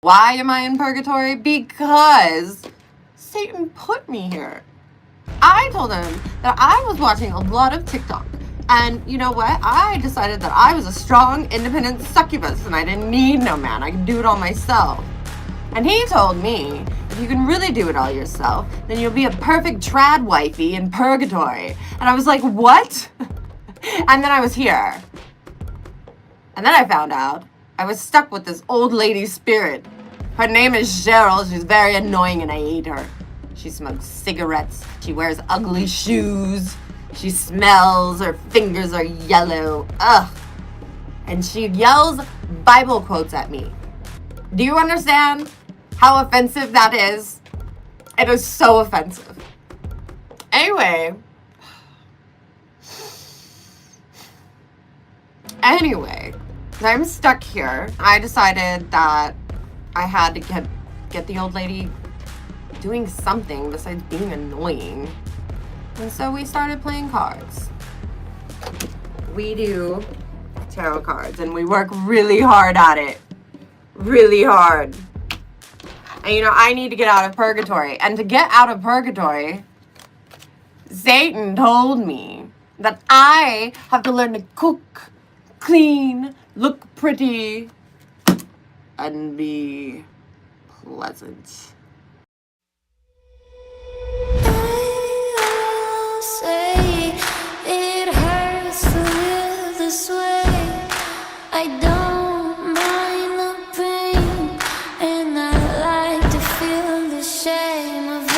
Why am I in purgatory? Because Satan put me here. I told him that I was watching a lot of TikTok. And you know what? I decided that I was a strong, independent succubus and I didn't need no man. I could do it all myself. And he told me, if you can really do it all yourself, then you'll be a perfect trad wifey in purgatory. And I was like, what? And then I was here. And then I found out I was stuck with this old lady spirit. Her name is Cheryl. She's very annoying and I hate her. She smokes cigarettes. She wears ugly shoes. She smells. Her fingers are yellow. Ugh. And she yells Bible quotes at me. Do you understand how offensive that is? It is so offensive. Anyway, I'm stuck here. I decided that I had to get the old lady doing something besides being annoying. And so we started playing cards. We do tarot cards and we work really hard at it. Really hard. And you know, I need to get out of purgatory. And to get out of purgatory, Satan told me that I have to learn to cook, clean, look pretty, and be pleasant. I say it hurts to live this way. I don't mind the pain, and I like to feel the shame of it.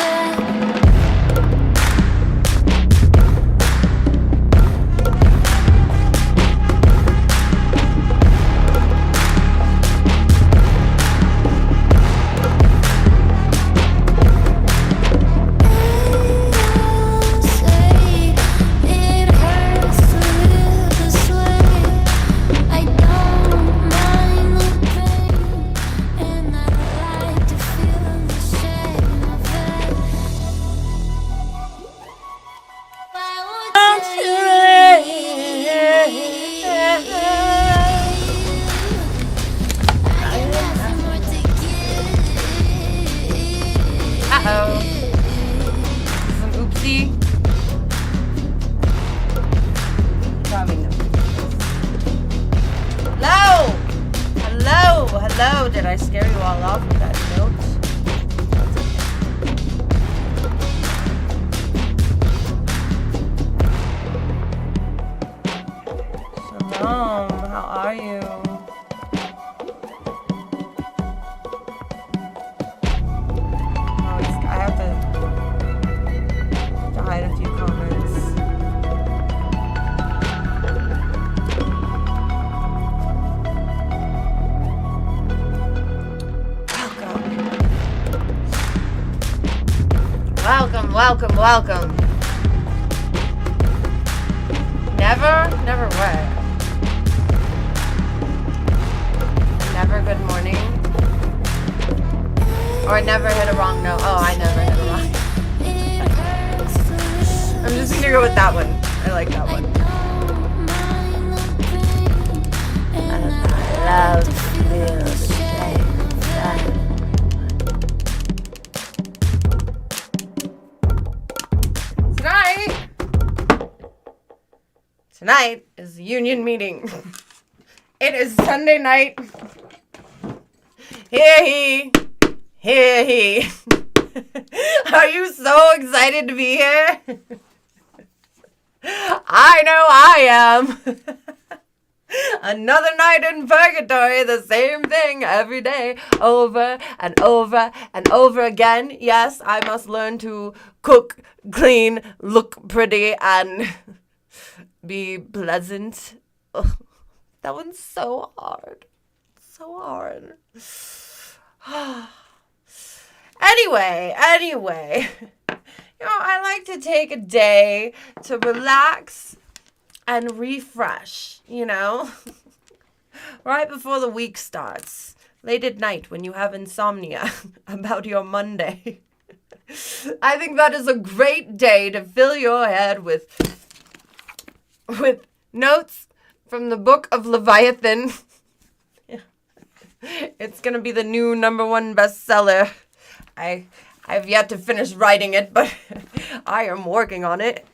Hello, did I scare you all off with that note? Shalom, how are you? I have to hide a few comments. Welcome. Never what? Never good morning? Or never hit a wrong note? Oh, I never hit a wrong. I'm just gonna go with that one. I like that one. I love to feel the shame. Tonight is the union meeting. It is Sunday night. Hear he. Are you so excited to be here? I know I am. Another night in purgatory, the same thing every day, over and over and over again. Yes, I must learn to cook, clean, look pretty, and be pleasant. Ugh, that one's so hard. So hard. Anyway. You know, I like to take a day to relax and refresh, you know? Right before the week starts. Late at night when you have insomnia about your Monday. I think that is a great day to fill your head with notes from the book of Leviathan. It's gonna be the new #1 bestseller. I've yet to finish writing it, but I am working on it.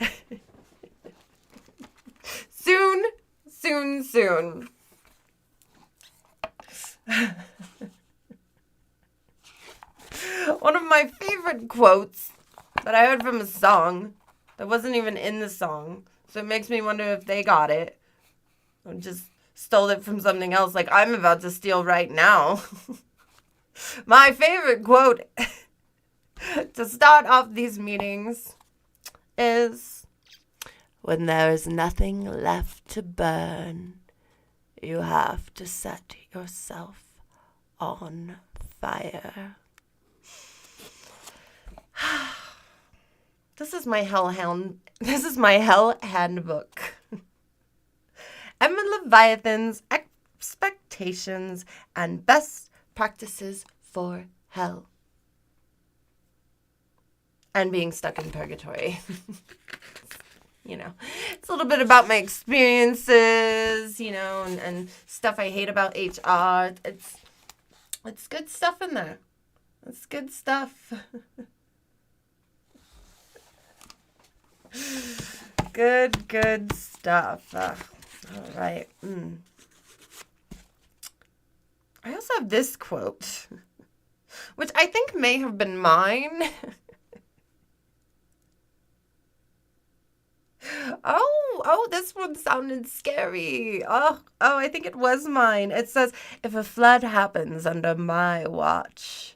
Soon, soon, soon. One of my favorite quotes that I heard from a song that wasn't even in the song, so it makes me wonder if they got it or just stole it from something else like I'm about to steal right now. My favorite quote to start off these meetings is, "When there is nothing left to burn, you have to set yourself on fire." This is my hell handbook. Emma Leviathan's expectations and best practices for hell. And being stuck in purgatory. You know, it's a little bit about my experiences, you know, and stuff I hate about HR. It's good stuff in there. It's good stuff. Good stuff. All right. I also have this quote, which I think may have been mine. Oh, this one sounded scary. Oh, I think it was mine. It says, "If a flood happens under my watch,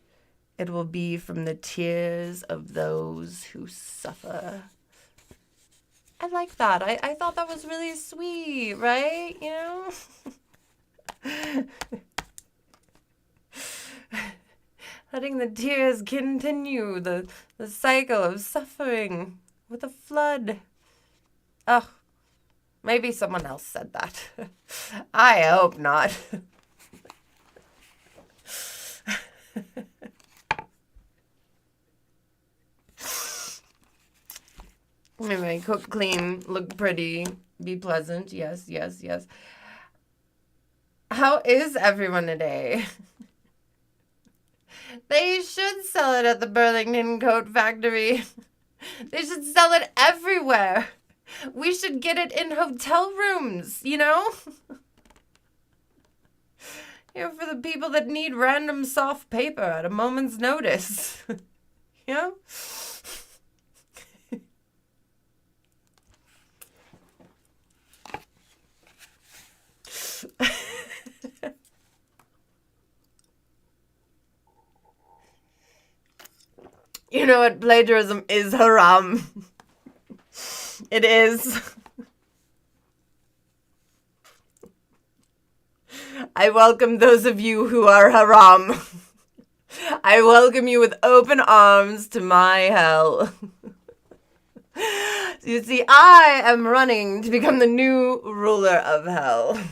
it will be from the tears of those who suffer." I like that. I thought that was really sweet, right? You know? Letting the tears continue the cycle of suffering with a flood. Oh, maybe someone else said that. I hope not. Anyway, cook clean, look pretty, be pleasant. Yes. How is everyone today? They should sell it at the Burlington Coat Factory. They should sell it everywhere. We should get it in hotel rooms, you know? You know, for the people that need random soft paper at a moment's notice. You know? You know what? Plagiarism is haram. It is. I welcome those of you who are haram. I welcome you with open arms to my hell. You see, I am running to become the new ruler of hell.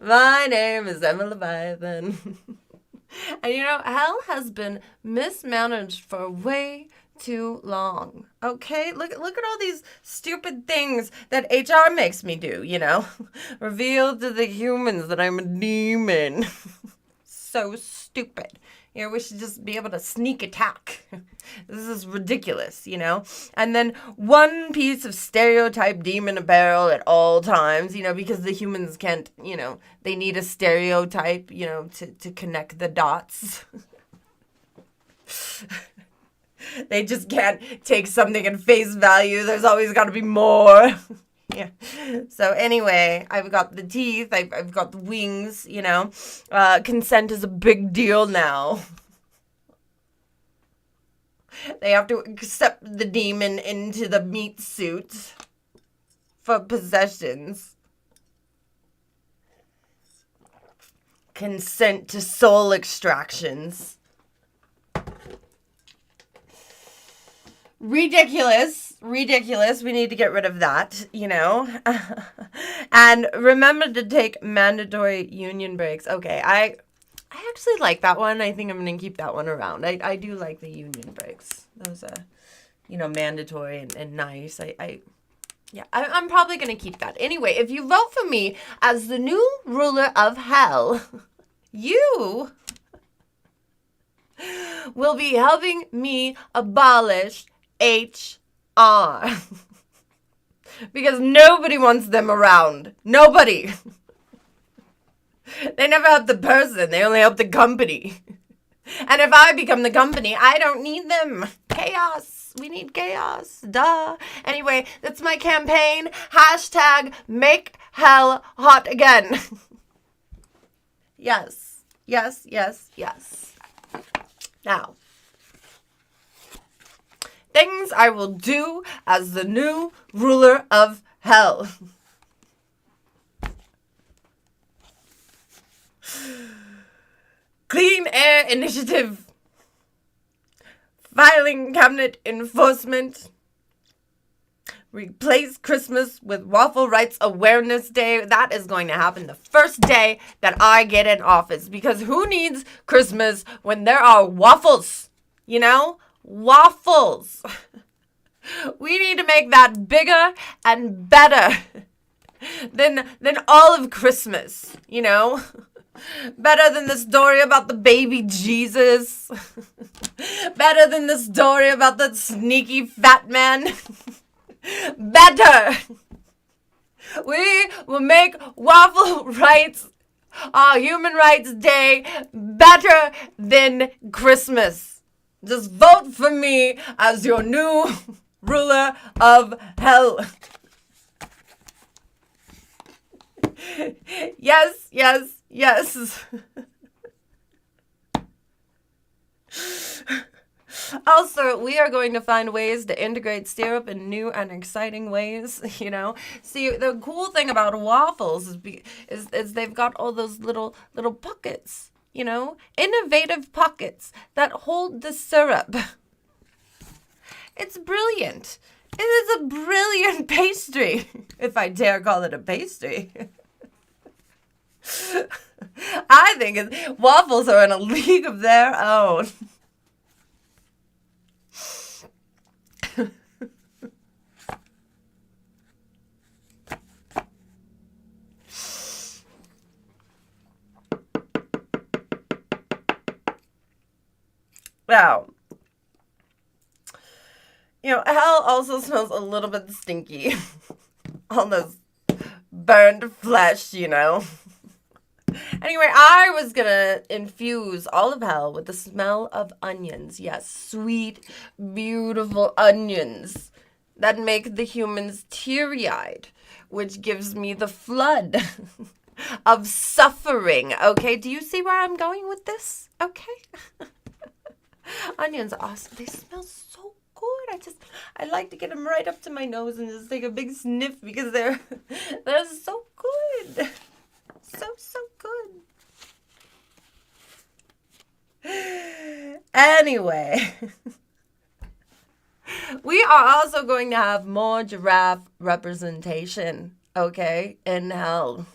My name is Emma Leviathan. And you know, hell has been mismanaged for way too long. Okay? Look at all these stupid things that HR makes me do, you know? Reveal to the humans that I'm a demon. So stupid. You know, we should just be able to sneak attack. This is ridiculous, you know? And then one piece of stereotype demon apparel at all times, you know, because the humans can't, you know, they need a stereotype, you know, to connect the dots. They just can't take something at face value. There's always got to be more. Yeah. So anyway, I've got the teeth. I've got the wings, you know. Consent is a big deal now. They have to accept the demon into the meat suit for possessions. Consent to soul extractions. Ridiculous. We need to get rid of that, you know. And remember to take mandatory union breaks. Okay, I actually like that one. I think I'm going to keep that one around. I do like the union breaks. Those are, you know, mandatory and nice. I'm probably going to keep that. Anyway, if you vote for me as the new ruler of hell, You will be helping me abolish HR. Because nobody wants them around. Nobody. They never help the person. They only help the company. And if I become the company, I don't need them. Chaos. We need chaos. Duh. Anyway, that's my campaign. Hashtag make hell hot again. Yes. Yes, yes, yes. Now, things I will do as the new ruler of hell. Clean Air Initiative. Filing cabinet enforcement. Replace Christmas with Waffle Rights Awareness Day. That is going to happen the first day that I get in office. Because who needs Christmas when there are waffles? You know? Waffles. We need to make that bigger and better than all of Christmas, you know? Better than the story about the baby Jesus. Better than the story about the sneaky fat man. Better. We will make Waffle Rights, Human Rights Day, better than Christmas. Just vote for me as your new ruler of hell. Yes, yes, yes. Also, we are going to find ways to integrate syrup in new and exciting ways, you know. See, the cool thing about waffles is they've got all those little pockets, you know, innovative pockets that hold the syrup. It's brilliant. It is a brilliant pastry, if I dare call it a pastry. I think waffles are in a league of their own. Wow. You know, hell also smells a little bit stinky. All this burned flesh, you know. Anyway, I was gonna infuse all of hell with the smell of onions. Yes, sweet, beautiful onions that make the humans teary-eyed, which gives me the flood of suffering. Okay, do you see where I'm going with this? Okay. Onions are awesome. They smell so good. I like to get them right up to my nose and just take a big sniff because they're so good. So good. Anyway, we are also going to have more giraffe representation, okay, in hell.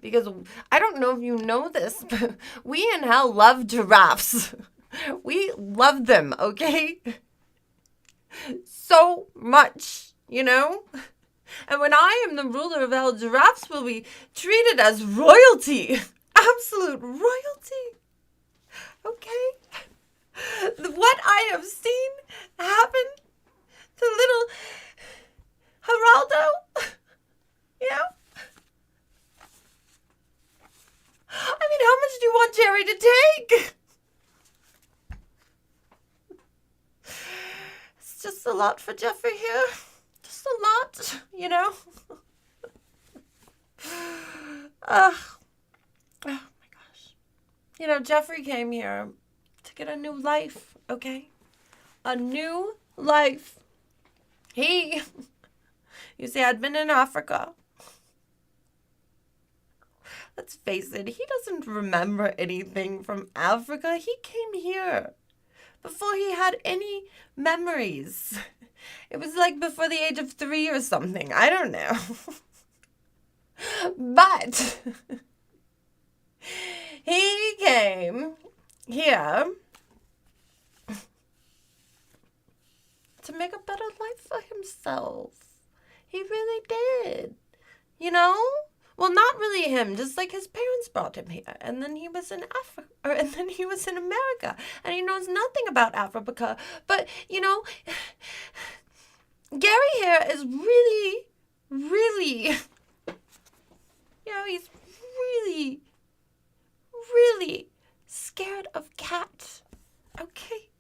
Because I don't know if you know this, but we in hell love giraffes. We love them, okay? So much, you know? And when I am the ruler of hell, giraffes will be treated as royalty. Absolute royalty. Okay? What I have seen happen to little Geraldo, you know? I mean, how much do you want Jerry to take? It's just a lot for Jeffrey here. Just a lot, you know? Oh my gosh. You know, Jeffrey came here to get a new life, okay? A new life. You see, I'd been in Africa. Let's face it, he doesn't remember anything from Africa. He came here before he had any memories. It was like before the age of 3 or something. I don't know. But he came here to make a better life for himself. He really did. You know? Well, not really him, just like his parents brought him here. And then he was in Africa, and then he was in America. And he knows nothing about Africa. But, you know, Gary here is really, really, you know, he's really, really scared of cats. Okay?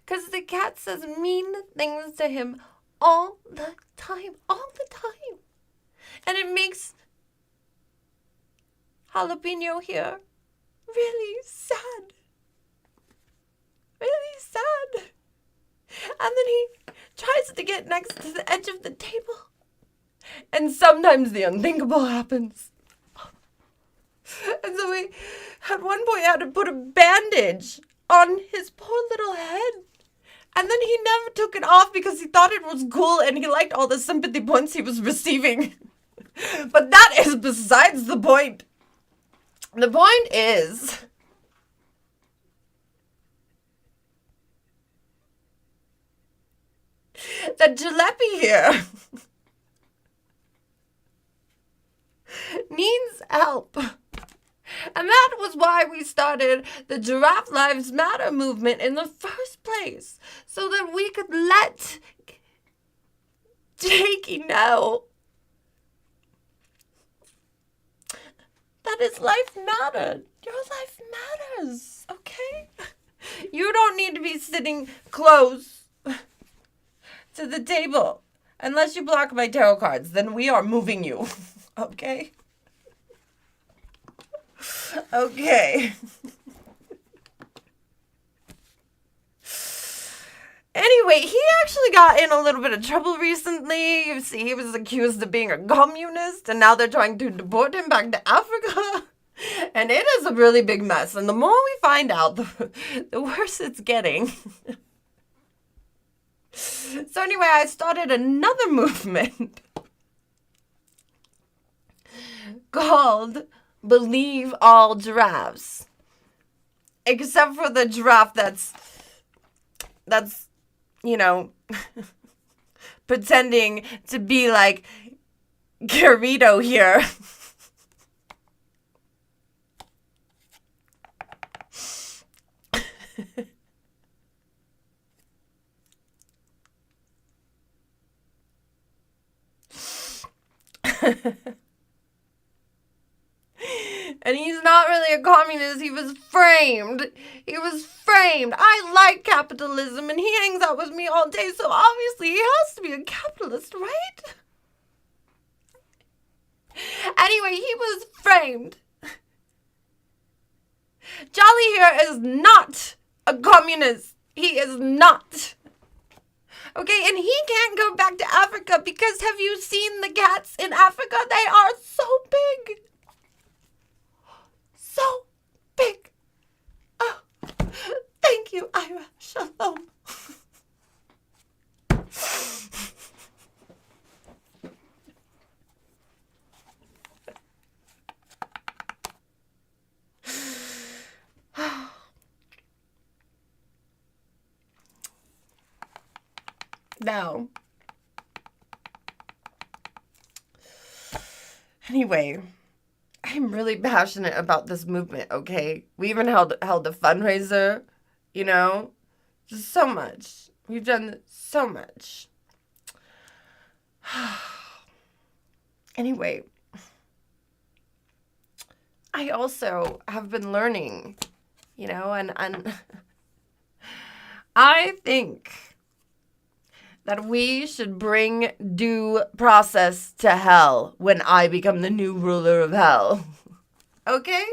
Because the cat says mean things to him all the time. All the time. And it makes Jalapeno here really sad. Really sad. And then he tries to get next to the edge of the table. And sometimes the unthinkable happens. And so we, at one point, had to put a bandage on his poor little head. And then he never took it off because he thought it was cool and he liked all the sympathy points he was receiving. But that is besides the point. The point is that Jalopy here needs help. And that was why we started the Giraffe Lives Matter movement in the first place. So that we could let Jakey know that his life mattered. Your life matters, okay? You don't need to be sitting close to the table. Unless you block my tarot cards, then we are moving you, okay? Okay. Anyway, he actually got in a little bit of trouble recently. You see, he was accused of being a communist, and now they're trying to deport him back to Africa. And it is a really big mess. And the more we find out, the worse it's getting. So anyway, I started another movement called Believe All Giraffes. Except for the giraffe that's you know, pretending to be like Garrido here. And he's not really a communist. He was framed. He was framed. I like capitalism, and he hangs out with me all day, so obviously he has to be a capitalist, right? Anyway, he was framed. Jolly here is not a communist. He is not. Okay, and he can't go back to Africa because have you seen the cats in Africa? They are so big. So big. Oh, thank you, Ira. Shalom. Now, anyway, I'm really passionate about this movement, okay? We even held a fundraiser, you know? Just so much. We've done so much. Anyway, I also have been learning, you know, and I think that we should bring due process to hell when I become the new ruler of hell. Okay?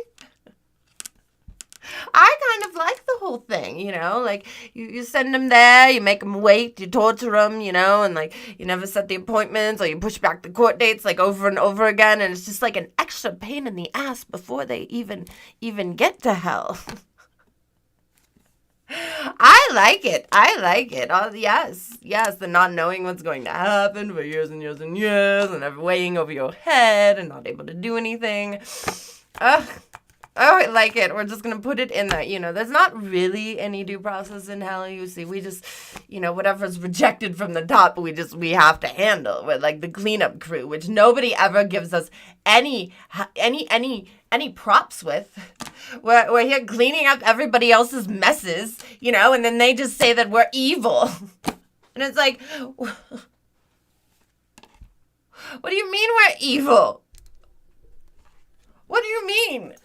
I kind of like the whole thing, you know? Like, you send them there, you make them wait, you torture them, you know? And, like, you never set the appointments or you push back the court dates, like, over and over again. And it's just, like, an extra pain in the ass before they even get to hell. I like it. Oh, yes, the not knowing what's going to happen for years and years and years, and weighing over your head and not able to do anything. Ugh, Oh, I like it. We're just going to put it in there. You know, there's not really any due process in hell, you see. We just, you know, whatever's rejected from the top, we have to handle. We're like the cleanup crew, which nobody ever gives us any props with. We're here cleaning up everybody else's messes, you know, and then they just say that we're evil. And it's like, what do you mean we're evil? What do you mean?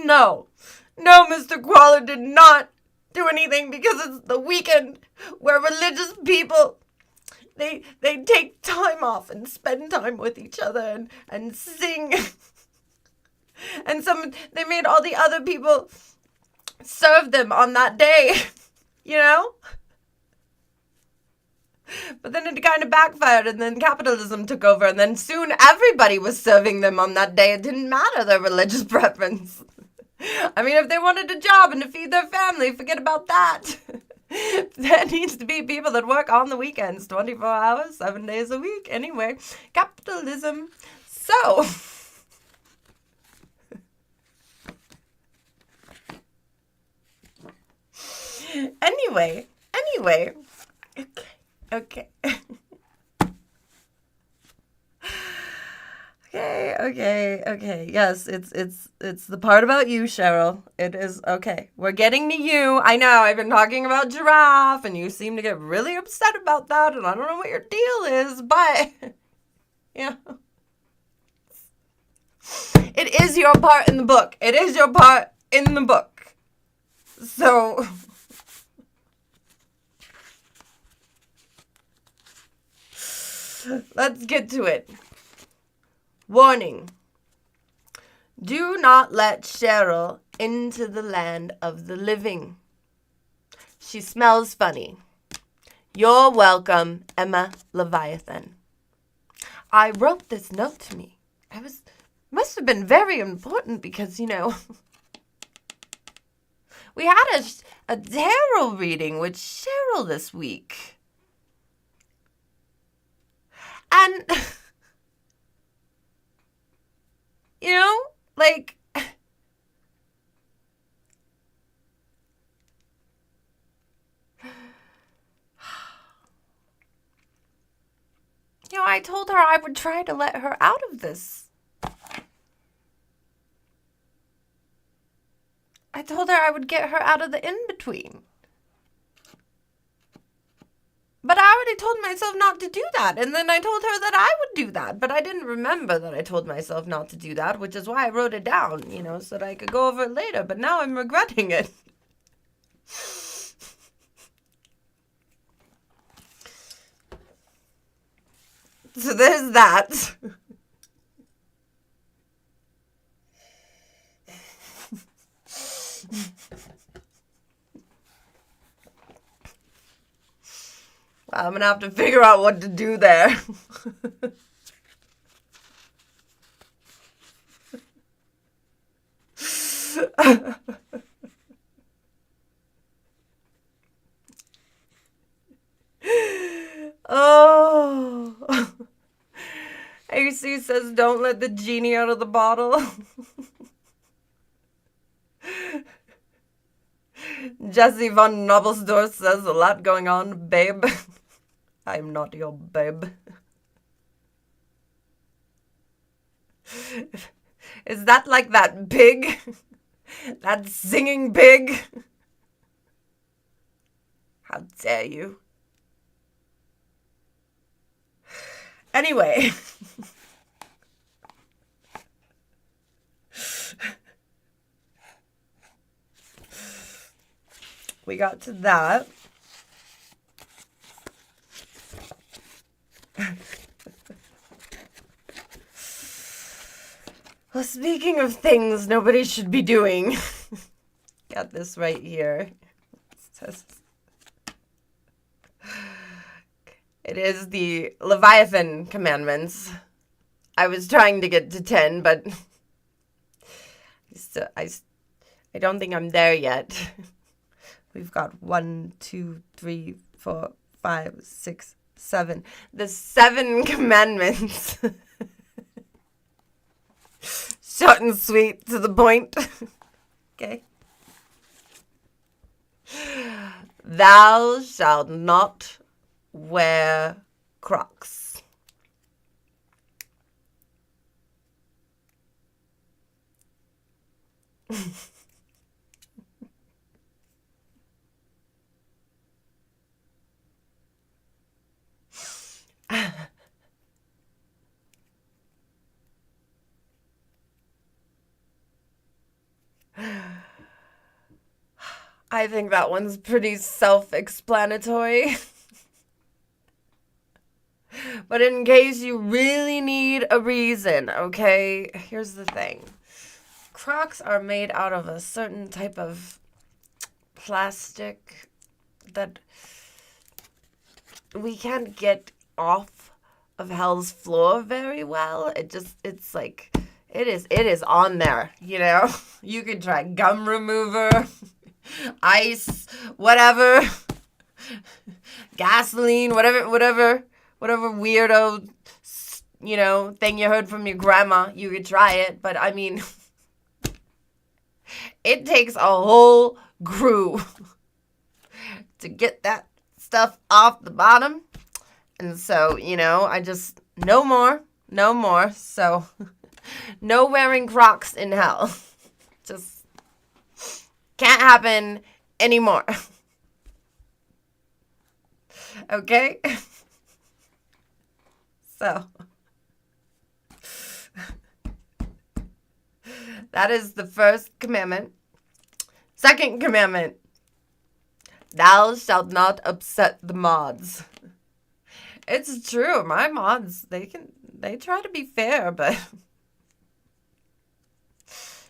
No, Mr. Qualler did not do anything because it's the weekend where religious people, they take time off and spend time with each other and sing. And they made all the other people serve them on that day, you know? But then it kind of backfired, and then capitalism took over, and then soon everybody was serving them on that day. It didn't matter their religious preference. I mean, if they wanted a job and to feed their family, forget about that. There needs to be people that work on the weekends, 24 hours, 7 days a week. Anyway, capitalism. So, anyway. Okay. Okay. Yes, it's the part about you, Cheryl. It is okay. We're getting to you. I know, I've been talking about Giraffe, and you seem to get really upset about that, and I don't know what your deal is, but, you know. It is your part in the book. It is your part in the book. So, let's get to it. Warning. Do not let Cheryl into the land of the living. She smells funny. You're welcome, Emma Leviathan. I wrote this note to me. Must have been very important because, you know, we had a tarot reading with Cheryl this week. And, you know, like, you know, I told her I would try to let her out of this. I told her I would get her out of the in-between. But I already told myself not to do that. And then I told her that I would do that. But I didn't remember that I told myself not to do that, which is why I wrote it down, you know, so that I could go over it later. But now I'm regretting it. So there's that. I'm gonna have to figure out what to do there. Oh. AC says, don't let the genie out of the bottle. Jesse von Nobelsdorf says, a lot going on, babe. I'm not your babe. Is that like that pig? That singing pig? How dare you? Anyway. We got to that. Well, speaking of things nobody should be doing, got this right here. It is the Leviathan commandments. I was trying to get to 10, but I don't think I'm there yet. we've got 1, 2, 3, 4, 5, 6, 7. The 7 commandments. Short and sweet, to the point. Okay. Thou shalt not wear Crocs. I think that one's pretty self-explanatory. But in case you really need a reason, okay, here's the thing. Crocs are made out of a certain type of plastic that we can't get off of hell's floor very well. It's like, it is on there, you know? You could try gum remover, ice, whatever, gasoline, whatever weirdo, you know, thing you heard from your grandma, you could try it. But I mean, it takes a whole crew to get that stuff off the bottom. And so, you know, I just, no more. So, no wearing Crocs in hell. Just can't happen anymore. Okay? So, that is the first commandment. Second commandment, thou shalt not upset the mods. It's true. My mods, they try to be fair, but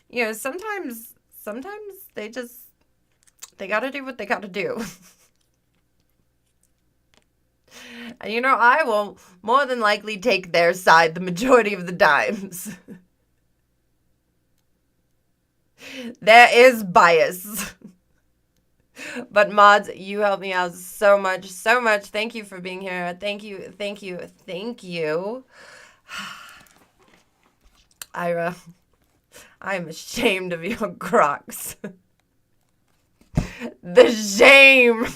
you know, sometimes they gotta do what they gotta do. And you know, I will more than likely take their side the majority of the times. There is bias. But mods, you help me out so much. Thank you for being here. Thank you. Ira, I'm ashamed of your Crocs. The shame.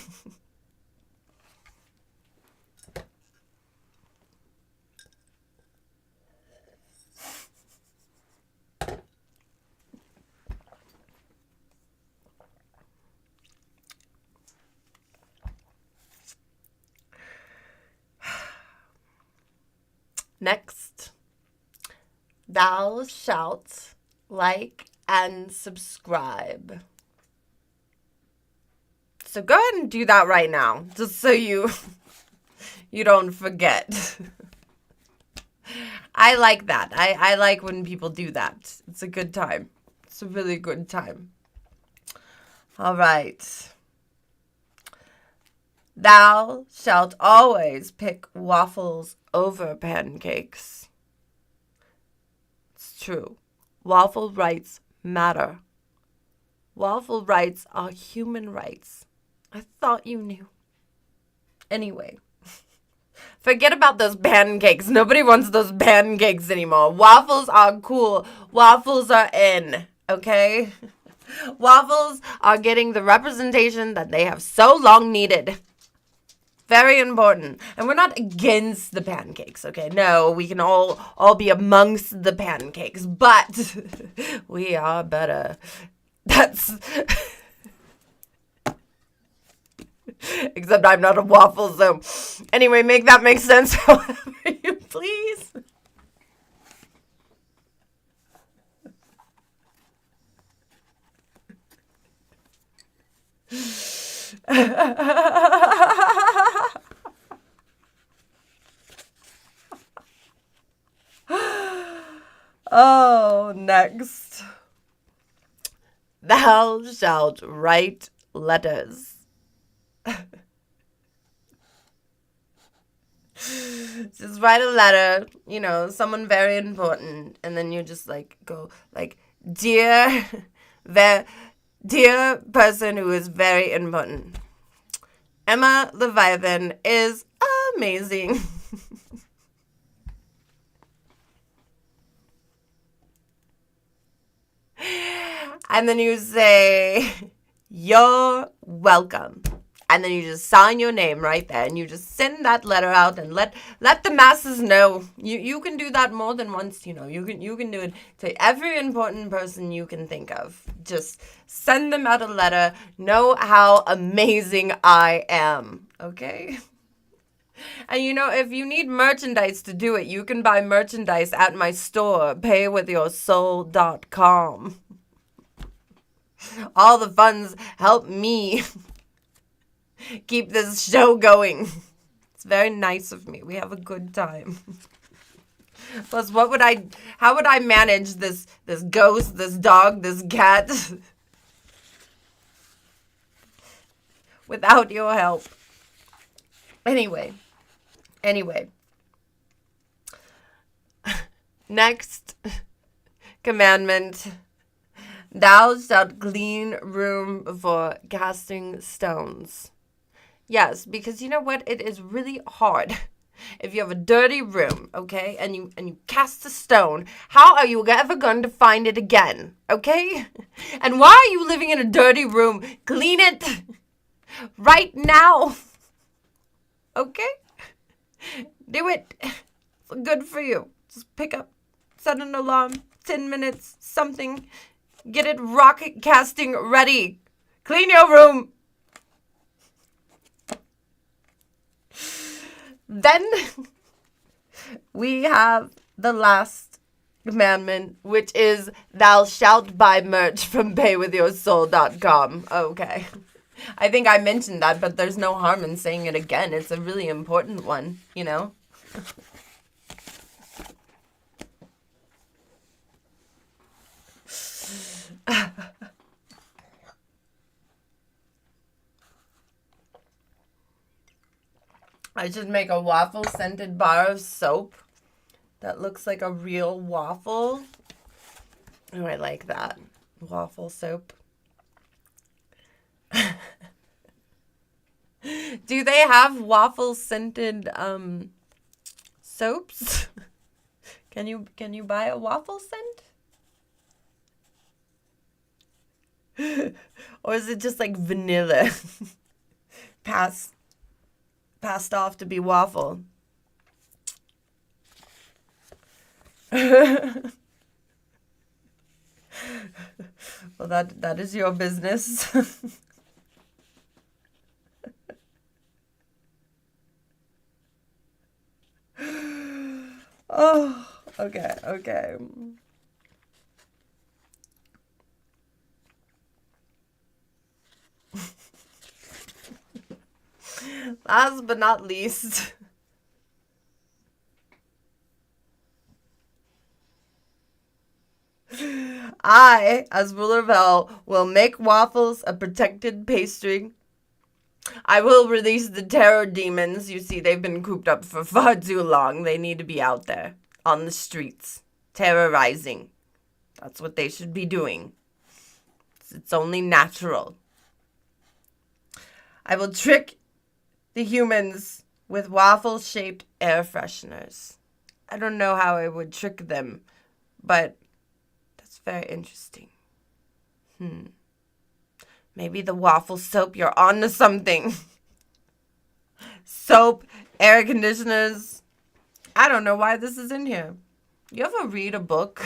Next, thou shalt like and subscribe. So go ahead and do that right now, just so you don't forget. I like that. I like when people do that. It's a good time. It's a really good time. All right. Thou shalt always pick waffles over pancakes. It's true. Waffle rights matter. Waffle rights are human rights. I thought you knew. Anyway, forget about those pancakes. Nobody wants those pancakes anymore. Waffles are cool. Waffles are in, okay? Waffles are getting the representation that they have so long needed. Very important. And we're not against the pancakes, okay? No, we can all be amongst the pancakes, but we are better. That's... Except I'm not a waffle, so... Anyway, make that make sense however you please. Oh, next. Thou shalt write letters. Just write a letter, you know, someone very important, and then you just like go like, dear Dear person who is very important, Emma Leviathan is amazing. And then you say, you're welcome. And then you just sign your name right there. And you just send that letter out and let the masses know. You can do that more than once, you know. You can do it to every important person you can think of. Just send them out a letter. Know how amazing I am. Okay? And you know, if you need merchandise to do it, you can buy merchandise at my store, paywithyoursoul.com. All the funds help me keep this show going. It's very nice of me. We have a good time. Plus, how would I manage this ghost, this dog, this cat without your help? Anyway. Next commandment. Thou shalt clean room for casting stones. Yes, because you know what? It is really hard. If you have a dirty room, okay, and you cast a stone, how are you ever going to find it again, okay? And why are you living in a dirty room? Clean it right now, okay? Do it. It's good for you. Just pick up, set an alarm, 10 minutes, something. Get it rocket casting ready. Clean your room. Then we have the last commandment, which is thou shalt buy merch from paywithyoursoul.com. Okay. I think I mentioned that, but there's no harm in saying it again. It's a really important one, you know? I should make a waffle scented bar of soap that looks like a real waffle. Oh, I like that. Waffle soap. Do they have waffle scented soaps? Can you buy a waffle scent? Or is it just like vanilla? Passed off to be waffle. Well, that is your business. Oh, okay. Last but not least, I, as ruler of hell, will make waffles a protected pastry. I will release the terror demons. You see, they've been cooped up for far too long. They need to be out there on the streets, terrorizing. That's what they should be doing. It's only natural. I will trick the humans with waffle-shaped air fresheners. I don't know how I would trick them, but that's very interesting. Maybe the waffle soap, you're on to something. Soap, air conditioners. I don't know why this is in here. You ever read a book?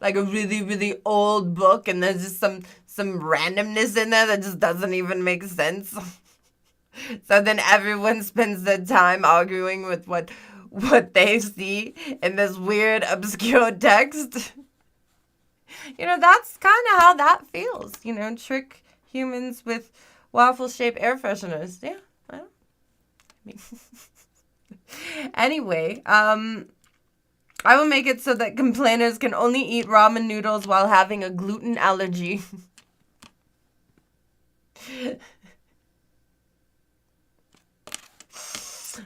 Like a really, really old book, and there's just some randomness in there that just doesn't even make sense. So then everyone spends their time arguing with what they see in this weird, obscure text. You know, that's kind of how that feels. You know, trick humans with waffle-shaped air fresheners. Yeah, well, I mean. Anyway, I will make it so that complainers can only eat ramen noodles while having a gluten allergy.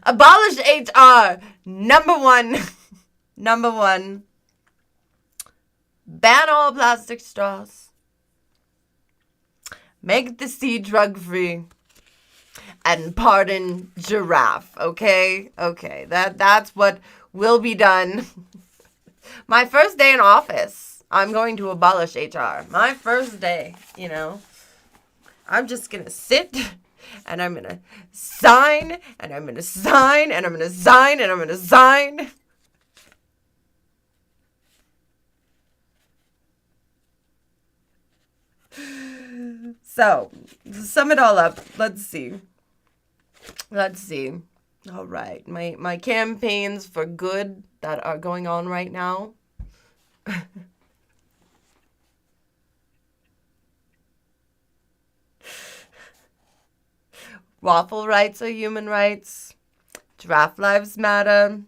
Abolish HR. Number one. Ban all plastic straws. Make the sea drug-free. And pardon giraffe, okay? Okay, that's what will be done. My first day in office, I'm going to abolish HR. My first day, you know. I'm just gonna sit, and I'm gonna sign, and I'm gonna sign, and I'm gonna sign, and I'm gonna sign. So, to sum it all up, let's see. All right, my campaigns for good that are going on right now. Waffle rights are human rights. Giraffe lives matter.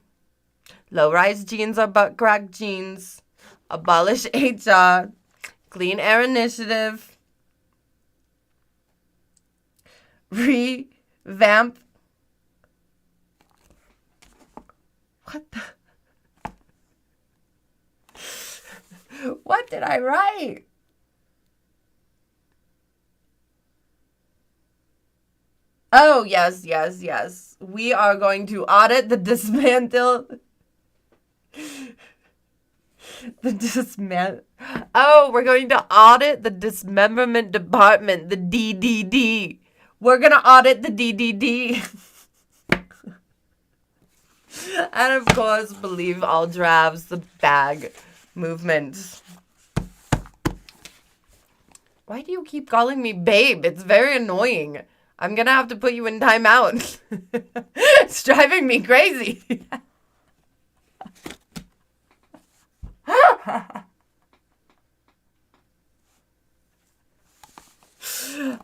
Low-rise jeans are butt crack jeans. Abolish HR. Clean air initiative. Revamp. What the? What did I write? Oh, yes. We are going to audit the dismantle. Oh, we're going to audit the dismemberment department, the DDD. We're going to audit the DDD. And of course, believe all drafts, the bag movement. Why do you keep calling me babe? It's very annoying. I'm gonna have to put you in timeout. It's driving me crazy.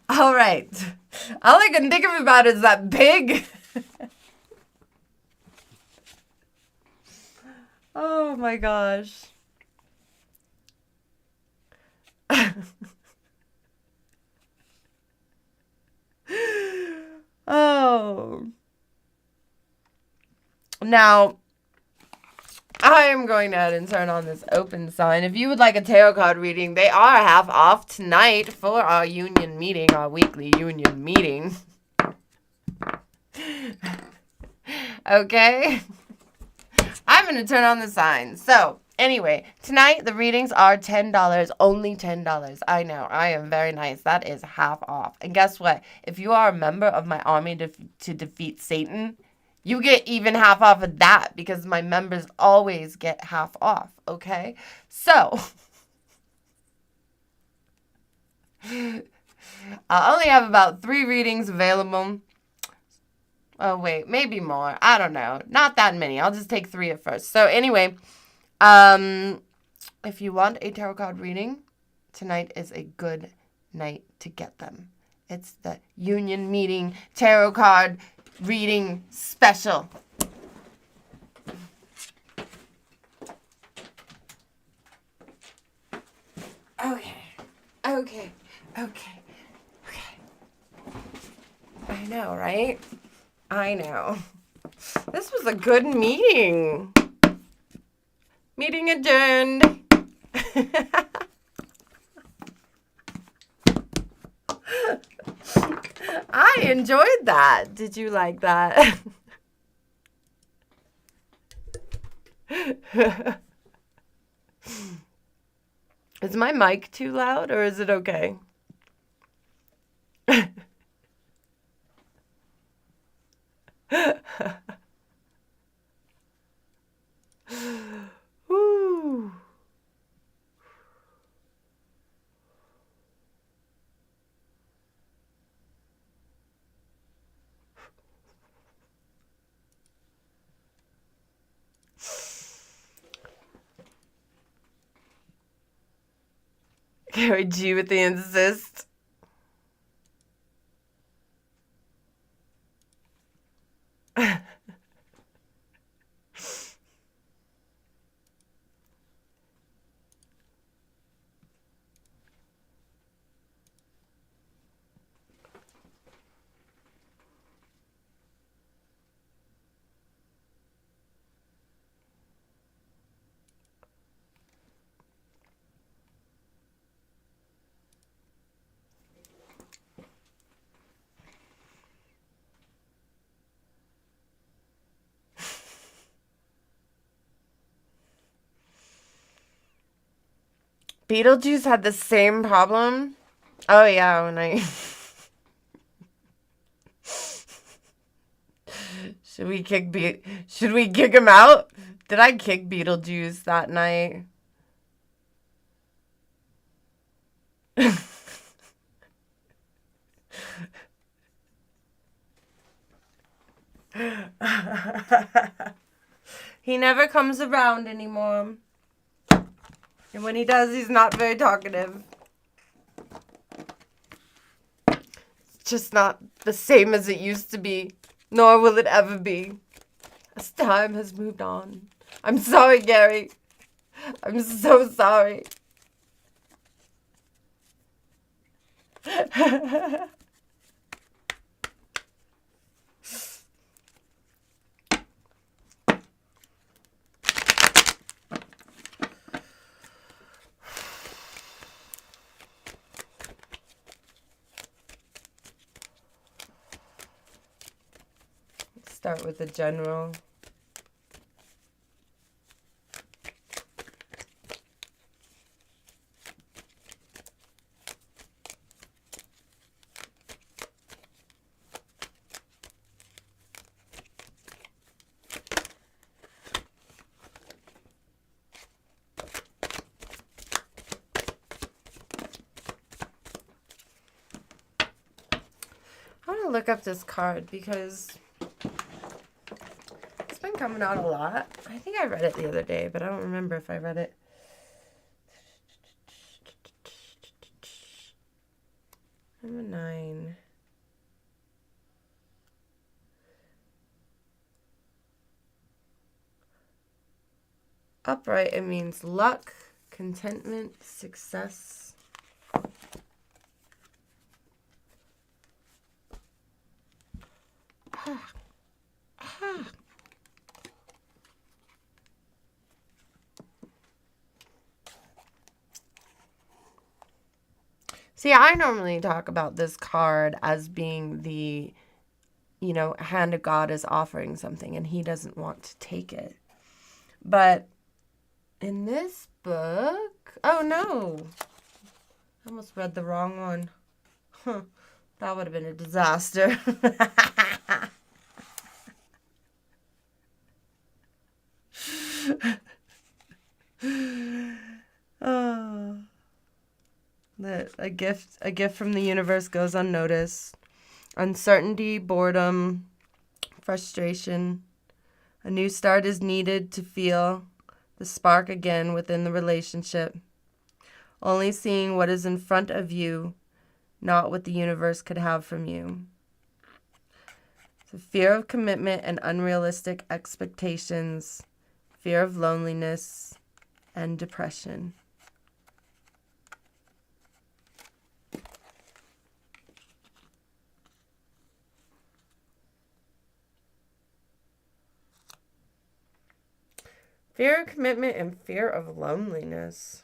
All right. All I can think of about is that pig. Oh my gosh. Oh. Now, I am going to head and turn on this open sign. If you would like a tarot card reading, they are half off tonight for our union meeting, our weekly union meeting. Okay? I'm going to turn on the sign. So, anyway, tonight the readings are $10, only $10. I know, I am very nice. That is half off. And guess what? If you are a member of my army to defeat Satan, you get even half off of that because my members always get half off, okay? So, I only have about 3 readings available. Oh, wait, maybe more. I don't know. Not that many. I'll just take 3 at first. So, anyway, if you want a tarot card reading, tonight is a good night to get them. It's the union meeting tarot card reading special. Okay. I know, right? I know. This was a good meeting. Meeting adjourned. I enjoyed that. Did you like that? Is my mic too loud or is it okay? Woo. Carrie G with the insist. Beetlejuice had the same problem. Oh yeah, when I should we kick him out? Did I kick Beetlejuice that night? He never comes around anymore. And when he does, he's not very talkative. It's just not the same as it used to be, nor will it ever be, as time has moved on. I'm sorry, Gary. I'm so sorry. Start with the general. I want to look up this card because it's been coming out a lot. I think I read it the other day, but I don't remember if I read it. Number 9. Upright, it means luck, contentment, success. See, I normally talk about this card as being the, hand of God is offering something and he doesn't want to take it. But in this book, oh no, I almost read the wrong one. Huh, that would have been a disaster. Oh. A gift from the universe goes unnoticed. Uncertainty, boredom, frustration. A new start is needed to feel the spark again within the relationship. Only seeing what is in front of you, not what the universe could have from you. The fear of commitment and unrealistic expectations, fear of loneliness, and depression. Fear of commitment and fear of loneliness.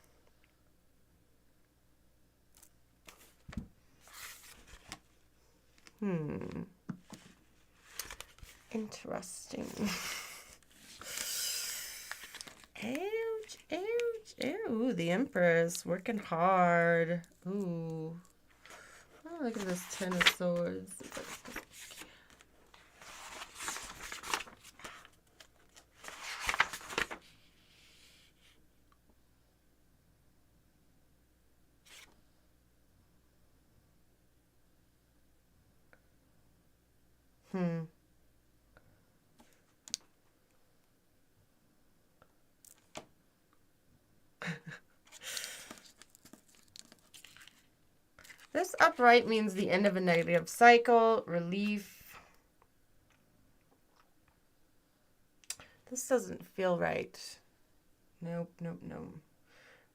Interesting. Ouch, ouch, ew. The Empress working hard. Ooh. Oh, look at this 10 of Swords. This upright means the end of a negative cycle, relief. This doesn't feel right. Nope, nope, nope.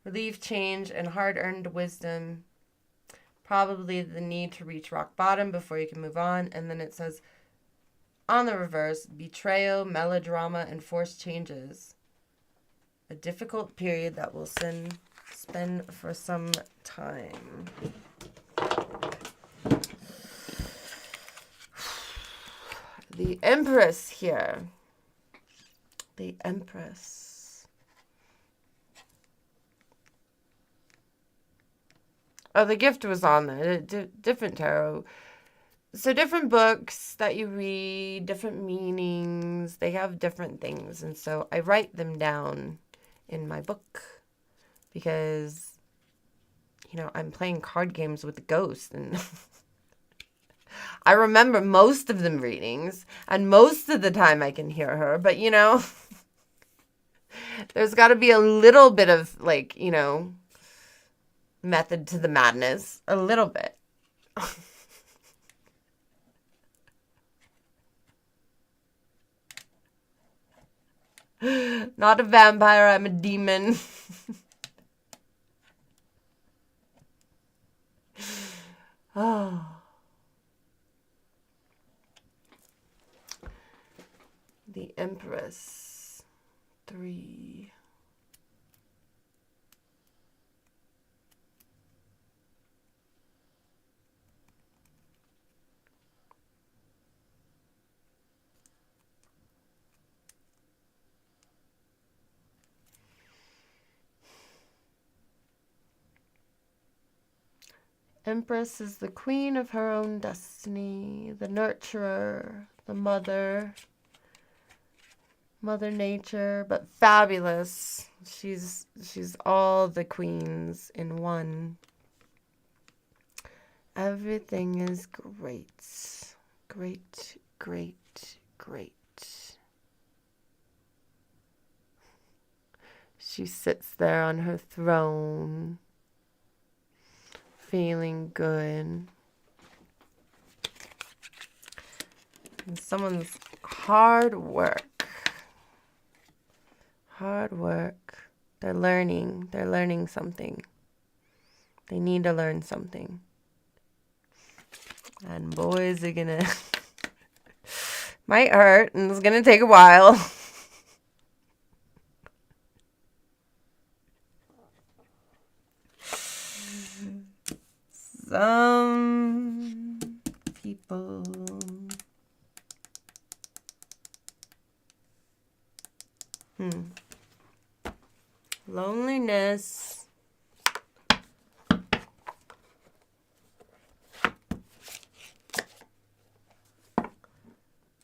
Relief, change, and hard-earned wisdom. Probably the need to reach rock bottom before you can move on. And then it says, on the reverse, betrayal, melodrama, and forced changes. A difficult period that will spend for some time. The Empress here. The Empress. Oh, the gift was on there. Different tarot. So different books that you read, different meanings. They have different things. And so I write them down in my book because, you know, I'm playing card games with the ghost. And I remember most of them readings. And most of the time I can hear her. But, you know, there's got to be a little bit of, like, you know, method to the madness. A little bit. Not a vampire, I'm a demon. Oh. The Empress. 3. Empress is the queen of her own destiny, the nurturer, the mother, Mother Nature, but fabulous. She's all the queens in one. Everything is great. Great, great, great. She sits there on her throne, feeling good. And someone's hard work. Hard work. They're learning something. They need to learn something. And boys are gonna might hurt and it's gonna take a while. Some people loneliness.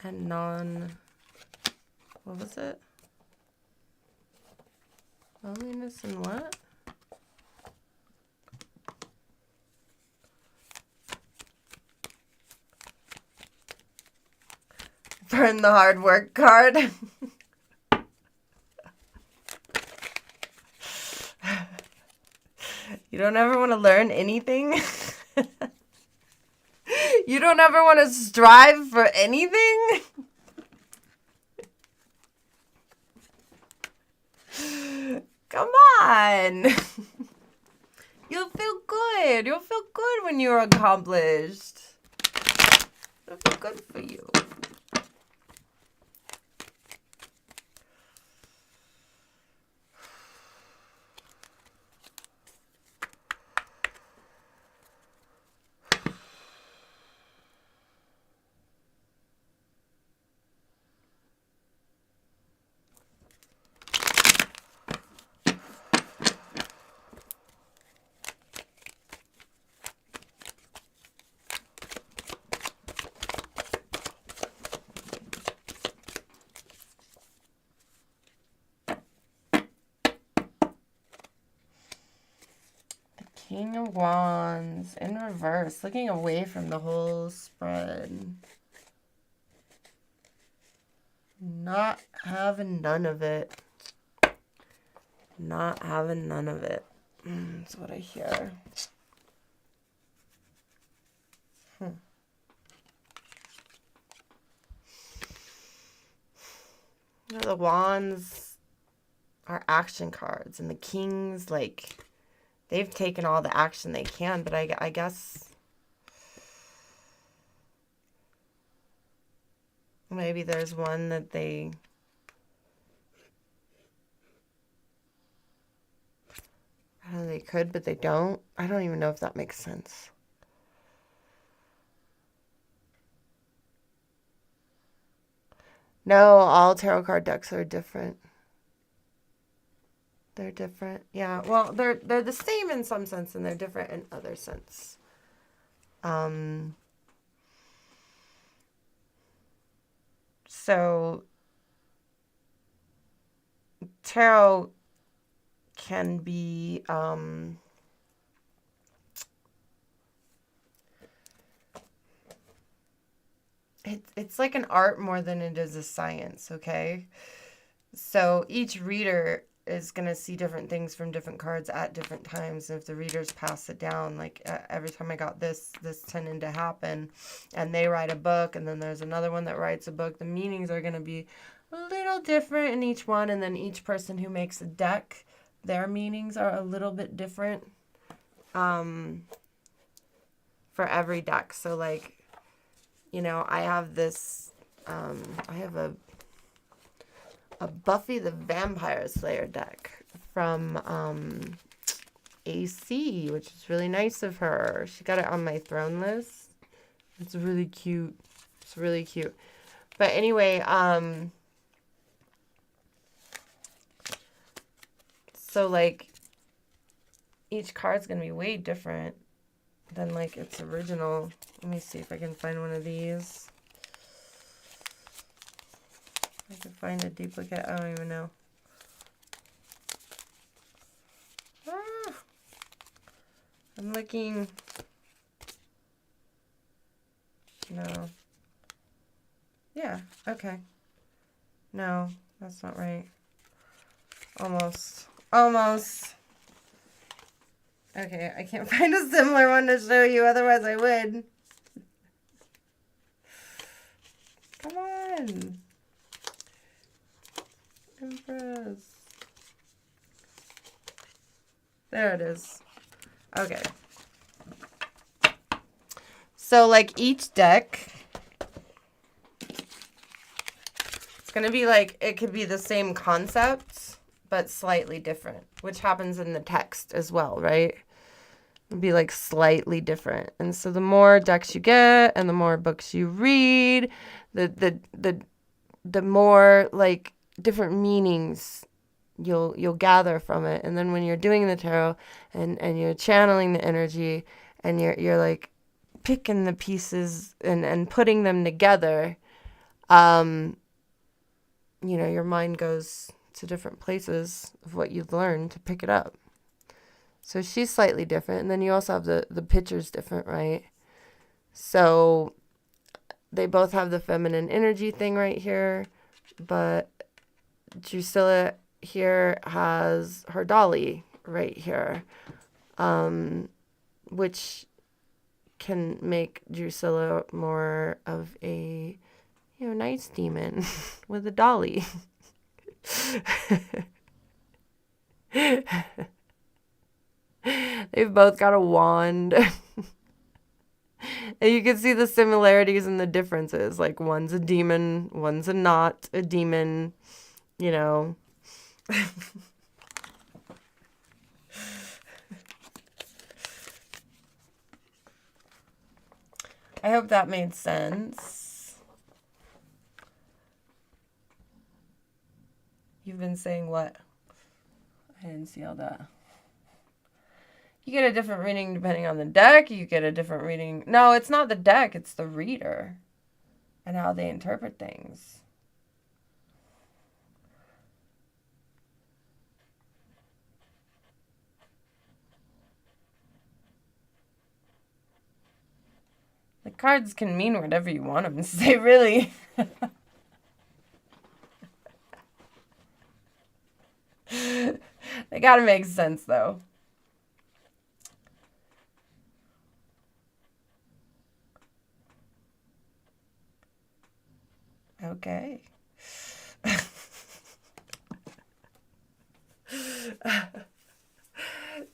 And what was it? Loneliness and what? Burn the hard work card. You don't ever want to learn anything? You don't ever want to strive for anything? Come on. You'll feel good. You'll feel good when you're accomplished. It'll feel good for you. King of Wands in reverse, looking away from the whole spread. Not having none of it. Not having none of it. That's what I hear. You know, the Wands are action cards, and the Kings, like, they've taken all the action they can, but I guess maybe there's one that they could, but they don't. I don't even know if that makes sense. No, all tarot card decks are different. They're different. Yeah. Well, they're the same in some sense, and they're different in other sense. So tarot can be it's like an art more than it is a science, okay? So each reader is going to see different things from different cards at different times. And if the readers pass it down, like every time I got this tended to happen, and they write a book, and then there's another one that writes a book, the meanings are going to be a little different in each one. And then each person who makes a deck, their meanings are a little bit different for every deck. So like, you know, I have this, I have a Buffy the Vampire Slayer deck from AC, which is really nice of her. She got it on my throne list. It's really cute. It's really cute. But anyway, so like each card's gonna be way different than like its original. Let me see if I can find one of these. I can find a duplicate. I don't even know. I'm looking. No. Yeah, okay. No, that's not right. Almost. Almost. Okay, I can't find a similar one to show you, otherwise I would. Come on. Empress. There it is. Okay. So like each deck, it's going to be like, it could be the same concept, but slightly different, which happens in the text as well, right? It'd be like slightly different. And so the more decks you get and the more books you read, the more like different meanings you'll gather from it. And then when you're doing the tarot and you're channeling the energy and you're like picking the pieces and putting them together, you know, your mind goes to different places of what you've learned to pick it up. So she's slightly different. And then you also have the pictures different, right? So they both have the feminine energy thing right here, but Drusilla here has her dolly right here, which can make Drusilla more of a, you know, nice demon with a dolly. They've both got a wand. And you can see the similarities and the differences. Like one's a demon, one's not a demon, you know. I hope that made sense. You've been saying what? I didn't see all that. You get a different reading depending on the deck. You get a different reading. No, it's not the deck. It's the reader and how they interpret things. The cards can mean whatever you want them to say, really. They gotta make sense, though. Okay.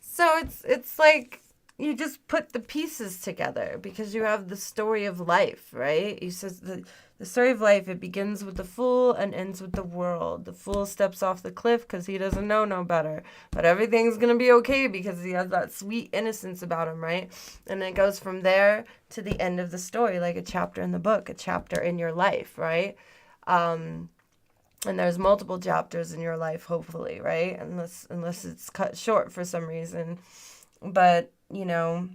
So it's like you just put the pieces together because you have the story of life, right? You says the story of life, it begins with the fool and ends with the world. The fool steps off the cliff because he doesn't know no better. But everything's going to be okay because he has that sweet innocence about him, right? And it goes from there to the end of the story, like a chapter in the book, a chapter in your life, right? And And there's multiple chapters in your life, hopefully, right? Unless it's cut short for some reason. But, you're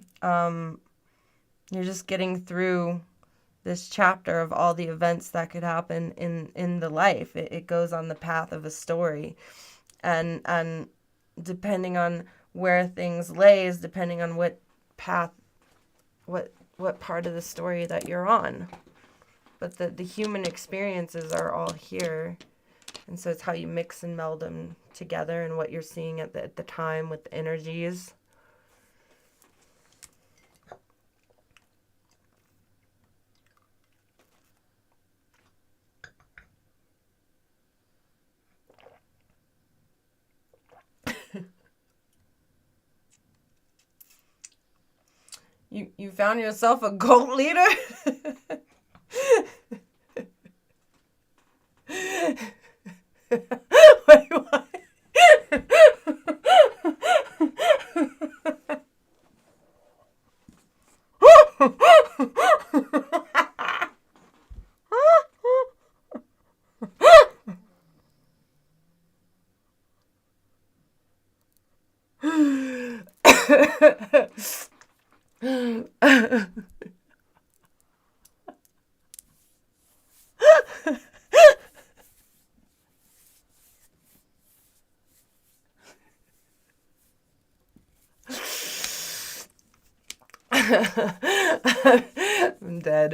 just getting through this chapter of all the events that could happen in the life. It goes on the path of a story. And depending on where things lays, depending on what path, what part of the story that you're on. But the human experiences are all here. And so it's how you mix and meld them together and what you're seeing at the time with the energies. You found yourself a cult leader? Wait, what?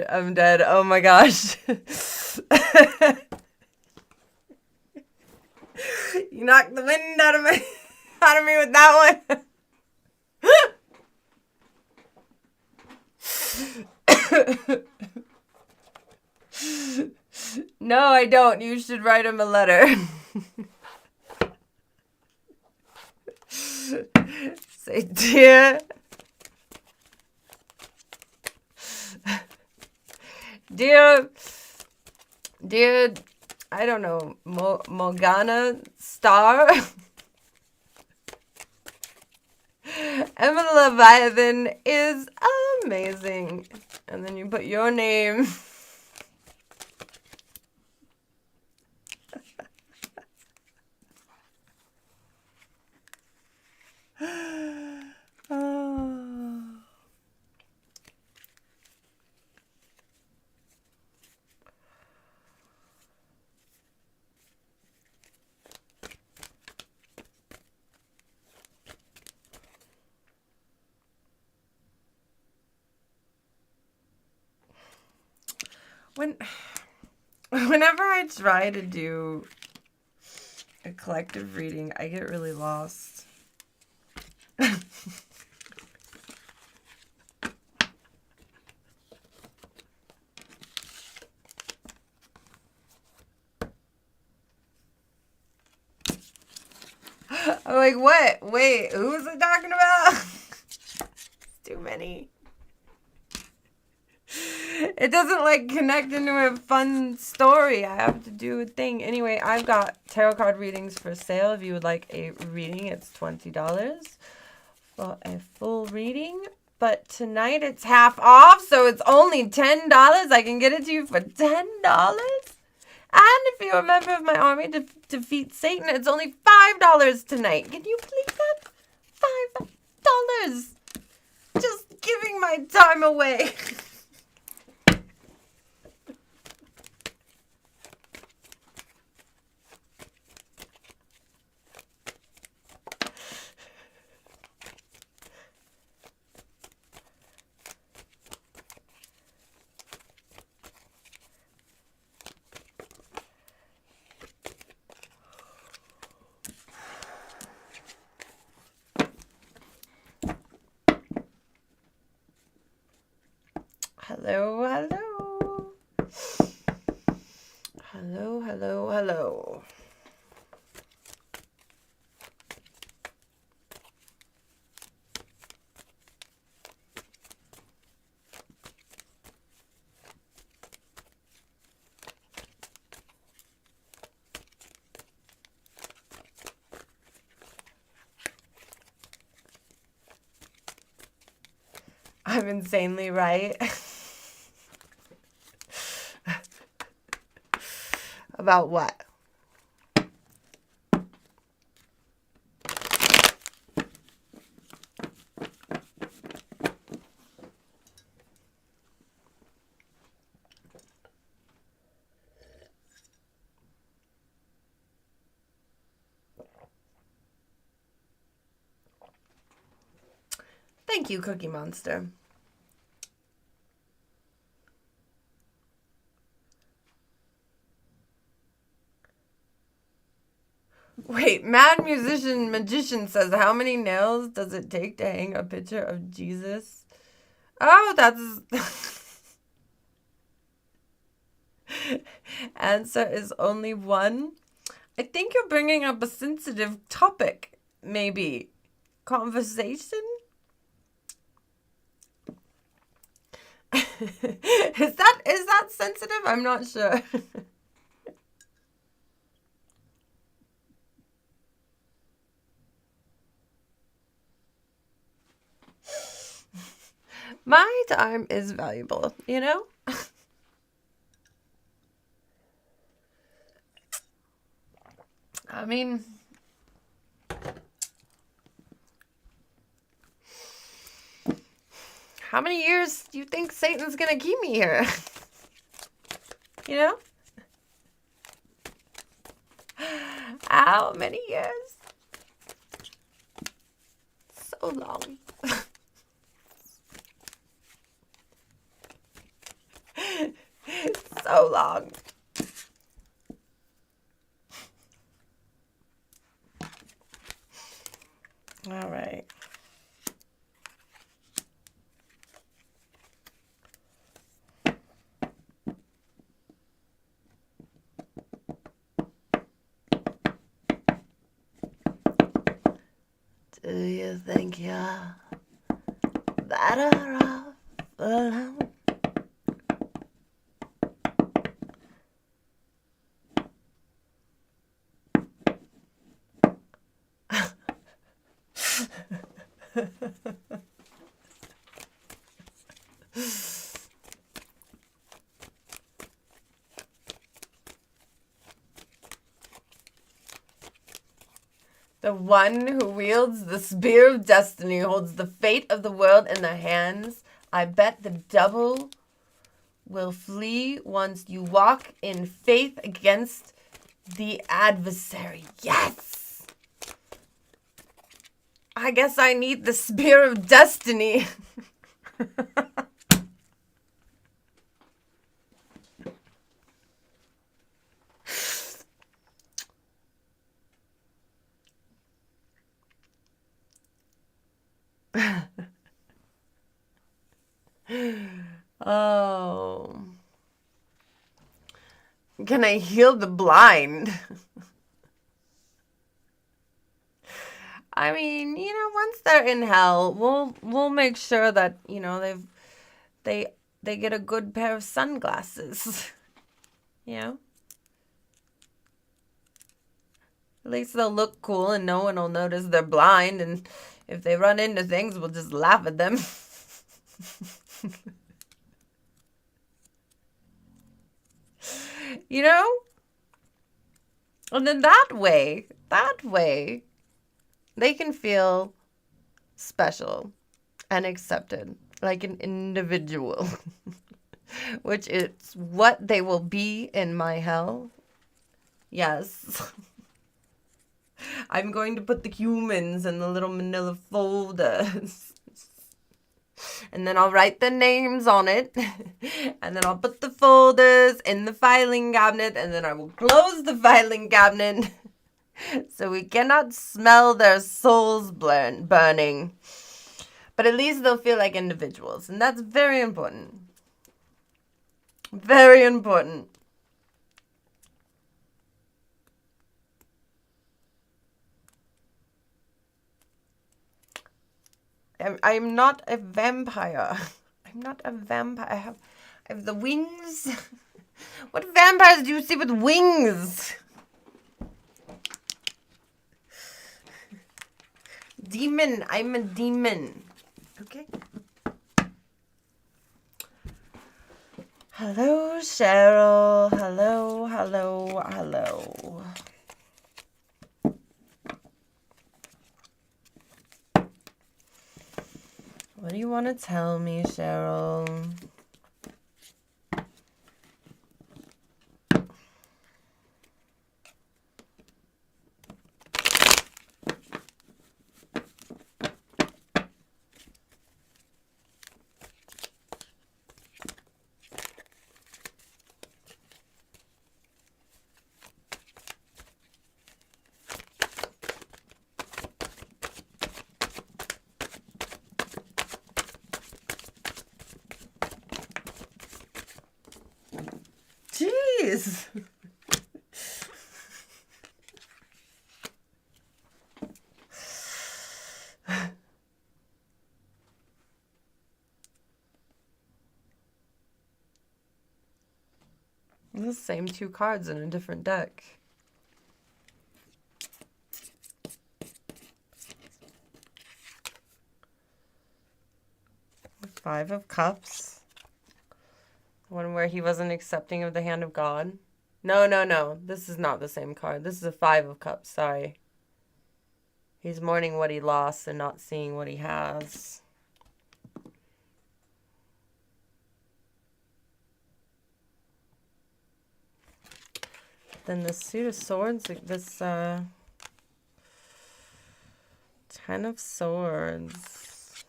I'm dead. Oh my gosh. You knocked the wind out of me with that one. No, I don't. You should write him a letter. Say, dear, I don't know, Morgana Star. Emma Leviathan is amazing. And then you put your name. Whenever I try to do a collective reading, I get really lost. I'm like, what? Wait, who was I talking about? Too many. It doesn't like connect into a fun story. I have to do a thing. Anyway, I've got tarot card readings for sale. If you would like a reading, it's $20 for a full reading. But tonight it's half off, so it's only $10. I can get it to you for $10. And if you're a member of my army to defeat Satan, it's only $5 tonight. Can you believe that? $5. Just giving my time away. Hello, hello. Hello, hello, hello. I'm insanely right. About what? Thank you, Cookie Monster. Wait, Mad Musician Magician says, how many nails does it take to hang a picture of Jesus? Oh, that's... Answer is only one. I think you're bringing up a sensitive topic, maybe. Conversation? Is that sensitive? I'm not sure. My time is valuable, you know? I mean, how many years do you think Satan's gonna keep me here? You know? How many years? So long. So long. All right. Do you think you're better off alone? The one who wields the spear of destiny holds the fate of the world in their hands. I bet the devil will flee once you walk in faith against the adversary. Yes! I guess I need the spear of destiny. Oh. Can I heal the blind? I mean, you know, once they're in hell, we'll make sure that, you know, they get a good pair of sunglasses. You know? At least they'll look cool and no one will notice they're blind, and if they run into things, we'll just laugh at them. You know? And then that way, they can feel special and accepted, like an individual, which is what they will be in my hell. Yes. I'm going to put the humans in the little manila folders. And then I'll write the names on it. And then I'll put the folders in the filing cabinet. And then I will close the filing cabinet. So we cannot smell their souls burning. But at least they'll feel like individuals. And that's very important. Very important. I'm not a vampire. I'm not a vampire. I have the wings. What vampires do you see with wings? Demon. I'm a demon. Okay. Hello, Cheryl. Hello, hello, hello. What do you want to tell me, Cheryl? eyes. The same two cards in a different deck. Five of Cups. One where he wasn't accepting of the hand of God. No. This is not the same card. This is a Five of Cups. Sorry. He's mourning what he lost and not seeing what he has. Then the Suit of Swords, this Ten of Swords.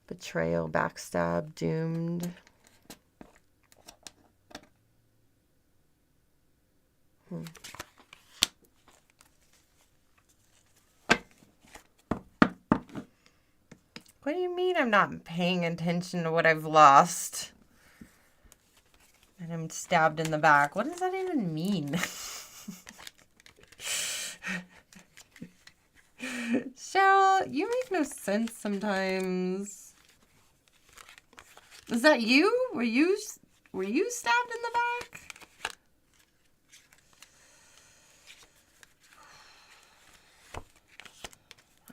Betrayal, backstab, doomed. What do you mean I'm not paying attention to what I've lost? And I'm stabbed in the back. What does that even mean? Cheryl, you make no sense sometimes. Was that you? Were you stabbed in the back?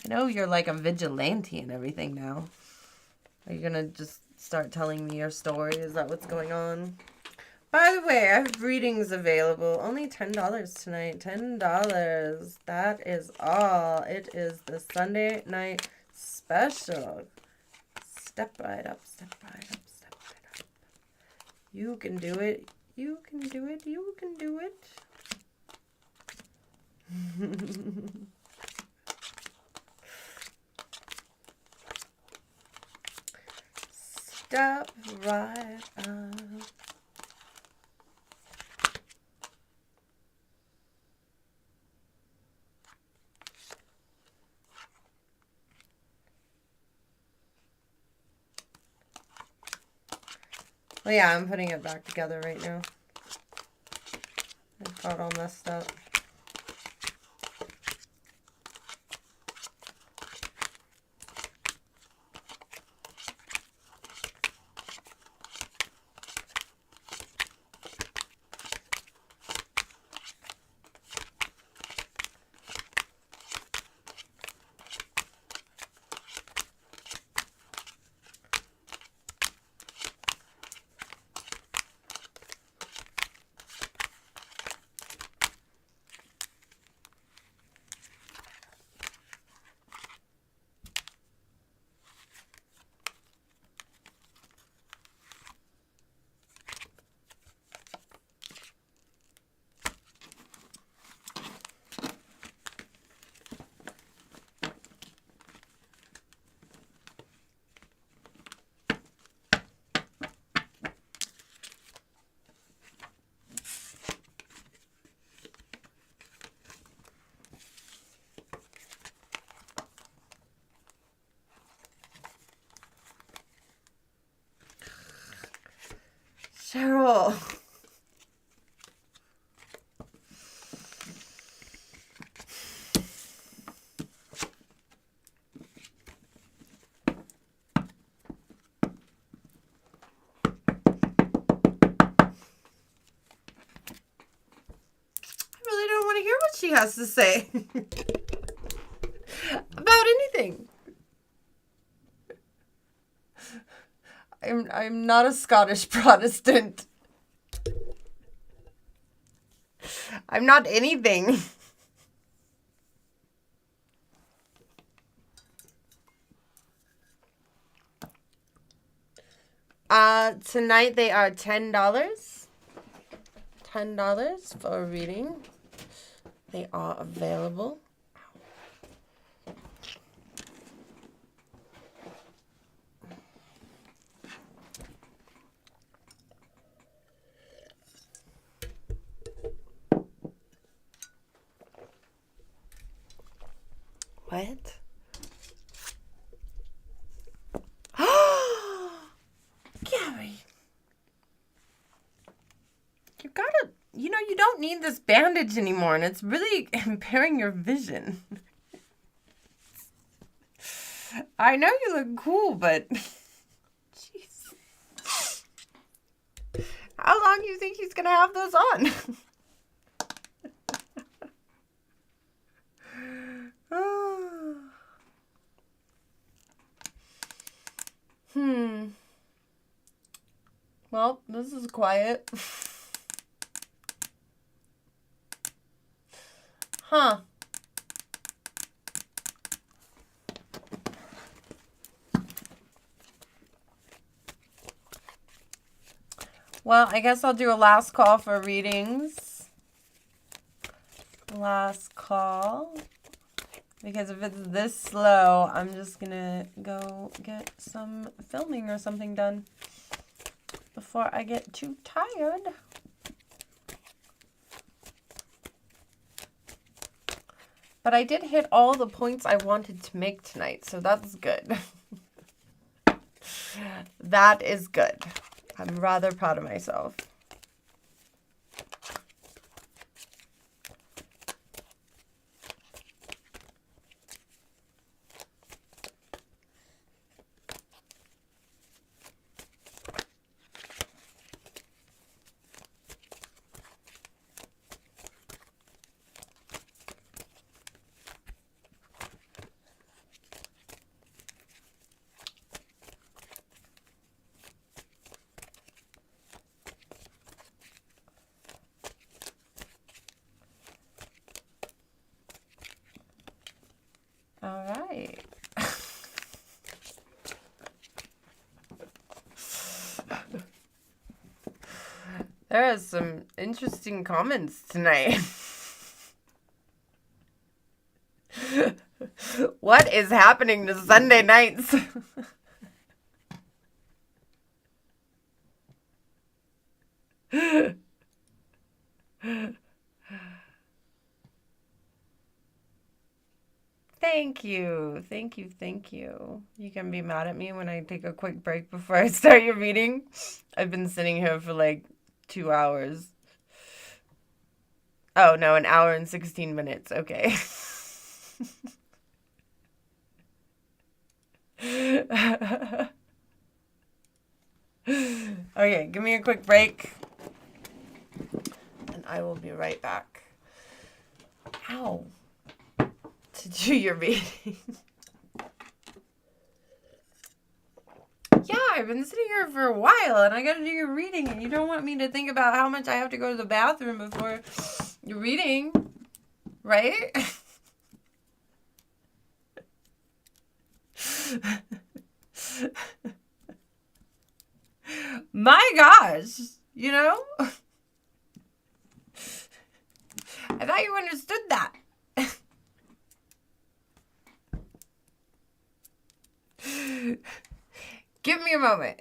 I know you're like a vigilante and everything now. Are you gonna just start telling me your story? Is that what's going on? By the way, I have readings available. Only $10 tonight. $10. That is all. It is the Sunday night special. Step right up, step right up, step right up. You can do it. You can do it. You can do it. Step right up. Well, yeah, I'm putting it back together right now. It got all messed up. Cheryl. I really don't want to hear what she has to say about anything. I'm not a Scottish Protestant. I'm not anything. Tonight they are $10. $10 for a reading. They are available. What? Gary. You gotta, you don't need this bandage anymore, and it's really impairing your vision. I know you look cool, but jeez. How long do you think he's gonna have those on? Well, this is quiet. Huh. Well, I guess I'll do a last call for readings. Last call. Because if it's this slow, I'm just gonna go get some filming or something done before I get too tired. But I did hit all the points I wanted to make tonight, so that's good. That is good. I'm rather proud of myself. All right. There are some interesting comments tonight. What is happening to Sunday nights? Thank you. Thank you. Thank you. You can be mad at me when I take a quick break before I start your reading. I've been sitting here for like 2 hours. Oh, no, 1 hour and 16 minutes. Okay. Okay, give me a quick break. And I will be right back. Ow. To do your reading. Yeah, I've been sitting here for a while and I gotta do your reading, and you don't want me to think about how much I have to go to the bathroom before your reading, right? My gosh, I thought you understood that. Give me a moment.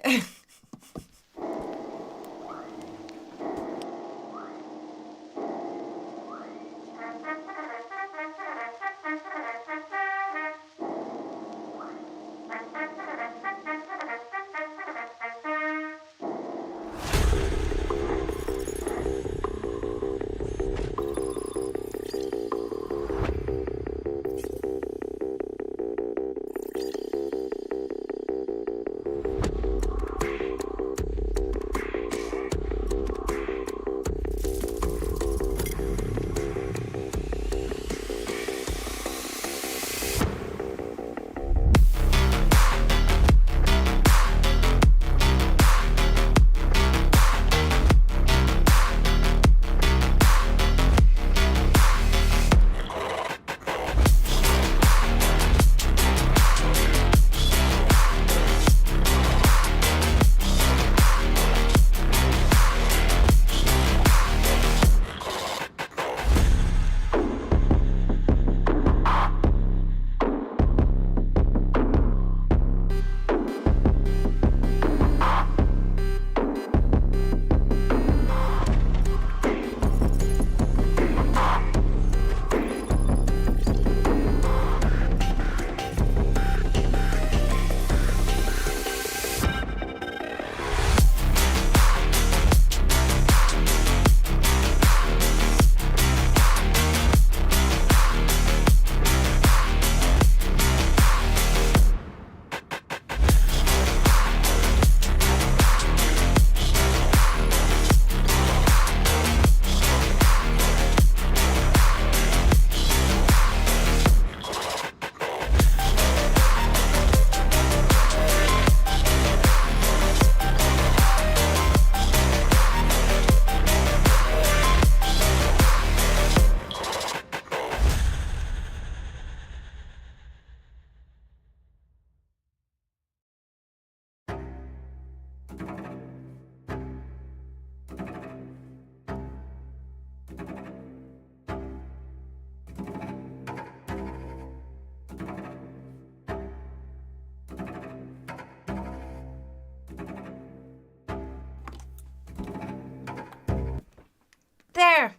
there.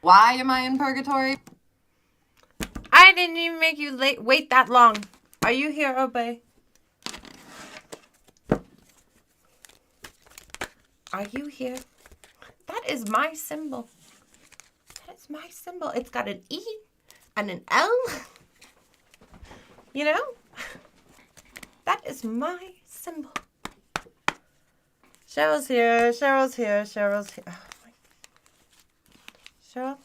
Why am I in purgatory? I didn't even make you wait that long. Are you here, Obey? Are you here? That is my symbol. That is my symbol. It's got an E and an L. You know? That is my symbol. Cheryl's here. Cheryl's here. Cheryl's here. Oh, my. Cheryl?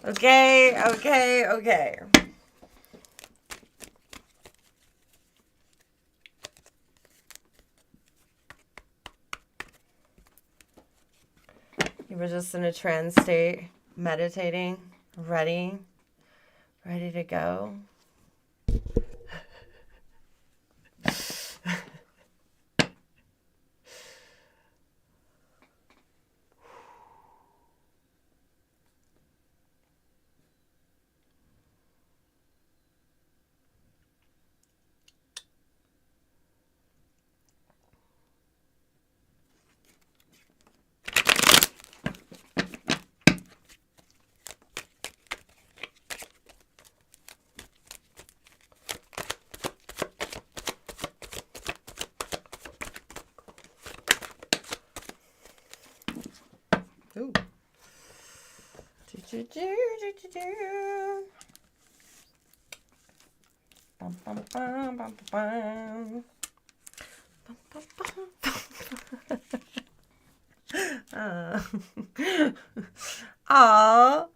Okay. You were just in a trance state, meditating, ready to go. Ooh. Bum, bum, bum, bum, bum. Bum, bum, bum. Aw.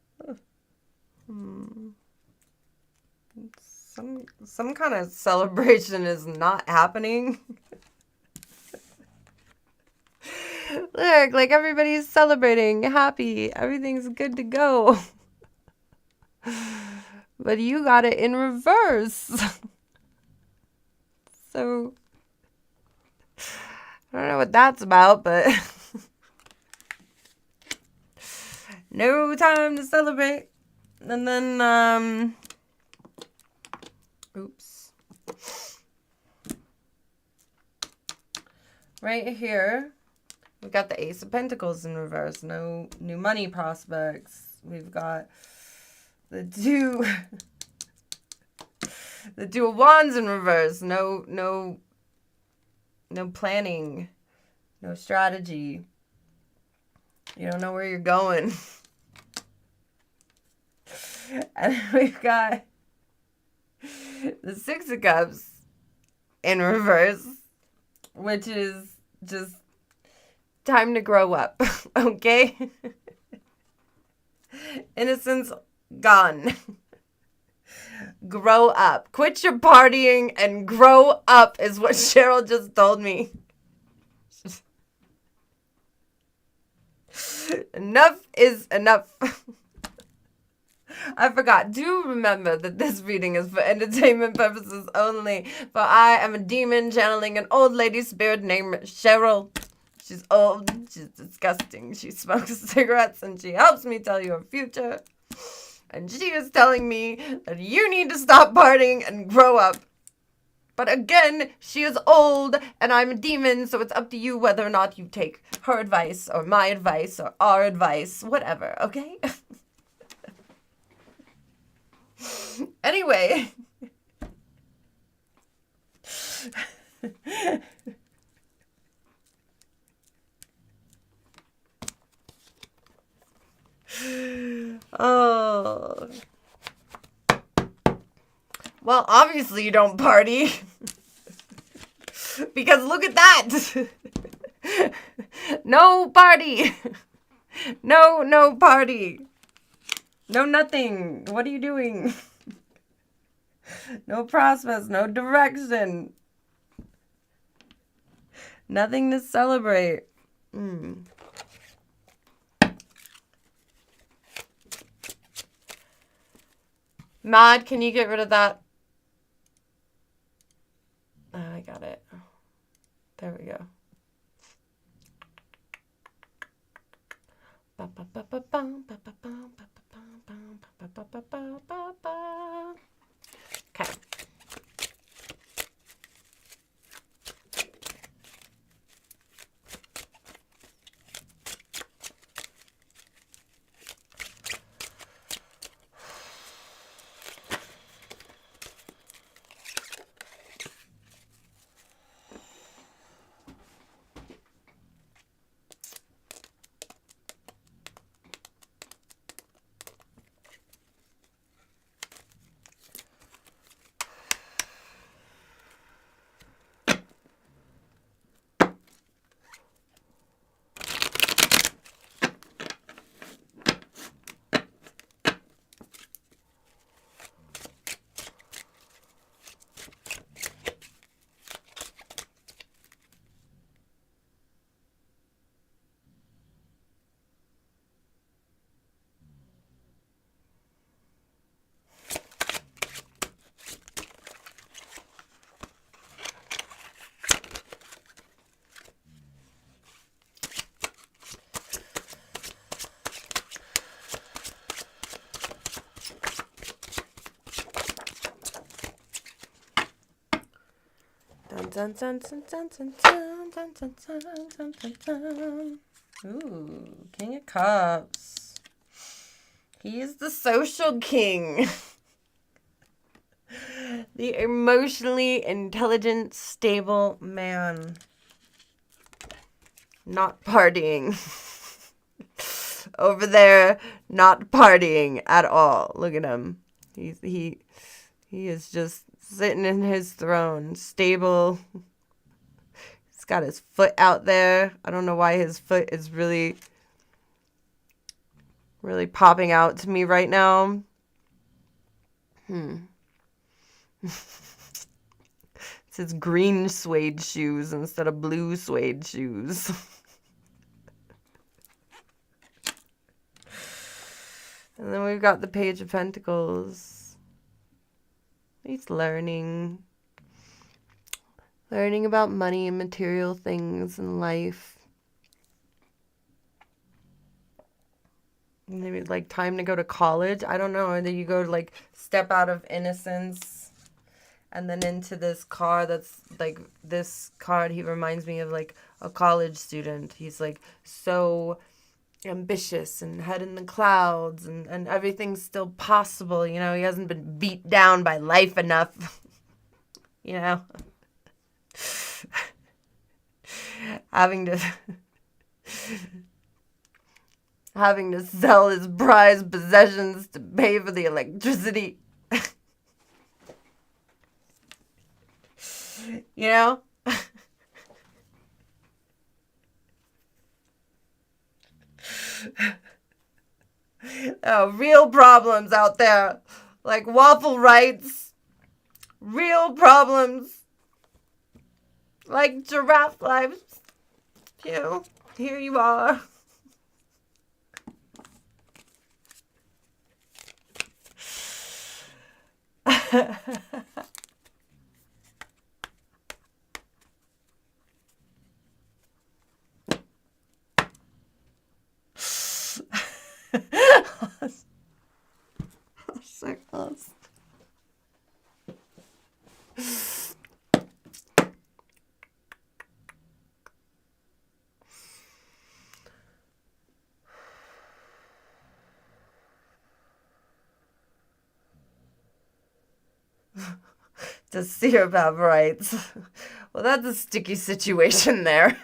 Some kind of celebration is not happening. Look, like everybody's celebrating, happy, everything's good to go. But you got it in reverse. So, I don't know what that's about, but no time to celebrate. And then, oops. Right here. We've got the Ace of Pentacles in reverse. No new money prospects. We've got the Two of Wands in reverse. No planning. No strategy. You don't know where you're going. And we've got the Six of Cups in reverse, which is just time to grow up, okay? Innocence gone. Grow up. Quit your partying and grow up is what Cheryl just told me. Enough is enough. I forgot. Do remember that this reading is for entertainment purposes only. For I am a demon channeling an old lady spirit named Cheryl. She's old, she's disgusting, she smokes cigarettes, and she helps me tell your future. And she is telling me that you need to stop partying and grow up. But again, she is old, and I'm a demon, so it's up to you whether or not you take her advice, or my advice, or our advice, whatever, okay? Anyway. Oh. Well, obviously you don't party. Because look at that. No party. No party. No nothing. What are you doing? No process, no direction. Nothing to celebrate. Mad, can you get rid of that? Oh, I got it. There we go. Okay. Dun, dun, dun, dun, dun, dun, dun, dun, dun, dun, dun, dun. Ooh, King of Cups. He is the social king. The emotionally intelligent, stable man. Not partying. Over there, not partying at all. Look at him. He is just sitting in his throne, stable. He's got his foot out there. I don't know why his foot is really popping out to me right now. It's his green suede shoes instead of blue suede shoes. And then we've got the Page of Pentacles. He's learning about money and material things in life. Maybe like time to go to college. I don't know. And then you go to like step out of innocence and then into this card that's like this card. He reminds me of like a college student. He's like so ambitious and head in the clouds and everything's still possible. You know, he hasn't been beat down by life enough. You know, having to sell his prized possessions to pay for the electricity. You know? Oh, real problems out there. Like waffle rights. Real problems. Like giraffe lives. You know, here you are. So close. To see about rights. Well, that's a sticky situation there.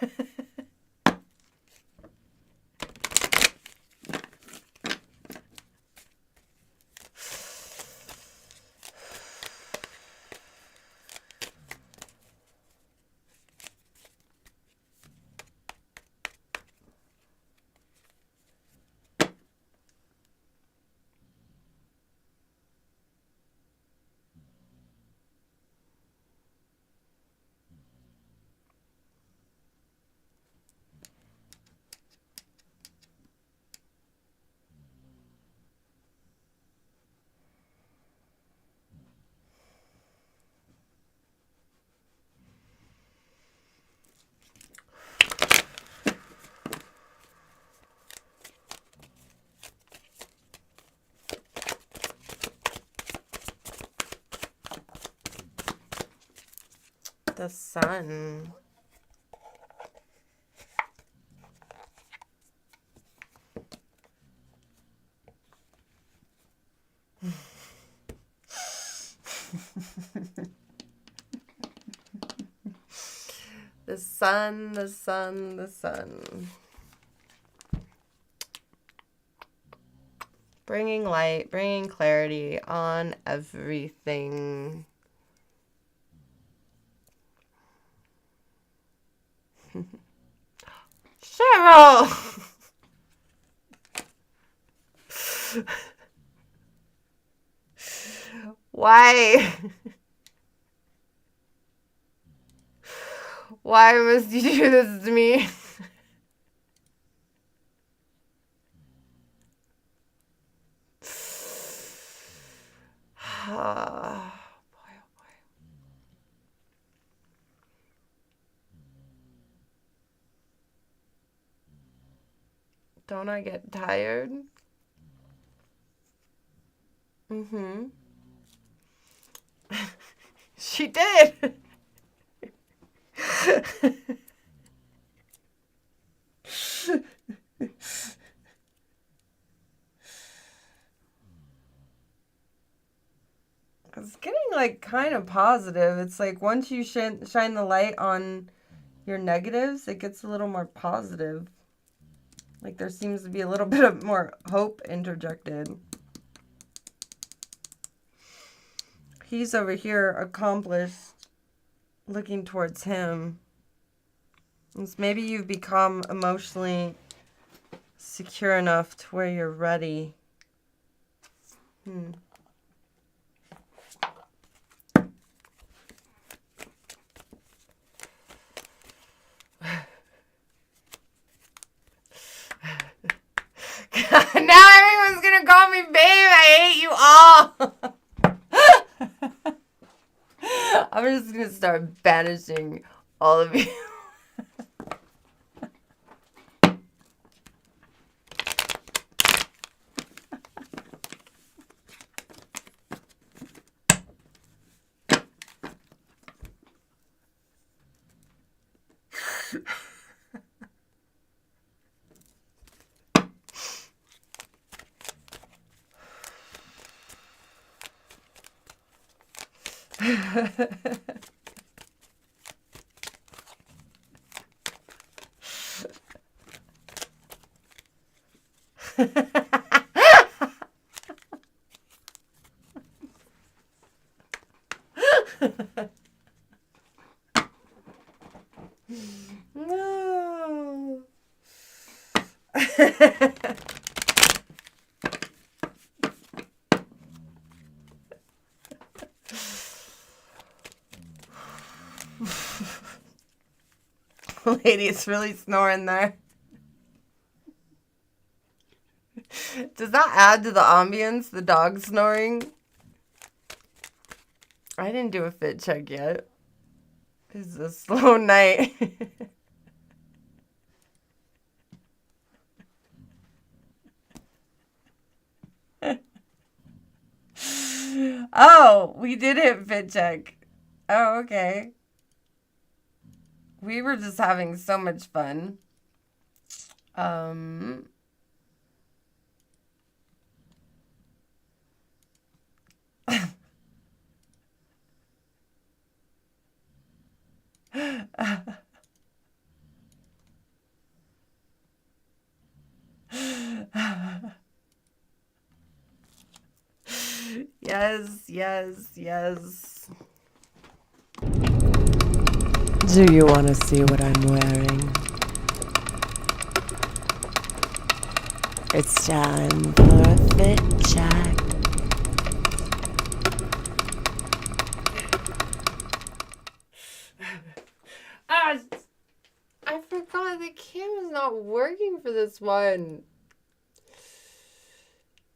The sun. The sun, the sun, the sun. Bringing light, bringing clarity on everything. Cheryl! Why? Why must you do this to me? Oh, boy, oh boy. Don't I get tired? Mm-hmm. She did. It's getting like kind of positive. It's like once you shine the light on your negatives, it gets a little more positive. Like there seems to be a little bit of more hope interjected. He's over here accomplished, looking towards him. It's maybe you've become emotionally secure enough to where you're ready. Now everyone's gonna call me babe. I hate you all. I'm just gonna start banishing all of you. No. Lady, it's really snoring there. Does that add to the ambience, the dog snoring? I didn't do a fit check yet. It's a slow night. Oh, we did hit fit check. Oh, okay. We were just having so much fun. Yes, yes, yes. Do you want to see what I'm wearing? It's time for a fit check. I forgot the camera's not working for this one.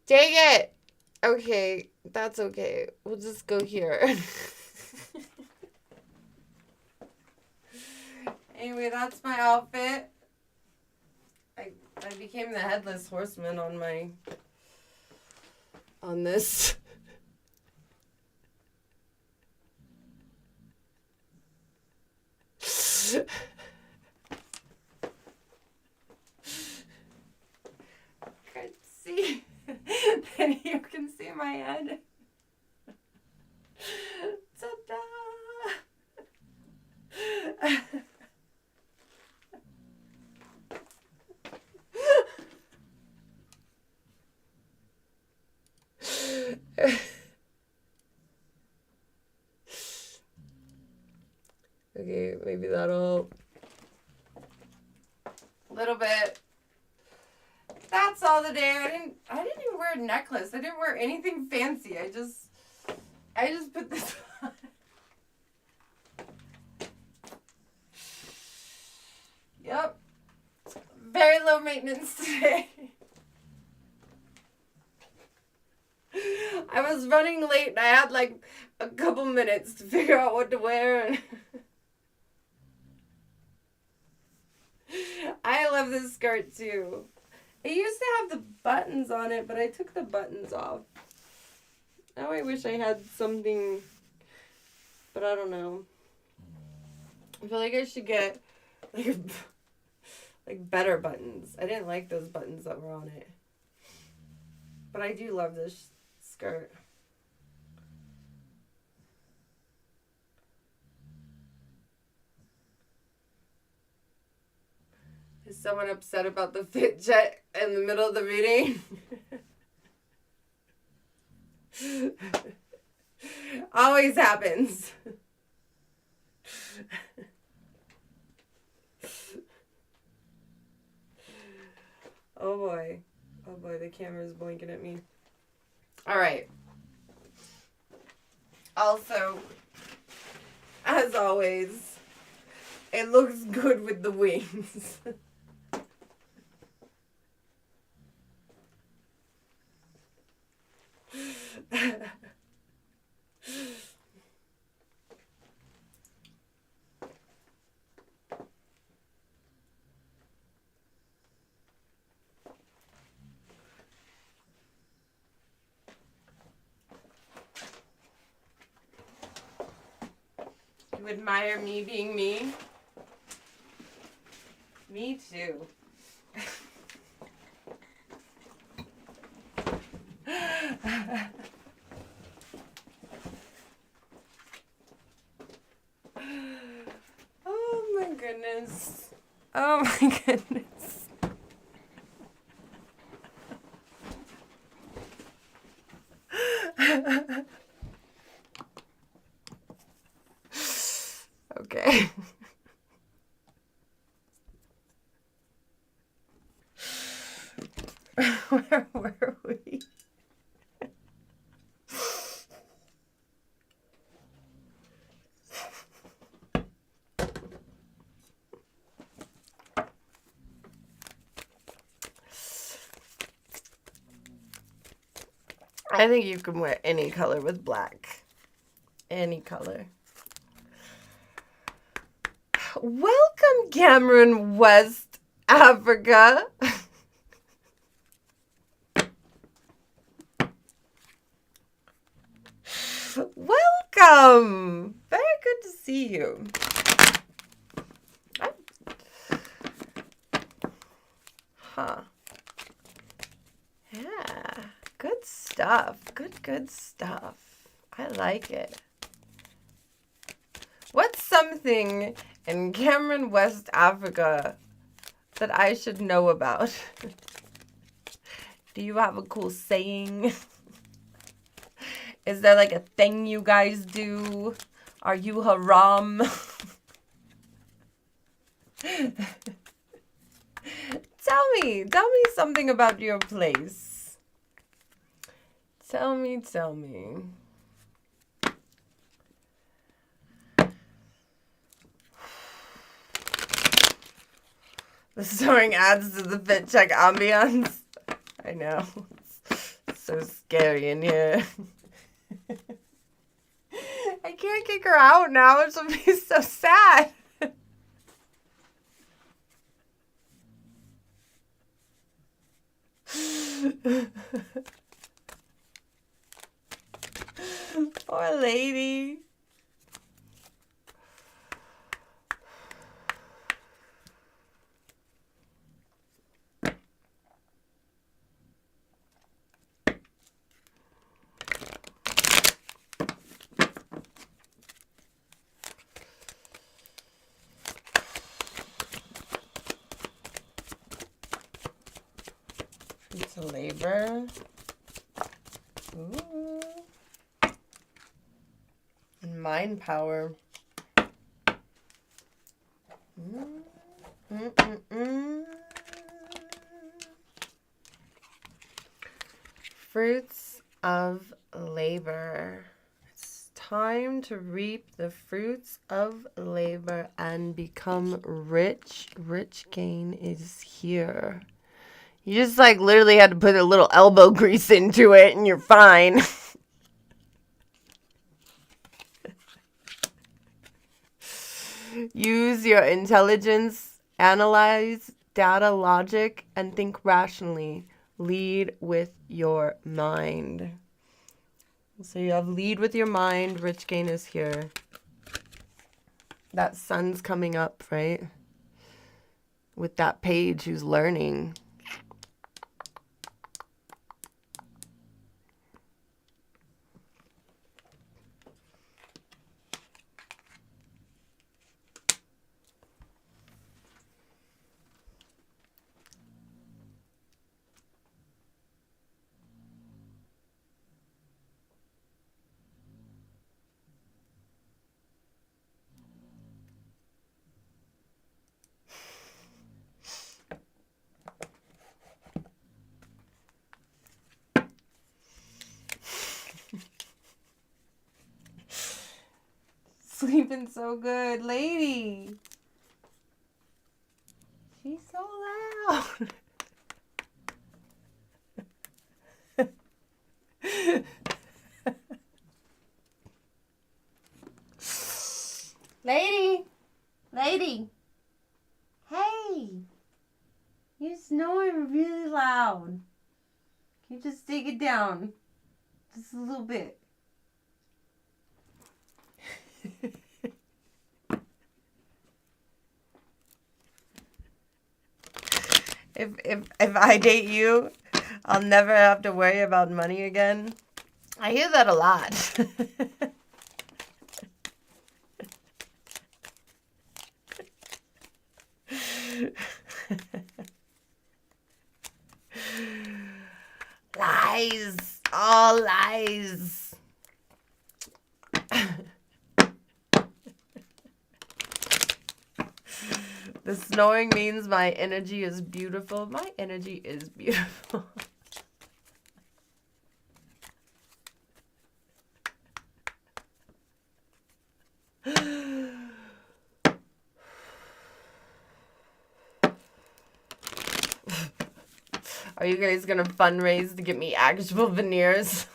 Dang it! Okay, that's okay. We'll just go here. Anyway, that's my outfit. I became the headless horseman on this. Can't see. Then you can see my head. Ta-da! Okay, maybe that'll help. A little bit. That's all the day. I didn't even wear a necklace. I didn't wear anything fancy. I just put this on. Yep. Very low maintenance today. I was running late and I had like a couple minutes to figure out what to wear. And I love this skirt too. It used to have the buttons on it, but I took the buttons off. Now I wish I had something, but I don't know. I feel like I should get like better buttons. I didn't like those buttons that were on it. But I do love this skirt. Is someone upset about the fit check in the middle of the reading? Always happens. Oh boy. Oh boy, the camera's blinking at me. Alright. Also, as always, it looks good with the wings. You admire me being me? Me too. Oh my goodness. Oh my goodness. Okay. Where were we? I think you can wear any color with black. Any color. Welcome, Cameron, West Africa. Welcome. Very good to see you. Huh. Yeah. Good stuff. Good stuff. I like it. What's something in Cameron, West Africa that I should know about? Do you have a cool saying? Is there like a thing you guys do? Are you haram? Tell me something about your place. Tell me. The sewing adds to the fit check ambience. I know. It's so scary in here. I can't kick her out now. She'll be so sad. Poor lady. It's a labor. Ooh. And mind power. Fruits of labor. It's time to reap the fruits of labor and become rich. Rich gain is here. You just like literally had to put a little elbow grease into it and you're fine. Use your intelligence, analyze data logic, and think rationally. Lead with your mind. So you have lead with your mind. Rich gain is here. That sun's coming up, right? With that page who's learning. Sleeping so good, lady. She's so loud. Lady. Lady. Hey. You're snoring really loud. Can you just take it down? Just a little bit. If I date you, I'll never have to worry about money again. I hear that a lot. Lies. All lies. The snoring means my energy is beautiful. My energy is beautiful. Are you guys gonna fundraise to get me actual veneers?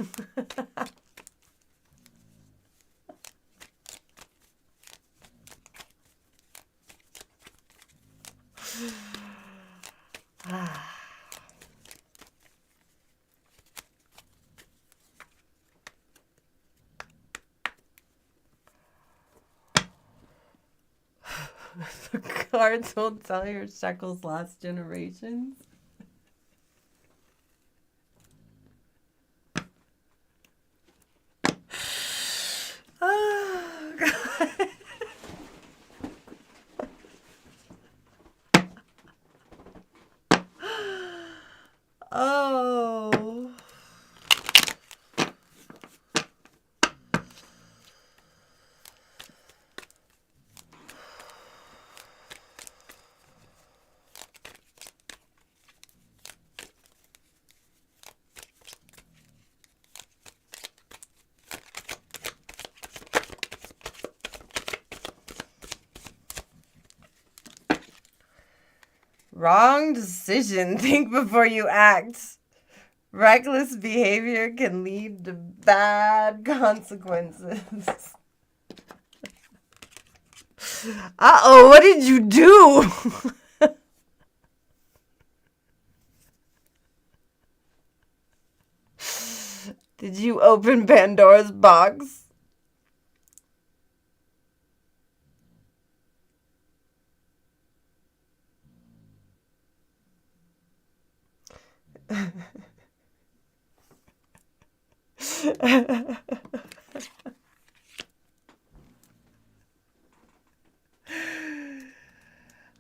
The cards will tell your Shekel's lost generations. Oh, God. Oh. Wrong decision. Think before you act. Reckless behavior can lead to bad consequences. Uh-oh, what did you do? Did you open Pandora's box?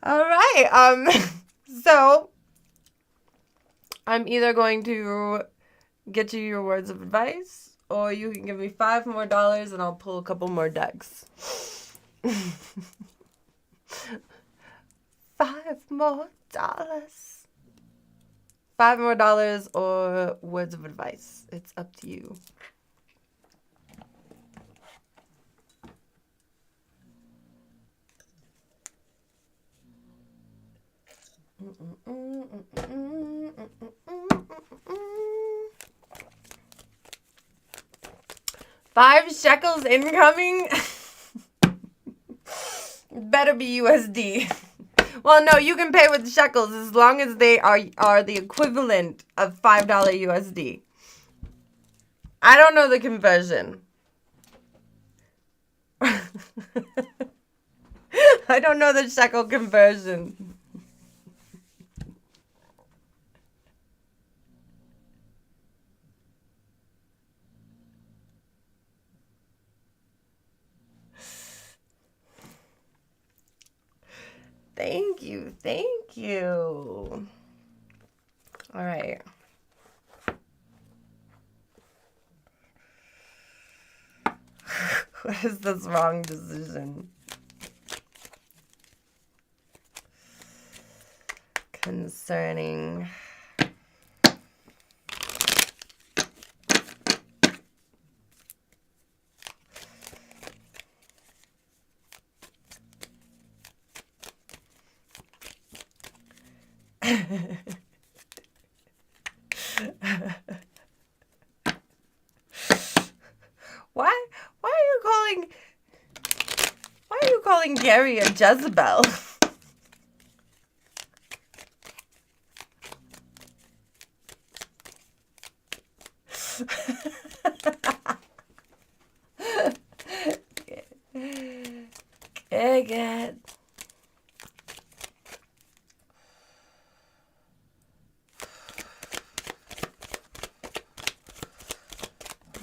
All right. So I'm either going to get you your words of advice, or you can give me $5 more and I'll pull a couple more decks. $5 more. $5 more or words of advice. It's up to you. $5 shekels incoming? Better be USD. Well, no, you can pay with shekels as long as they are the equivalent of $5 USD. I don't know the conversion. I don't know the shekel conversion. Thank you. Thank you. All right. What is this wrong decision? Concerning why are you calling Gary a Jezebel? Good.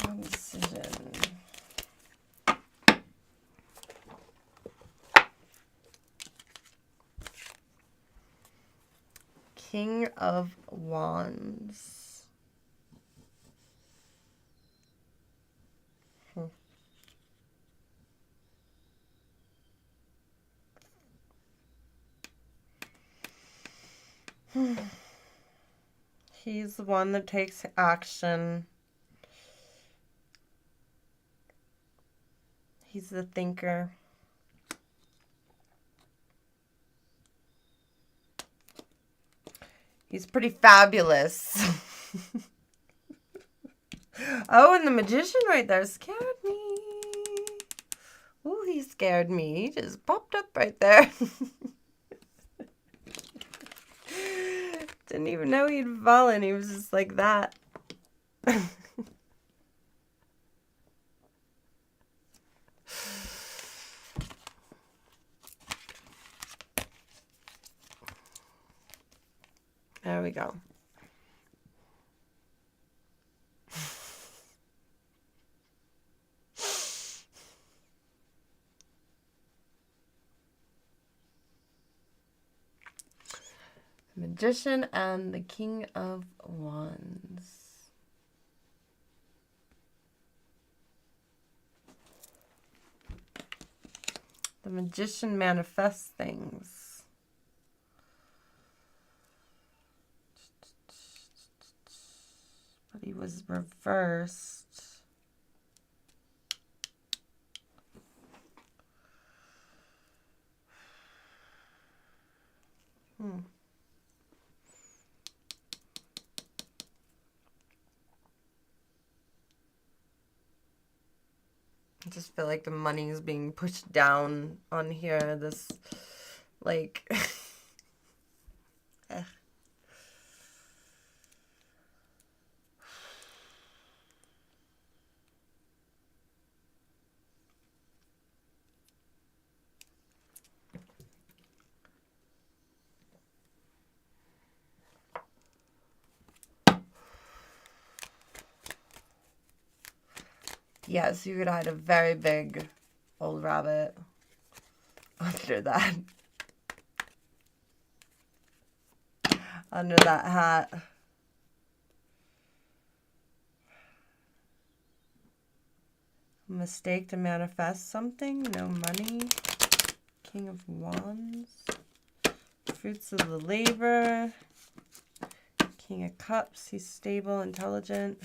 Wrong decision. King of Wands. He's the one that takes action. He's the thinker. He's pretty fabulous. Oh, and the magician right there scared me. Ooh, he scared me. He just popped up right there. Didn't even know he'd fallen. He was just like that. There we go. Magician and the King of Wands. The Magician manifests things. But he was reversed. I just feel like the money is being pushed down on here. This, like, yes, you could hide a very big old rabbit under that. Under that hat. Mistake to manifest something. No money. King of Wands. Fruits of the labor. King of Cups. He's stable, intelligent.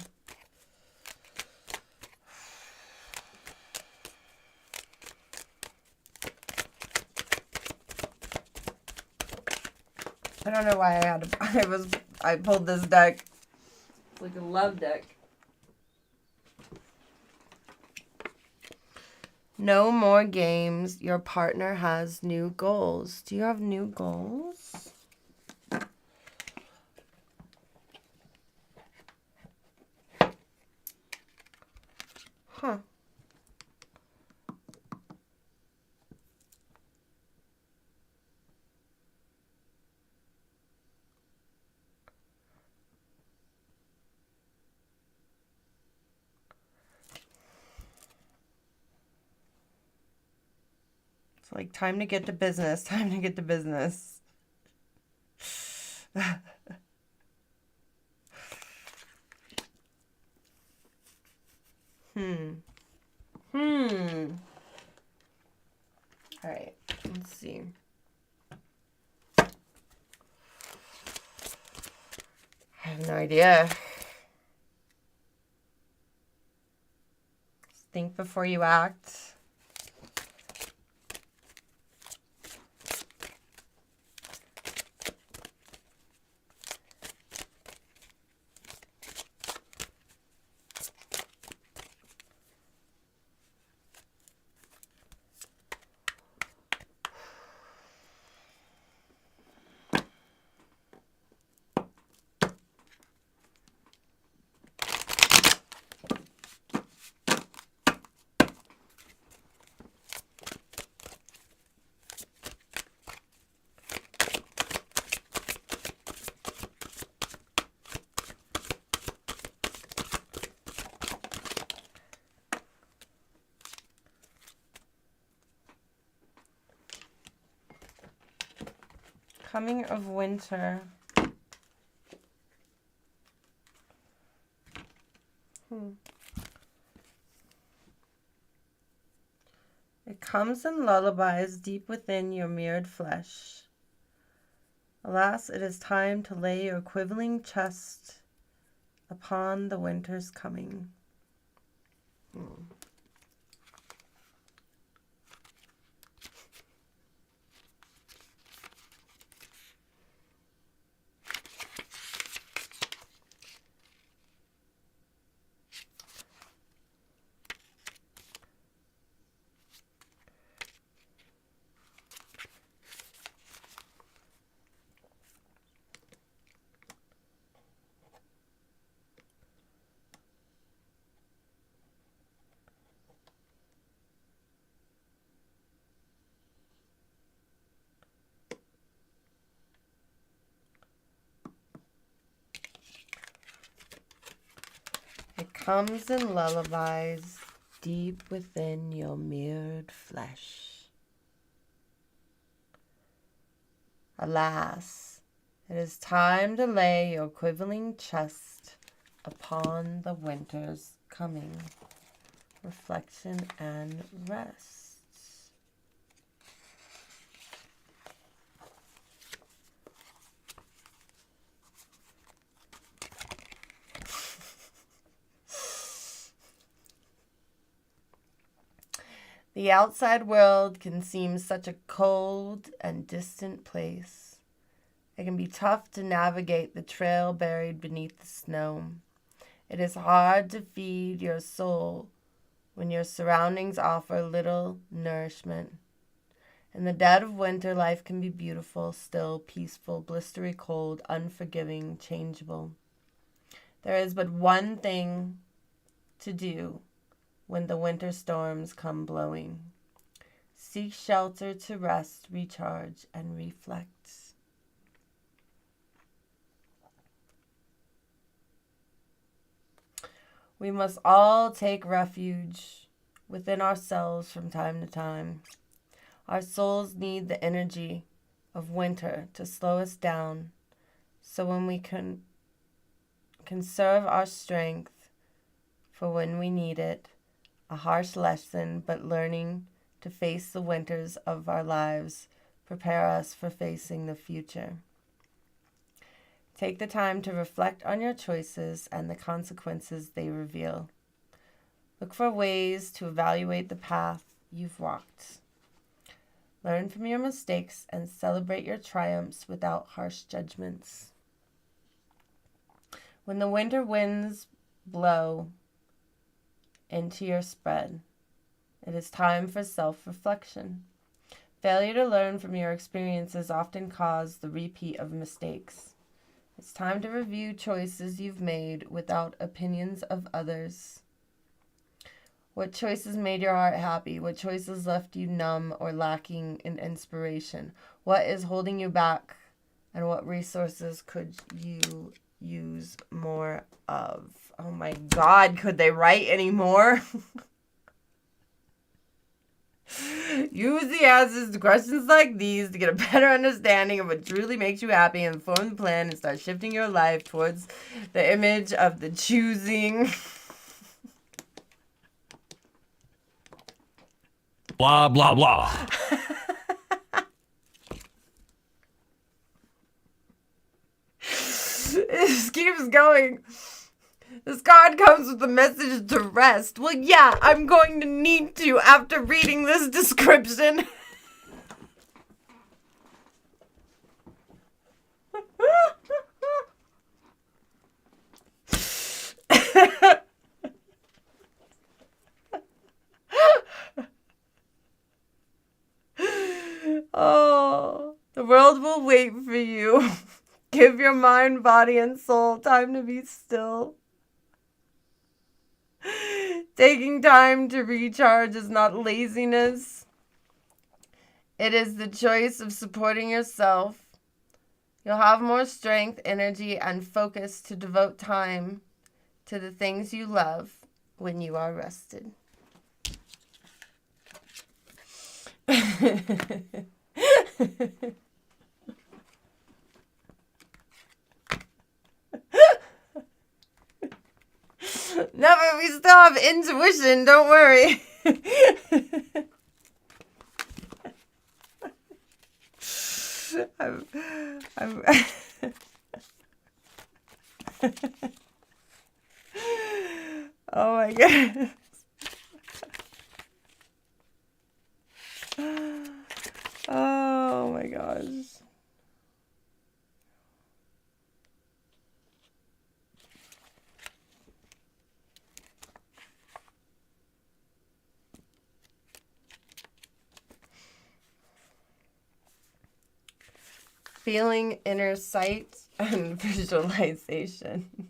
I don't know why I pulled this deck. It's like a love deck. No more games. Your partner has new goals. Do you have new goals? Huh. It's like time to get to business. Time to get to business. All right, let's see. I have no idea. Think before you act. Coming of winter. It comes in lullabies deep within your mirrored flesh. Alas, it is time to lay your quivering chest upon the winter's coming. It comes in lullabies deep within your mirrored flesh. Alas, it is time to lay your quivering chest upon the winter's coming. Reflection and rest. The outside world can seem such a cold and distant place. It can be tough to navigate the trail buried beneath the snow. It is hard to feed your soul when your surroundings offer little nourishment. In the dead of winter, life can be beautiful, still, peaceful, blistery cold, unforgiving, changeable. There is but one thing to do when the winter storms come blowing. Seek shelter to rest, recharge, and reflect. We must all take refuge within ourselves from time to time. Our souls need the energy of winter to slow us down, so when we can conserve our strength for when we need it. A harsh lesson, but learning to face the winters of our lives prepare us for facing the future. Take the time to reflect on your choices and the consequences they reveal. Look for ways to evaluate the path you've walked. Learn from your mistakes and celebrate your triumphs without harsh judgments. When the winter winds blow into your spread, it is time for self-reflection. Failure to learn from your experiences often cause the repeat of mistakes. It's time to review choices you've made without opinions of others. What choices made your heart happy? What choices left you numb or lacking in inspiration? What is holding you back? And what resources could you use more of? Oh my God, could they write anymore? Use the answers to questions like these to get a better understanding of what truly makes you happy and form the plan and start shifting your life towards the image of the choosing. Blah, blah, blah. It just keeps going. This card comes with a message to rest. Well, yeah, I'm going to need to after reading this description. Oh, the world will wait for you. Give your mind, body, and soul time to be still. Taking time to recharge is not laziness. It is the choice of supporting yourself. You'll have more strength, energy, and focus to devote time to the things you love when you are rested. Never, we still have intuition, don't worry. Oh my goodness. Oh my gosh. Feeling inner sight and visualization.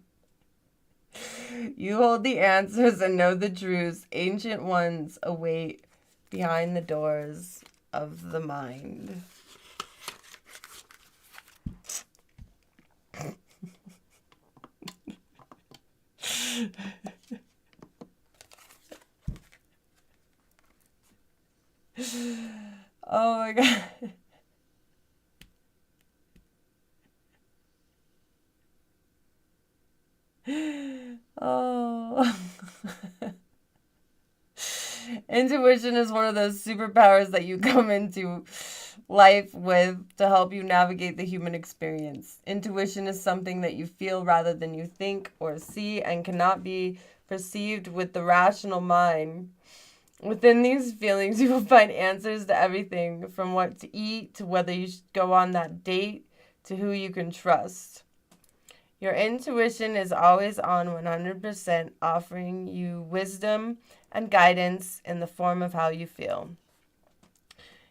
You hold the answers and know the truths. Ancient ones await behind the doors of the mind. Oh my God. Oh. Intuition is one of those superpowers that you come into life with to help you navigate the human experience. Intuition is something that you feel rather than you think or see and cannot be perceived with the rational mind. Within these feelings, you will find answers to everything from what to eat to whether you should go on that date to who you can trust. Your intuition is always on 100%, offering you wisdom and guidance in the form of how you feel.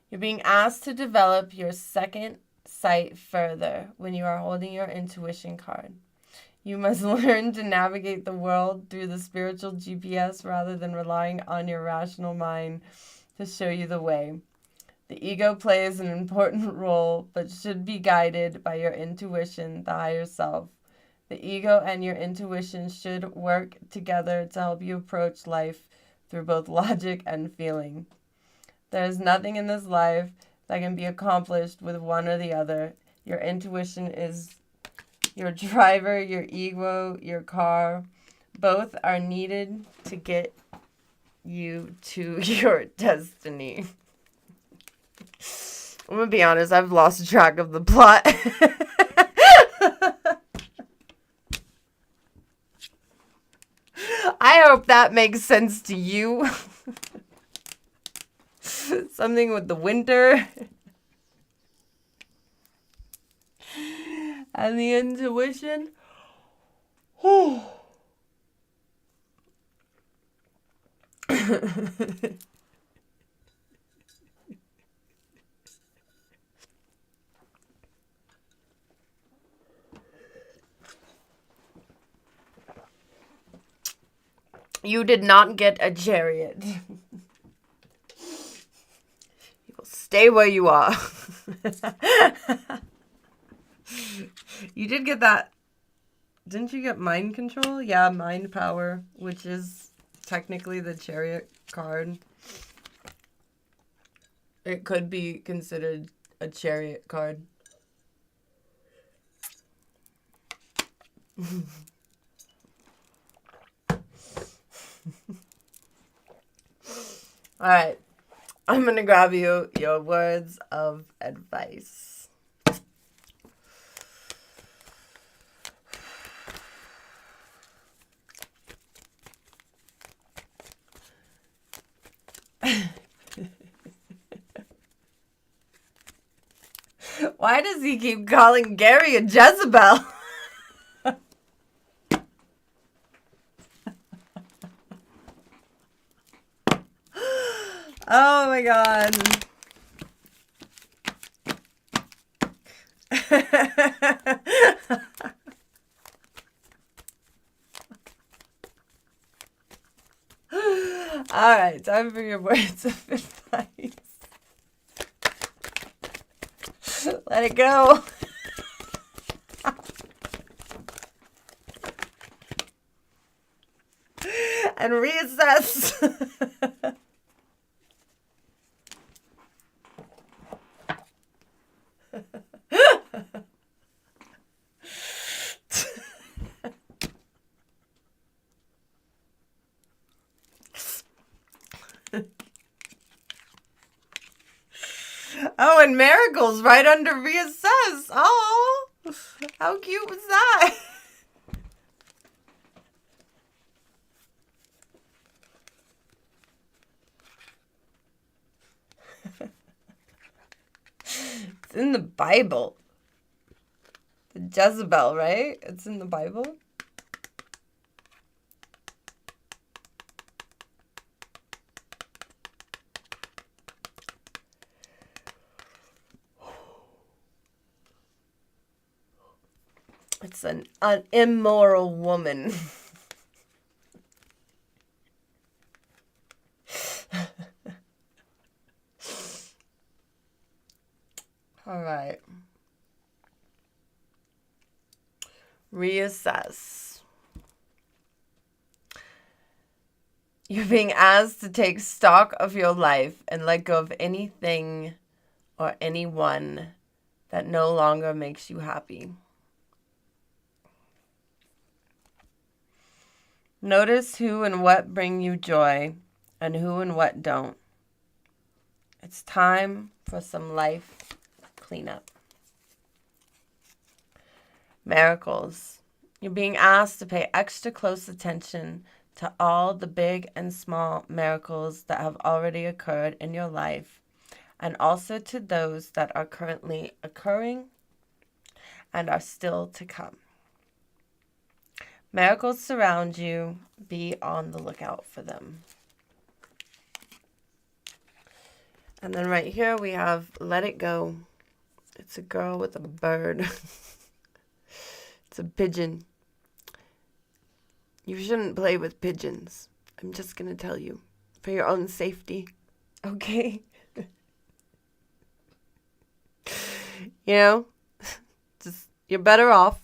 You're being asked to develop your second sight further when you are holding your intuition card. You must learn to navigate the world through the spiritual GPS rather than relying on your rational mind to show you the way. The ego plays an important role, but should be guided by your intuition, the higher self. The ego and your intuition should work together to help you approach life through both logic and feeling. There is nothing in this life that can be accomplished with one or the other. Your intuition is your driver, your ego, your car. Both are needed to get you to your destiny. I'm gonna be honest, I've lost track of the plot. I hope that makes sense to you. Something with the winter. And the intuition. You did not get a chariot. You will stay where you are. You did get that. Didn't you get mind control? Yeah, mind power, which is technically the chariot card. It could be considered a chariot card. All right. I'm going to grab you your words of advice. Why does he keep calling Gary a Jezebel? Oh my god. All right, time for your words of advice. Let it go. And reassess. Oh, and Miracle's right under reassess. Oh, how cute was that? It's in the Bible. The Jezebel, right? It's in the Bible. It's an immoral woman. All right. Reassess. You're being asked to take stock of your life and let go of anything or anyone that no longer makes you happy. Notice who and what bring you joy and who and what don't. It's time for some life cleanup. Miracles. You're being asked to pay extra close attention to all the big and small miracles that have already occurred in your life, and also to those that are currently occurring and are still to come. Miracles surround you. Be on the lookout for them. And then right here we have Let It Go. It's a girl with a bird. It's a pigeon. You shouldn't play with pigeons. I'm just going to tell you. For your own safety. Okay? You know? Just, you're better off.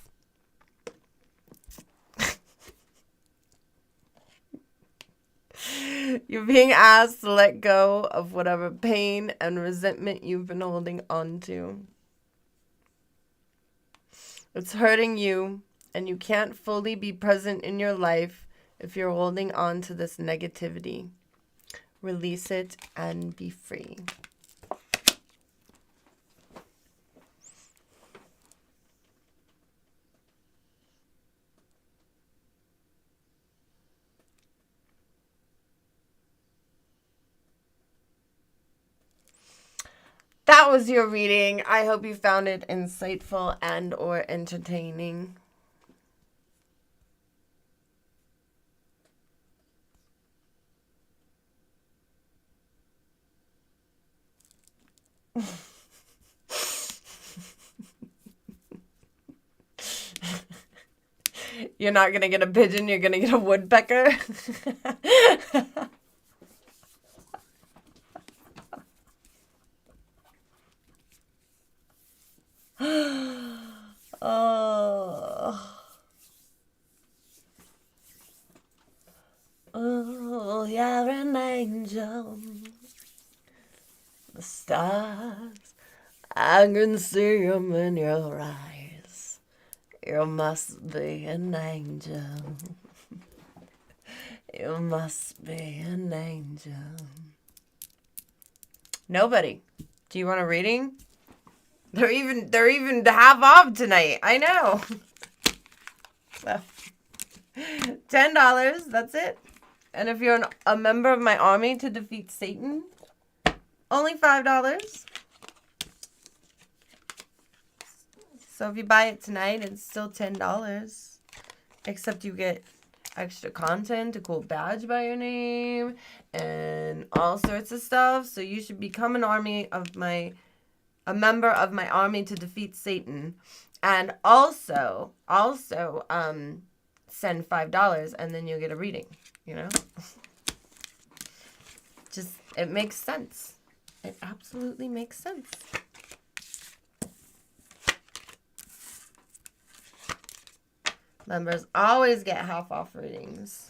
You're being asked to let go of whatever pain and resentment you've been holding on to. It's hurting you, and you can't fully be present in your life if you're holding on to this negativity. Release it and be free. That was your reading. I hope you found it insightful and or entertaining. You're not going to get a pigeon, you're going to get a woodpecker. Oh, you're an angel. the stars. I can see them in your eyes. You must be an angel. You must be an angel. Nobody. Do you want a reading? They're even half off tonight. I know. So, $10. That's it. And if you're a member of my army to defeat Satan, only $5. So if you buy it tonight, it's still $10. Except you get extra content, a cool badge by your name, and all sorts of stuff. So you should become a member of my army to defeat Satan. And also send $5 and then you'll get a reading, you know? Just, it makes sense. It absolutely makes sense. Members always get half off readings.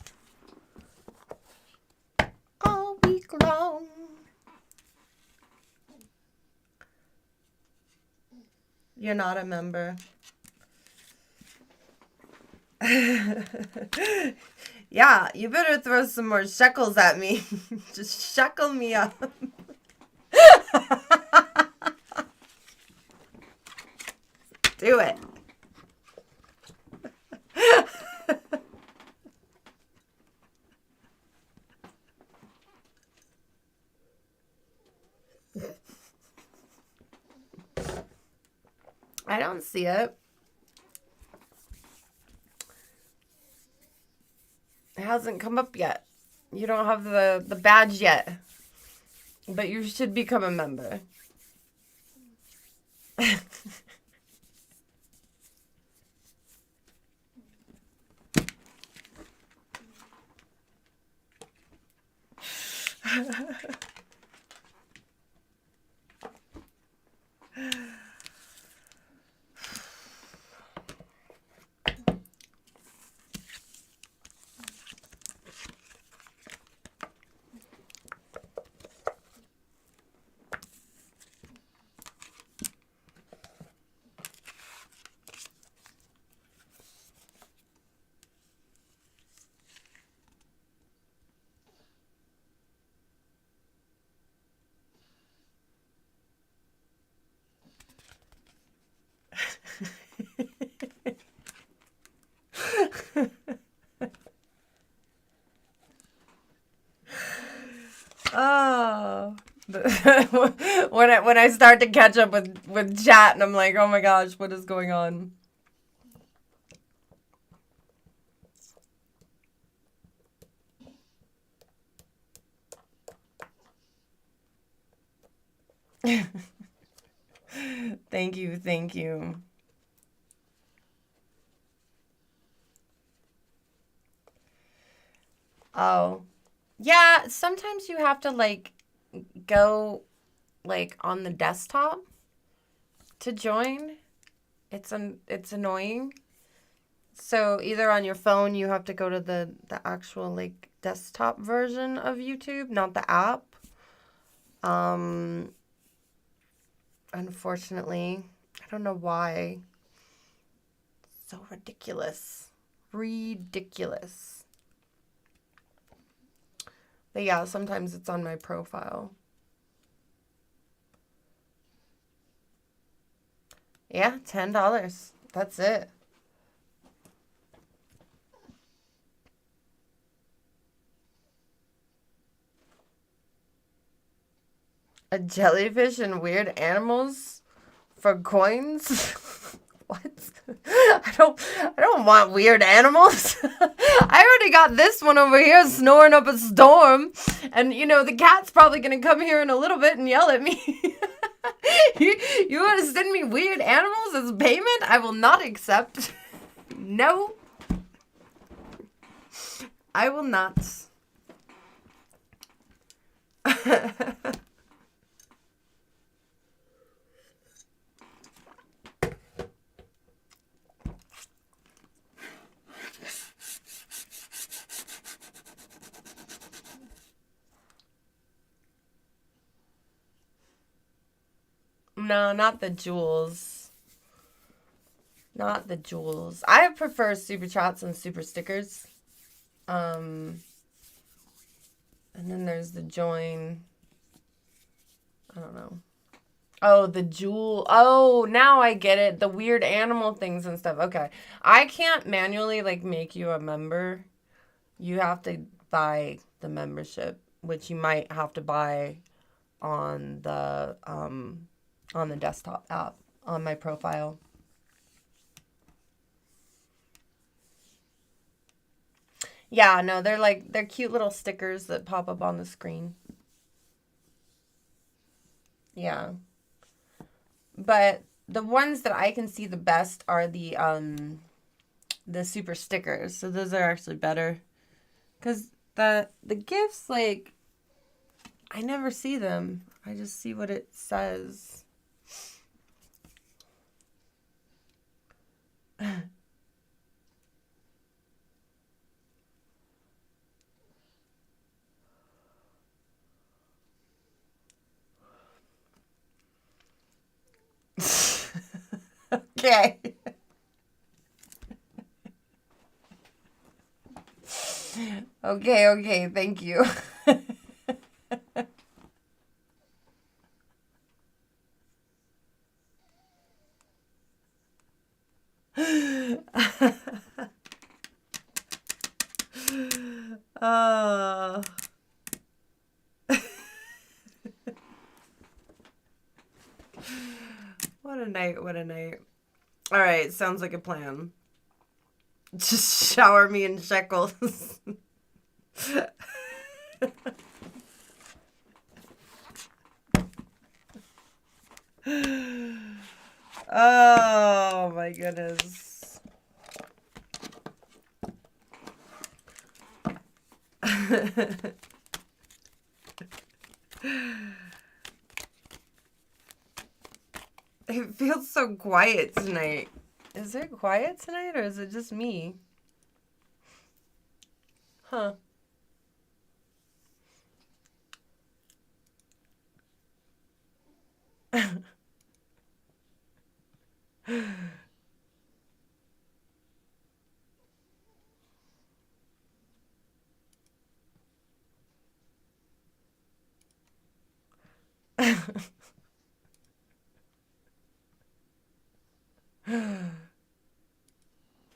All week long. You're not a member. Yeah, you better throw some more shekels at me. Just shekel me up. Do it. I don't see it. It hasn't come up yet. You don't have the badge yet. But you should become a member. Oh, when I start to catch up with chat and I'm like, oh my gosh, what is going on? Thank you, thank you. Oh, yeah, sometimes you have to like go like on the desktop to join. It's annoying. So either on your phone you have to go to the actual like desktop version of YouTube, not the app. Unfortunately, I don't know why. So ridiculous. Ridiculous. But yeah, sometimes it's on my profile. Yeah, $10. That's it. A jellyfish and weird animals for coins? What? I don't want weird animals. I already got this one over here snoring up a storm. And you know, the cat's probably gonna come here in a little bit and yell at me. You want to send me weird animals as payment? I will not accept. No. I will not. No, not the jewels. Not the jewels. I prefer super chats and super stickers. And then there's the join. I don't know. Oh, the jewel. Oh, now I get it. The weird animal things and stuff. Okay. I can't manually, like, make you a member. You have to buy the membership, which you might have to buy on the desktop app on my profile. Yeah, no, they're cute little stickers that pop up on the screen. Yeah. But the ones that I can see the best are the super stickers. So those are actually better. Cuz the gifts, like, I never see them. I just see what it says. Okay. Okay, thank you. Oh. What a night, what a night. All right, sounds like a plan. Just shower me in shekels. Oh my goodness. It feels so quiet tonight. Is it quiet tonight or is it just me? Huh.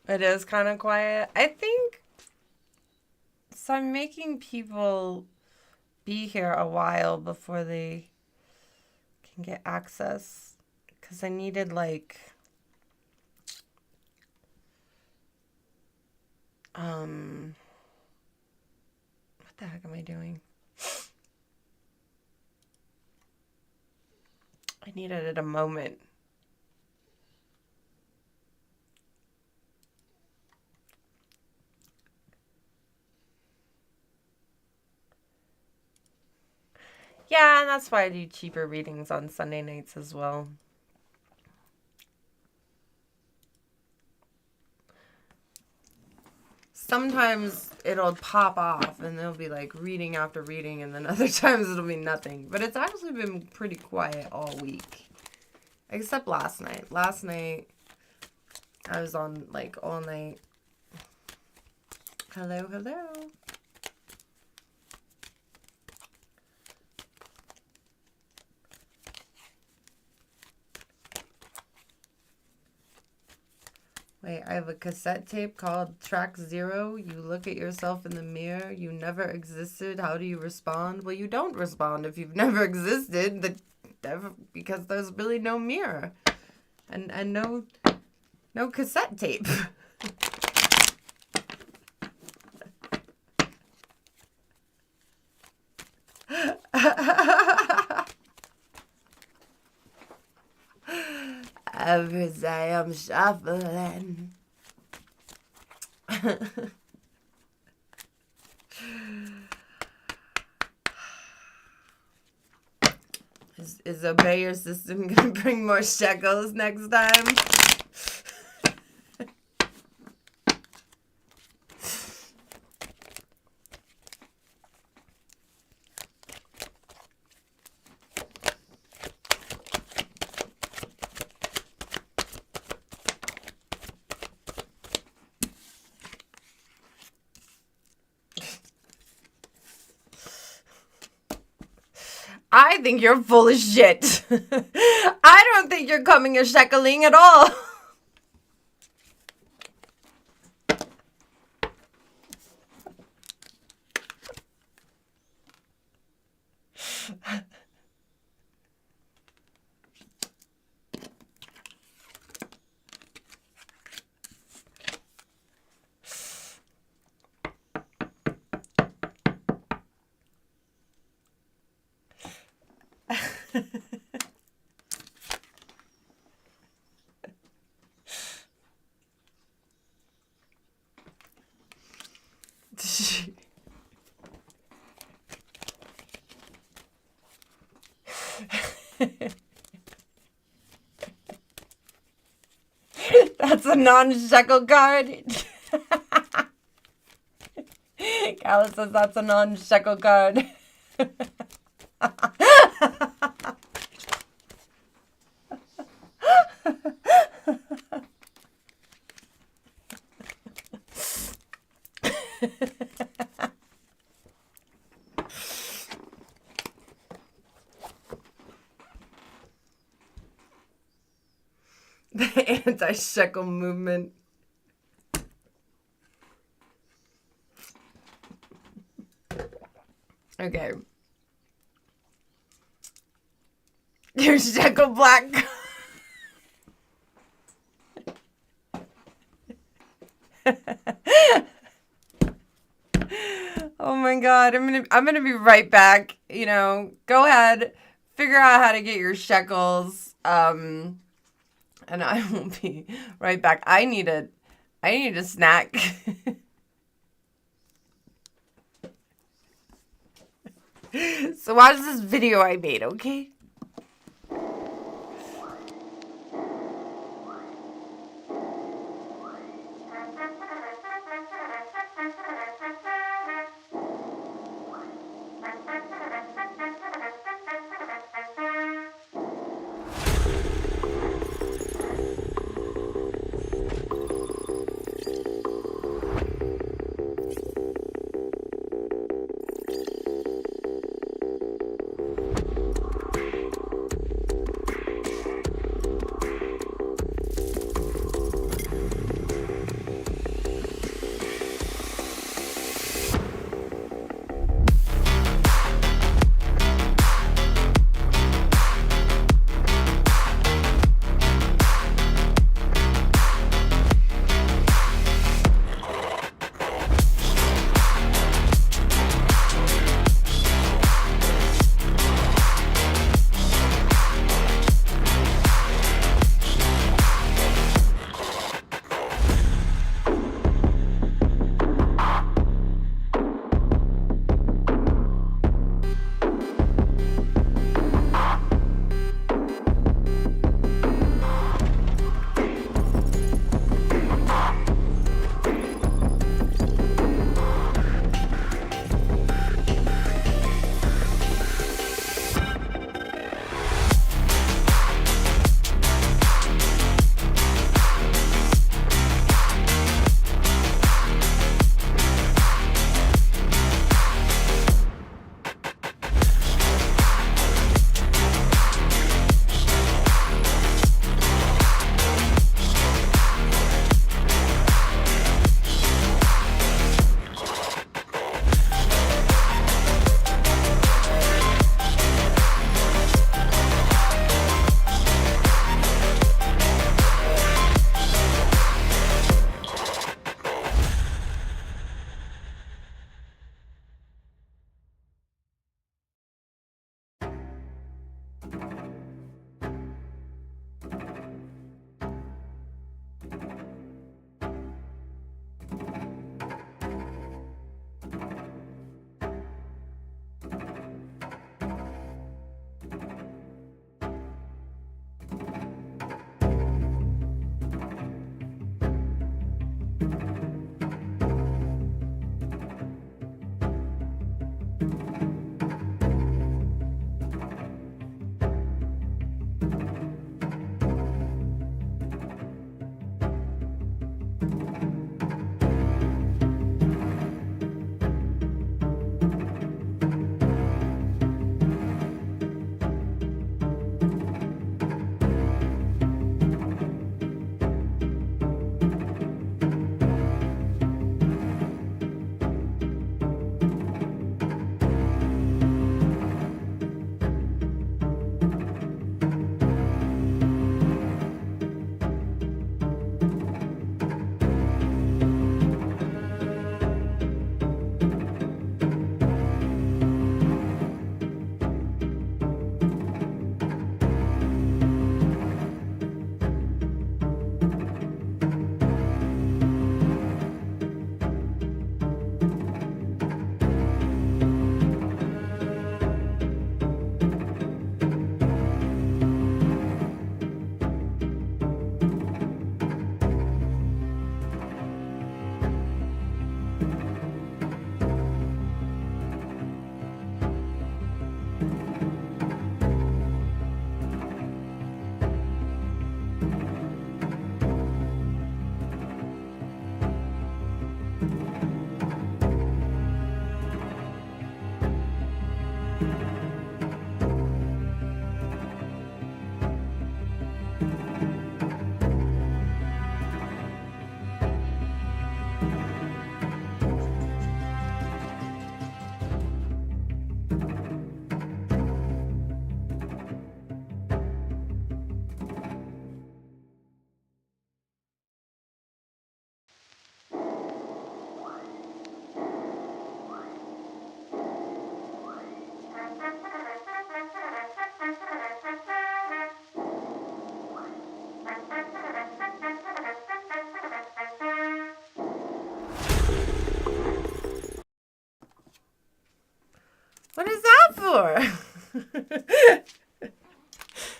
It is kind of quiet. I think so. I'm making people be here a while before they can get access because I needed, like, what the heck am I doing? I needed it a moment. Yeah, and that's why I do cheaper readings on Sunday nights as well. Sometimes it'll pop off and there'll be like reading after reading, and then other times it'll be nothing. But it's actually been pretty quiet all week. Except last night. Last night I was on like all night. Hello, hello. Wait, I have a cassette tape called Track 0. You look at yourself in the mirror. You never existed. How do you respond? Well, you don't respond if you've never existed. Because there's really no mirror. And no cassette tape. Every day I'm shuffling. Is obey your system gonna bring more shekels next time? I think you're full of shit. I don't think you're coming a shekeling at all. That's a non-shekel card. Callus says that's a non-shekel card. The anti-shekel movement. Okay. Your shekel black. Oh my god, I'm gonna be right back. You know, go ahead, figure out how to get your shekels. And I will be right back. I need a snack. So watch this video I made, okay?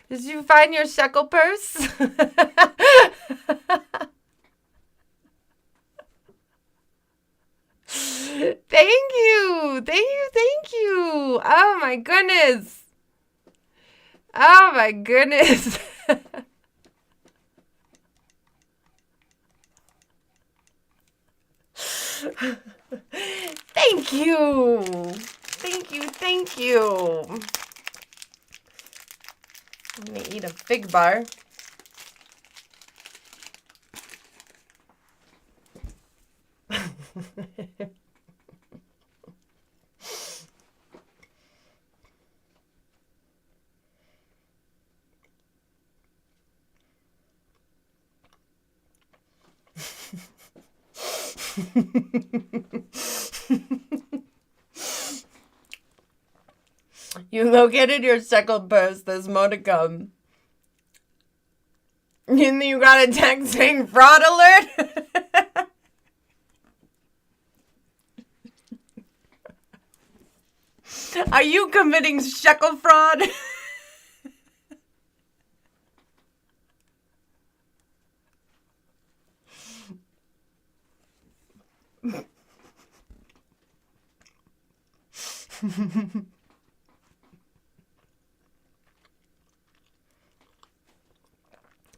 Did you find your shekel purse? Thank you. Thank you. Thank you. Oh my goodness. Oh my goodness. Thank you. Thank you. Thank you. I'm gonna eat a fig bar. You located your shekel purse. There's more to come. You got a text saying fraud alert? Are you committing shekel fraud?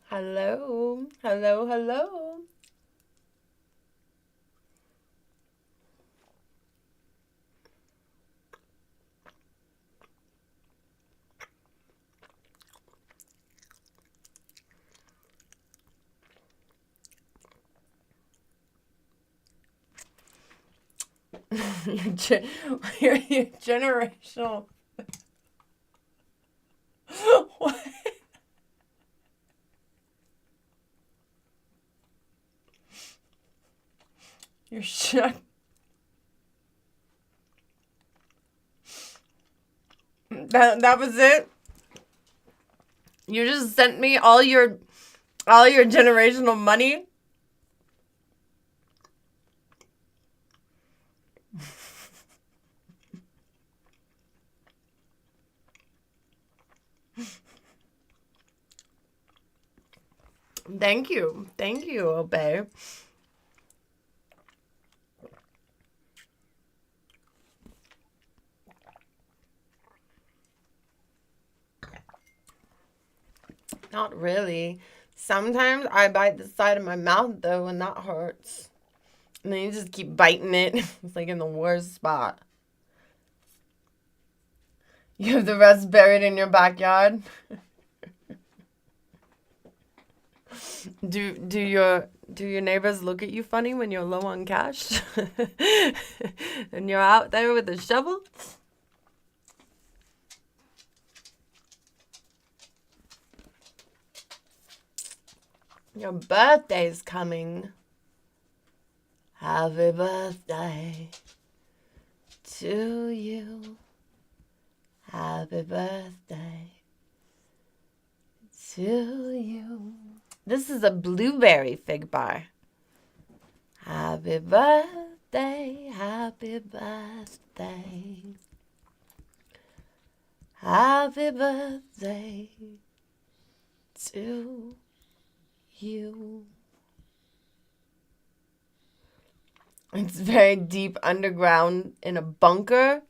Hello. Hello, hello. your generational. What? You're shocked. That was it? You just sent me all your generational money? Thank you. Thank you, Obey. Not really. Sometimes I bite the side of my mouth, though, and that hurts. And then you just keep biting it. It's like in the worst spot. You have the rest buried in your backyard. Do your neighbors look at you funny when you're low on cash? And you're out there with a shovel? Your birthday's coming. Happy birthday to you. Happy birthday to you. This is a blueberry fig bar. Happy birthday, happy birthday. Happy birthday to you. It's very deep underground in a bunker.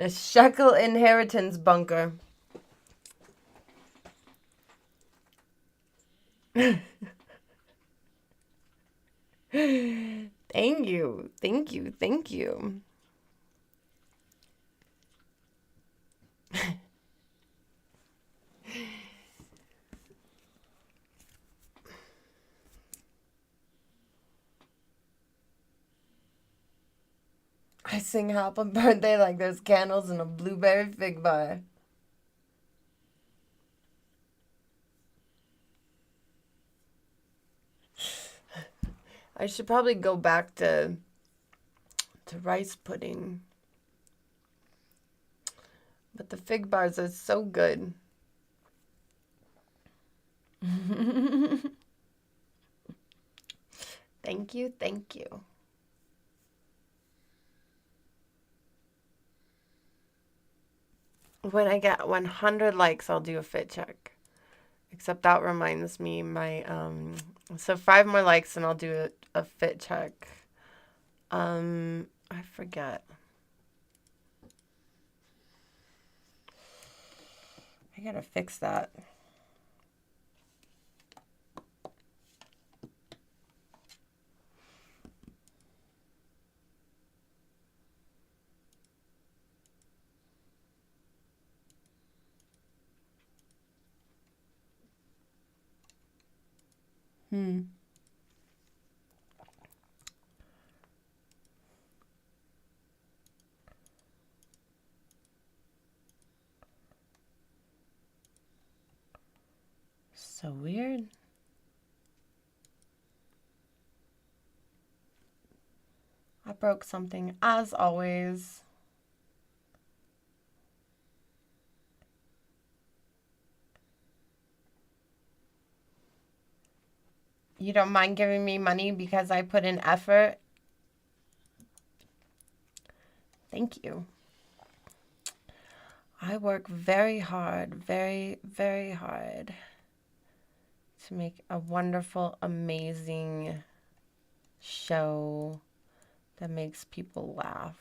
A Shekel inheritance bunker. Thank you. Thank you. Thank you. I sing happy birthday like there's candles in a blueberry fig bar. I should probably go back to rice pudding. But the fig bars are so good. Thank you, thank you. when I get 100 likes, I'll do a fit check. Except that reminds me, my so 5 more likes and I'll do a fit check. I forget. I gotta fix that. So weird. I broke something as always. You don't mind giving me money because I put in effort? Thank you. I work very hard, very, very hard to make a wonderful, amazing show that makes people laugh.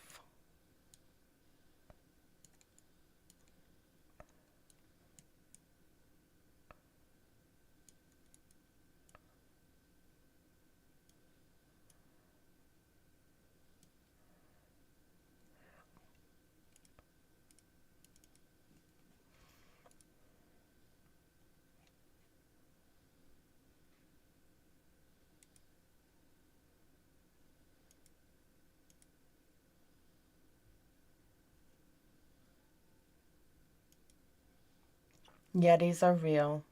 Yetis are real.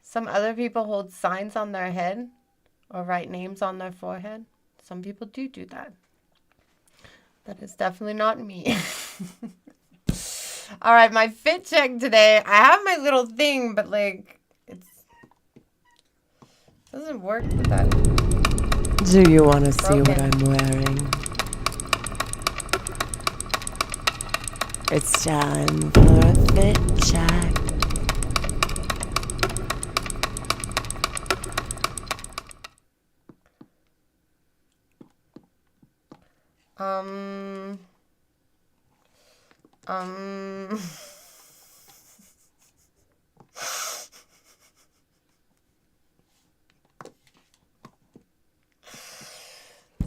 Some other people hold signs on their head or write names on their forehead. Some people do that. That is definitely not me. All right, my fit check today. I have my little thing, but like it doesn't work with that. Do you want to see what I'm wearing? It's time for a fit check.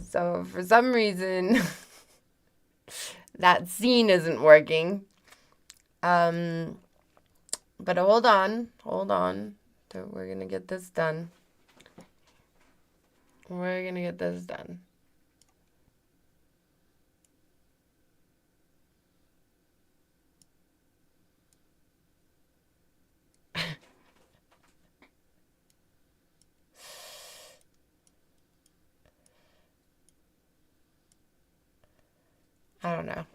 So for some reason that scene isn't working. But hold on. We're gonna get this done.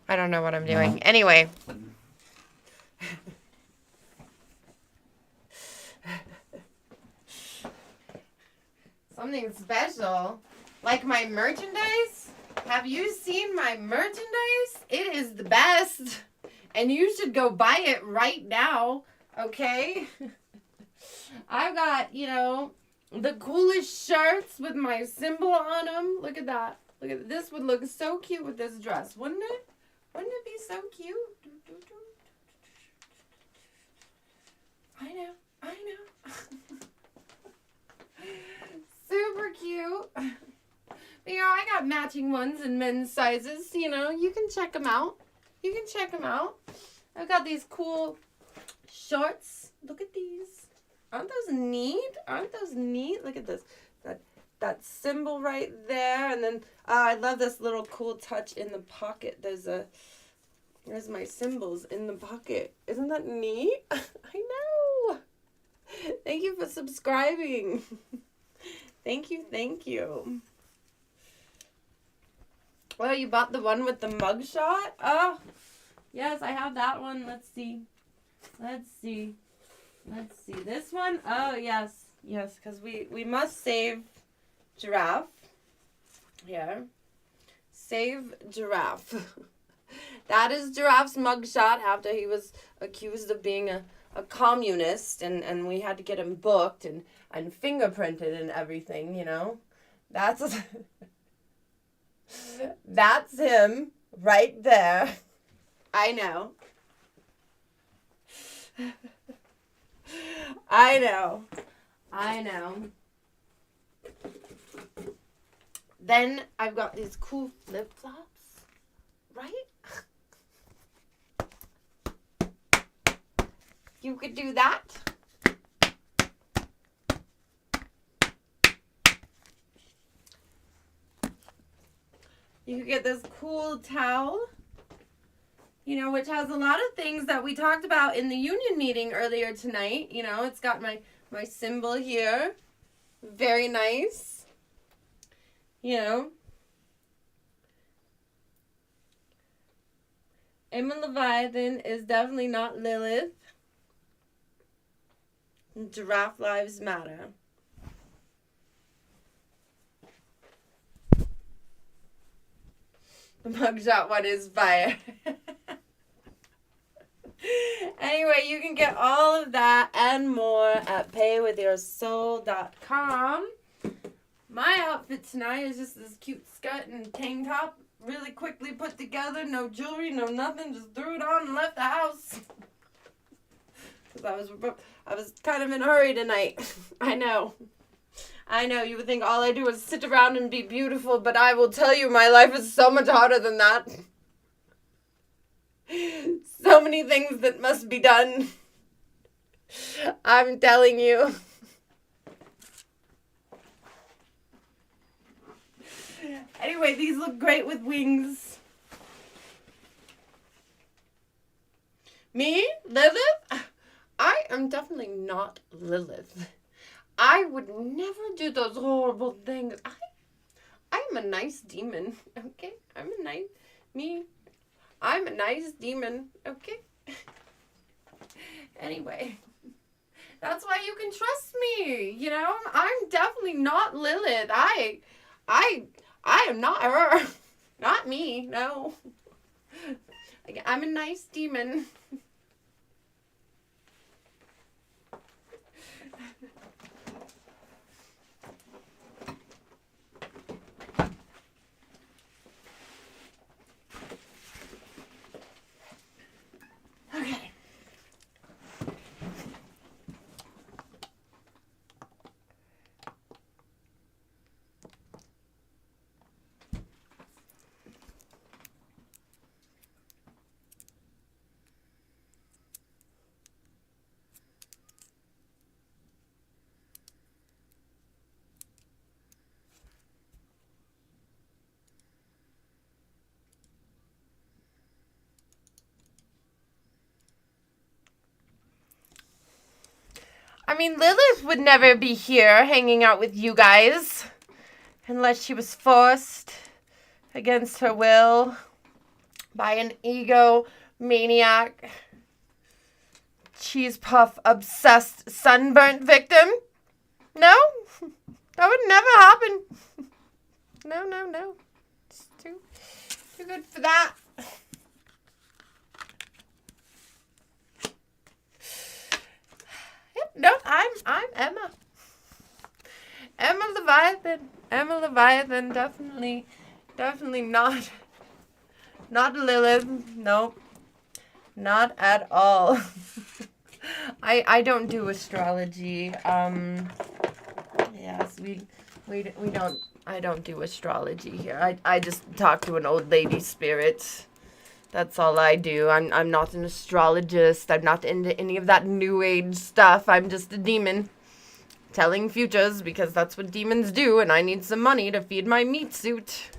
I don't know what I'm doing. Anyway. Something special. Like my merchandise? Have you seen my merchandise? It is the best. And you should go buy it right now. Okay? I've got, the coolest shirts with my symbol on them. Look at that. This would look so cute with this dress, wouldn't it? Wouldn't it be so cute? I know. Super cute. But, I got matching ones in men's sizes. You can check them out. I've got these cool shorts. Look at these. Aren't those neat? Look at this. That symbol right there. And then I love this little cool touch in the pocket. There's my symbols in the pocket. Isn't that neat? I know. Thank you for subscribing. Thank you. Oh, you bought the one with the mugshot? Oh, yes, I have that one. Let's see. This one? Oh, yes, because we must save Giraffe. Here. Save Giraffe. That is Giraffe's mugshot after he was accused of being a communist, and we had to get him booked and fingerprinted and everything, you know. That's that's him right there. I know. I know. Then I've got these cool flip-flops, right? You could do that. You could get this cool towel, you know, which has a lot of things that we talked about in the union meeting earlier tonight. You know, it's got my symbol here. Very nice. You know. Emma Leviathan is definitely not Lilith. Giraffe lives matter. The mugshot one is fire. Anyway, you can get all of that and more at paywithyoursoul.com. My outfit tonight is just this cute skirt and tank top, really quickly put together, no jewelry, no nothing, just threw it on and left the house. Because I was kind of in a hurry tonight. I know, you would think all I do is sit around and be beautiful, but I will tell you my life is so much harder than that. So many things that must be done. I'm telling you. Anyway, these look great with wings. Me? Lilith? I am definitely not Lilith. I would never do those horrible things. I'm a nice demon, okay? I'm a nice demon, okay? Anyway, that's why you can trust me, you know? I'm definitely not Lilith. I am not her. Not me, no. I'm a nice demon. Okay. I mean, Lilith would never be here hanging out with you guys unless she was forced against her will by an ego maniac, cheese puff obsessed sunburnt victim. No, that would never happen. No. It's too good for that. No, I'm Emma. Emma Leviathan, definitely not Lilith. Nope. Not at all. I don't do astrology. Yes, we don't. I don't do astrology here. I just talk to an old lady spirit. That's all I do. I'm not an astrologist. I'm not into any of that new age stuff. I'm just a demon telling futures because that's what demons do, and I need some money to feed my meat suit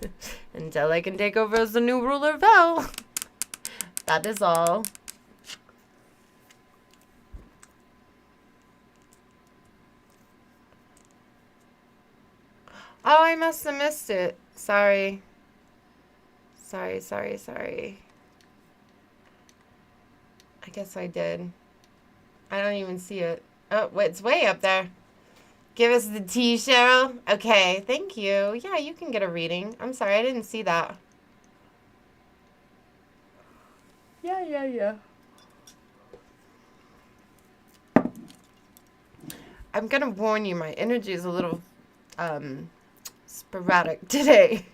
until I can take over as the new ruler of hell. That is all. Oh, I must have missed it. Sorry. I guess I did. I don't even see it. Oh, wait, it's way up there. Give us the tea, Cheryl. Okay, thank you. Yeah, you can get a reading. I'm sorry, I didn't see that. Yeah. I'm gonna warn you, my energy is a little, sporadic today.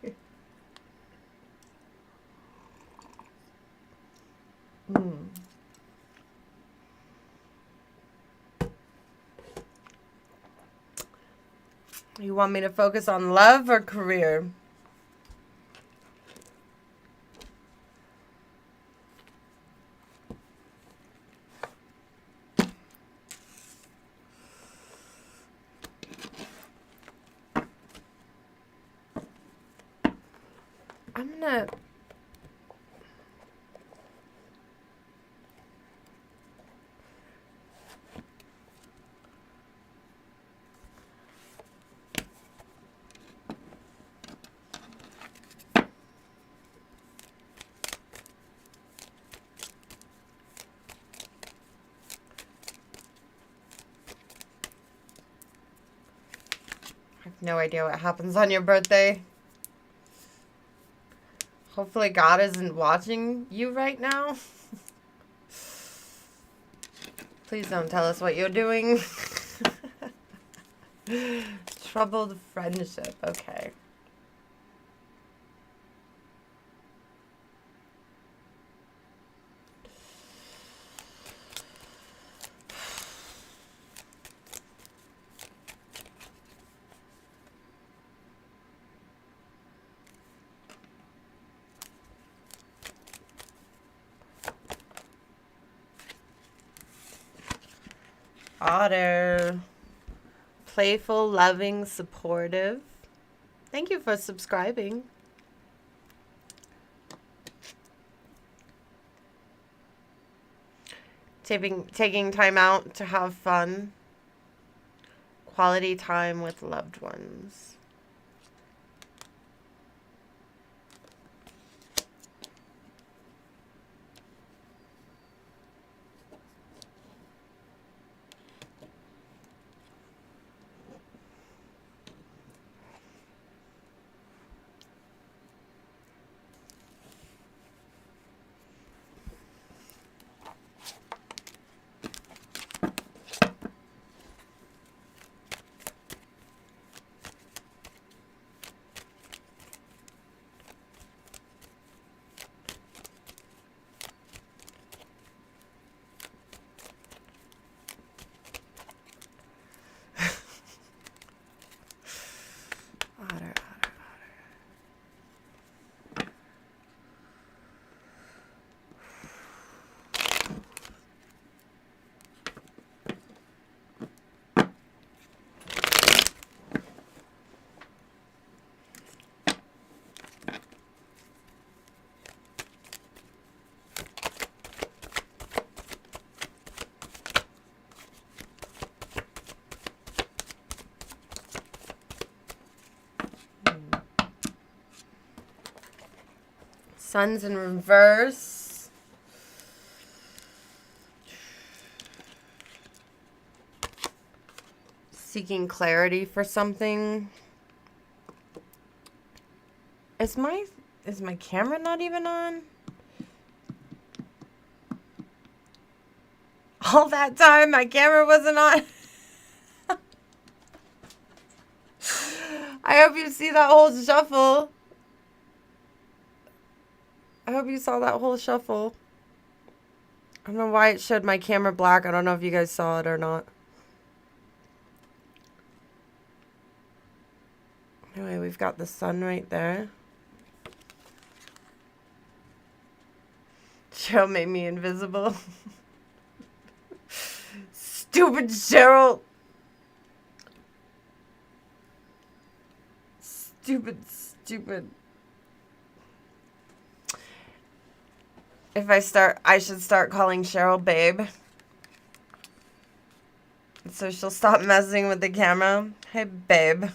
You want me to focus on love or career? I'm gonna... I have no idea what happens on your birthday. Hopefully God isn't watching you right now. Please don't tell us what you're doing. Troubled friendship. Okay. Otter. Playful, loving, supportive. Thank you for subscribing. Taking time out to have fun. Quality time with loved ones. Sun's in reverse. Seeking clarity for something. Is my camera not even on? All that time my camera wasn't on. I hope you see that whole shuffle. I hope you saw that whole shuffle. I don't know why it showed my camera black. I don't know if you guys saw it or not. Anyway, we've got the sun right there. Cheryl made me invisible. Stupid Cheryl. Stupid. If I should start calling Cheryl babe. So she'll stop messing with the camera. Hey, babe.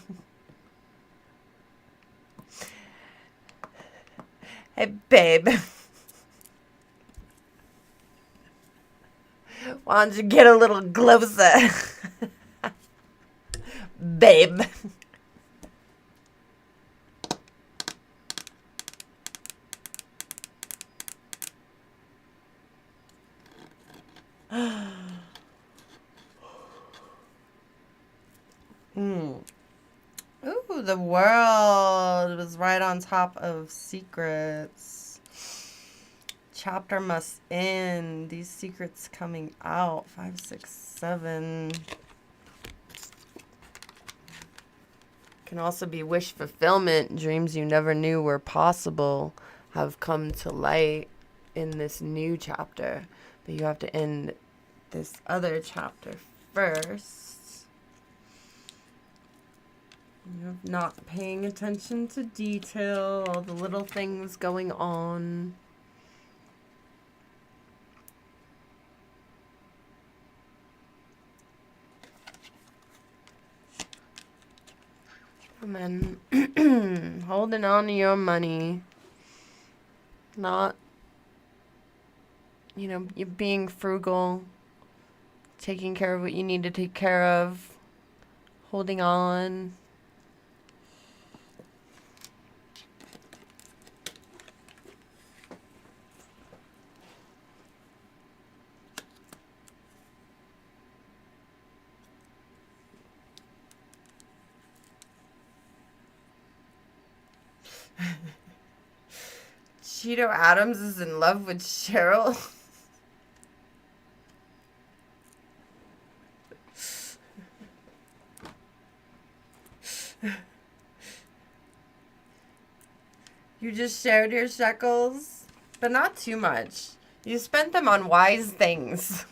Hey, babe. Why don't you get a little closer? Babe. Ooh, the world was right on top of secrets. Chapter must end. These secrets coming out. 5, 6, 7. Can also be wish fulfillment. Dreams you never knew were possible have come to light in this new chapter. But you have to end this other chapter first. You're not paying attention to detail, all the little things going on. And then holding on to your money. Not, you're being frugal. Taking care of what you need to take care of. Holding on. Cheeto Adams is in love with Cheryl. You just shared your shekels, but not too much. You spent them on wise things.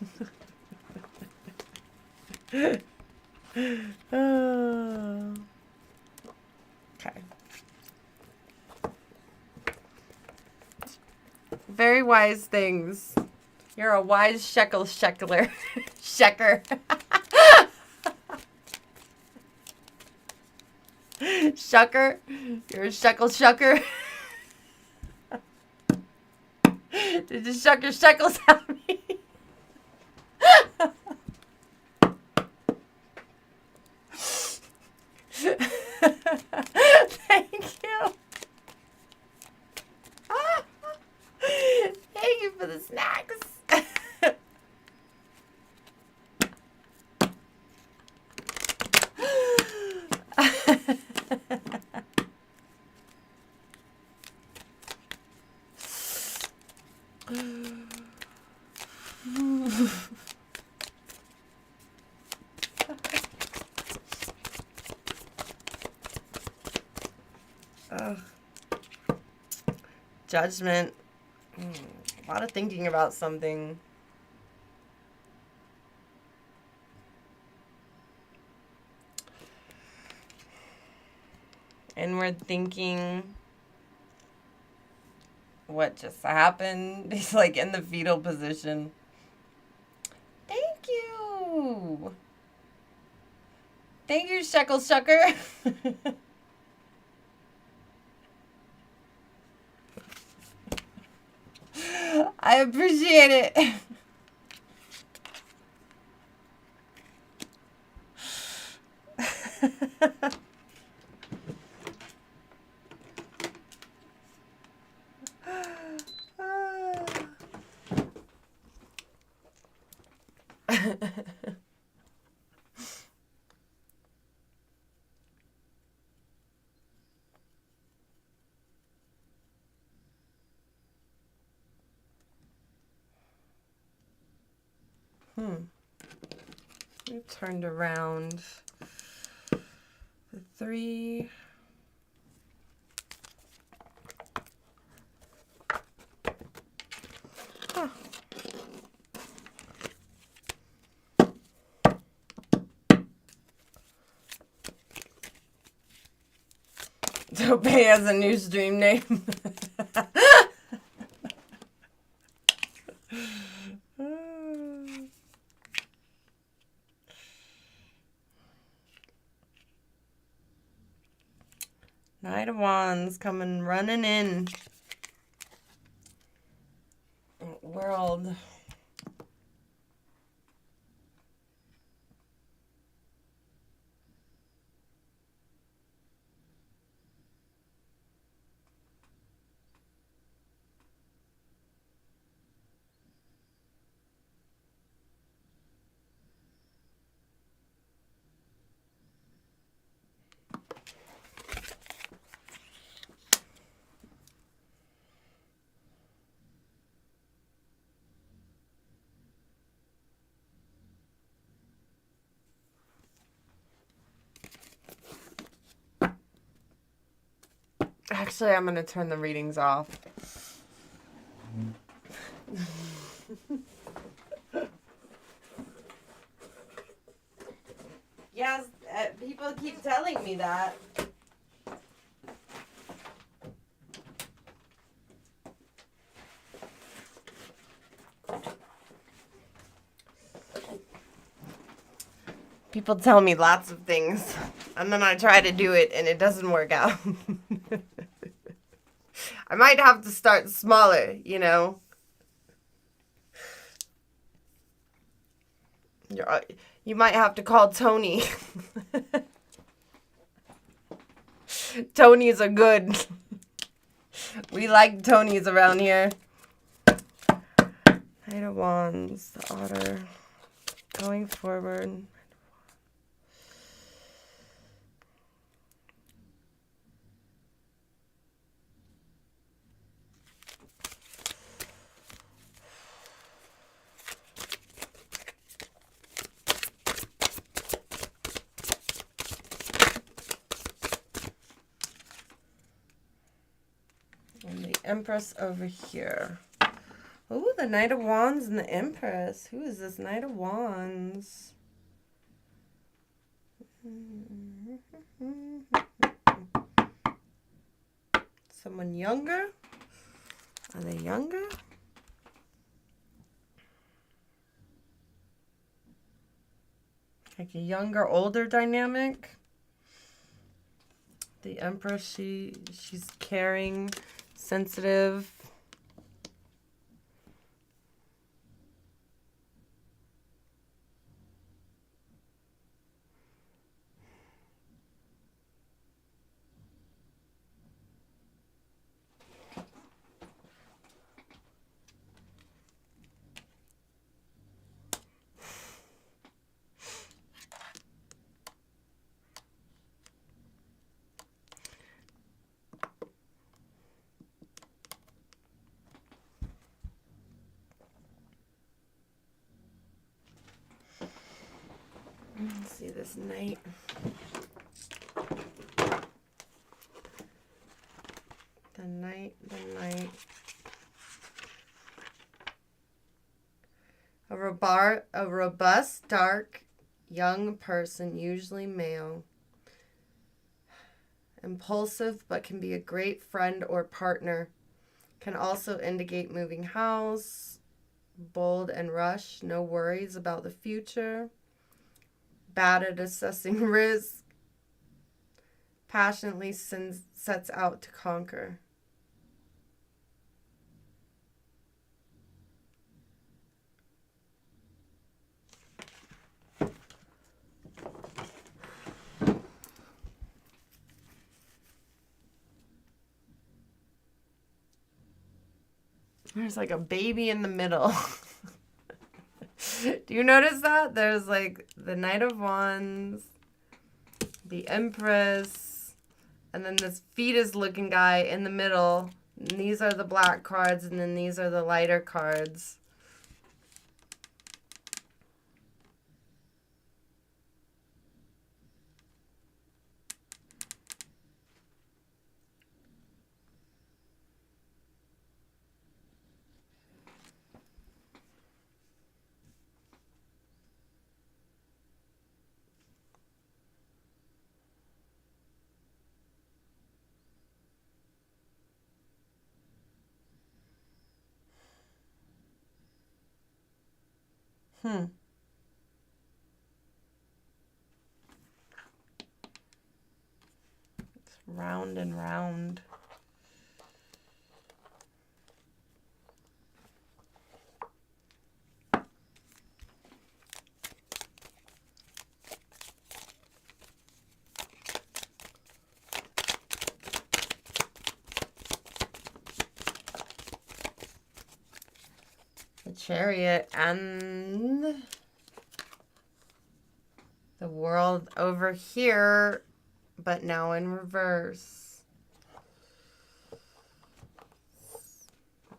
Okay. Very wise things. You're a wise shekeler. Shecker. Shucker. You're a shucker. Did you shuck your shekels at me? Thank you. Thank you for the snacks. Ugh. Judgment. A lot of thinking about something. Inward thinking. What just happened? He's like in the fetal position. Thank you. Thank you, Shekel Shucker. I appreciate it. We turned around the 3. Huh. Tope has a new stream name. Knight of Wands coming running in. World. Actually, I'm going to turn the readings off. Yes, people keep telling me that. People tell me lots of things, and then I try to do it, and it doesn't work out. I might have to start smaller, you know? You might have to call Tony. Tonys are good. We like Tonys around here. Knight of Wands, the Otter. Going forward. And the Empress over here. Ooh, the Knight of Wands and the Empress. Who is this Knight of Wands? Someone younger? Are they younger? Like a younger, older dynamic? The Empress, she's caring, sensitive. Let's see this knight. The knight. A robust, dark, young person, usually male. Impulsive, but can be a great friend or partner. Can also indicate moving house. Bold and rush, no worries about the future. Bad at assessing risk. Passionately sets out to conquer. There's like a baby in the middle. Do you notice that? There's like the Knight of Wands, the Empress, and then this fetus looking guy in the middle. And these are the black cards, and then these are the lighter cards. It's round and round. The Chariot and the World over here, but now in reverse.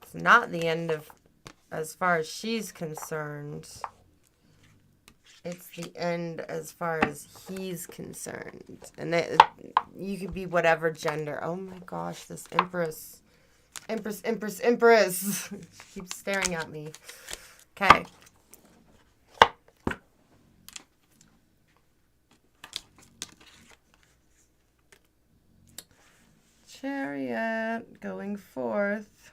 It's not the end of, as far as she's concerned. It's the end as far as he's concerned. And you could be whatever gender. Oh my gosh, this Empress. Empress. She keeps staring at me. Okay. Chariot going forth.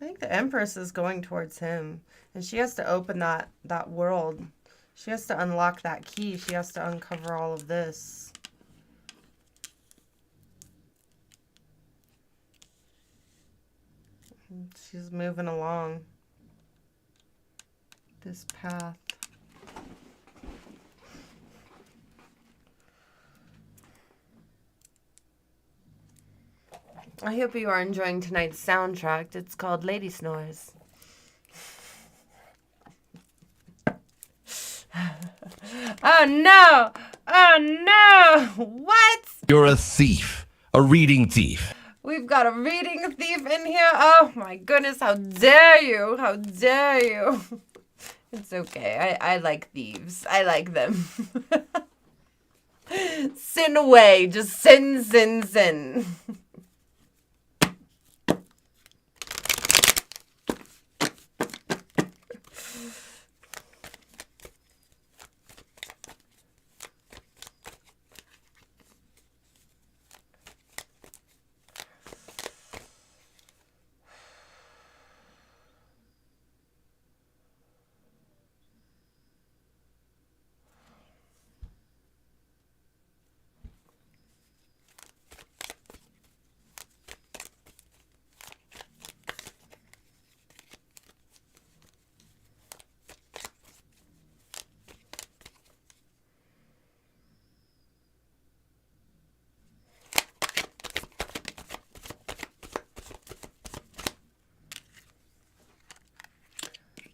I think the Empress is going towards him. And she has to open that world. She has to unlock that key. She has to uncover all of this. She's moving along this path. I hope you are enjoying tonight's soundtrack. It's called Lady Snores. Oh no! Oh no! What? You're a thief. A reading thief. We've got a reading thief in here. Oh my goodness, how dare you? How dare you? It's okay. I like thieves. I like them. Sin away. Just sin.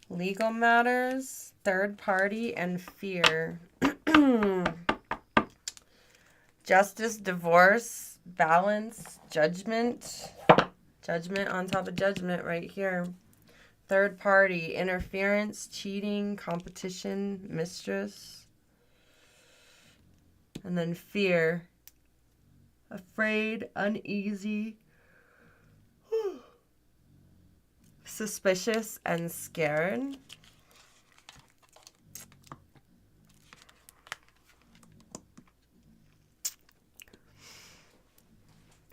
Legal matters, third party, and fear. Justice, divorce, balance, judgment. Judgment on top of judgment right here. Third party, interference, cheating, competition, mistress. And then fear. Afraid, uneasy, suspicious, and scared.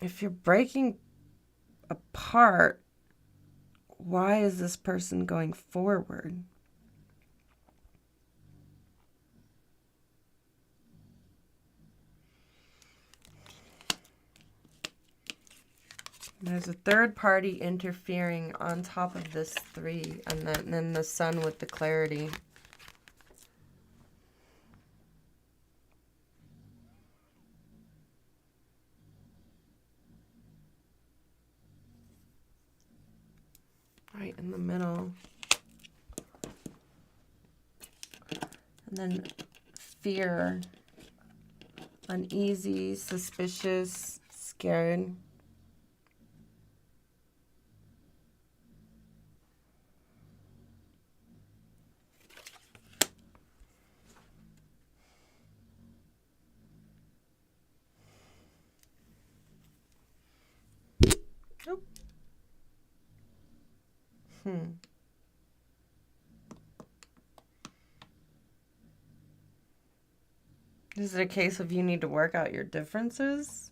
If you're breaking apart, why is this person going forward? There's a third party interfering on top of this 3, and then the sun with the clarity. Right in the middle. And then fear, uneasy, suspicious, scared. Is it a case of you need to work out your differences?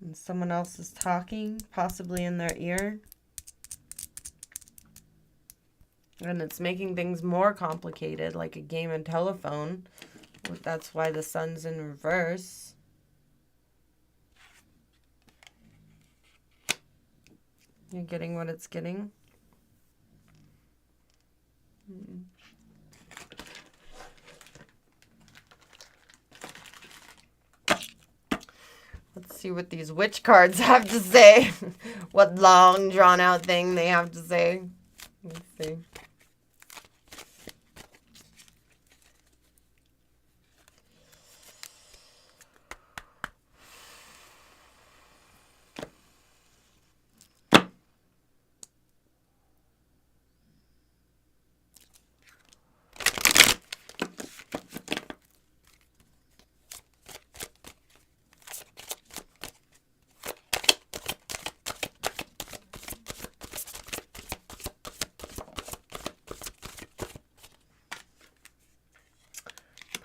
And someone else is talking, possibly in their ear? And it's making things more complicated, like a game of telephone. That's why the sun's in reverse. You're getting what it's getting? Let's see what these witch cards have to say. What long drawn out thing they have to say. Let's see.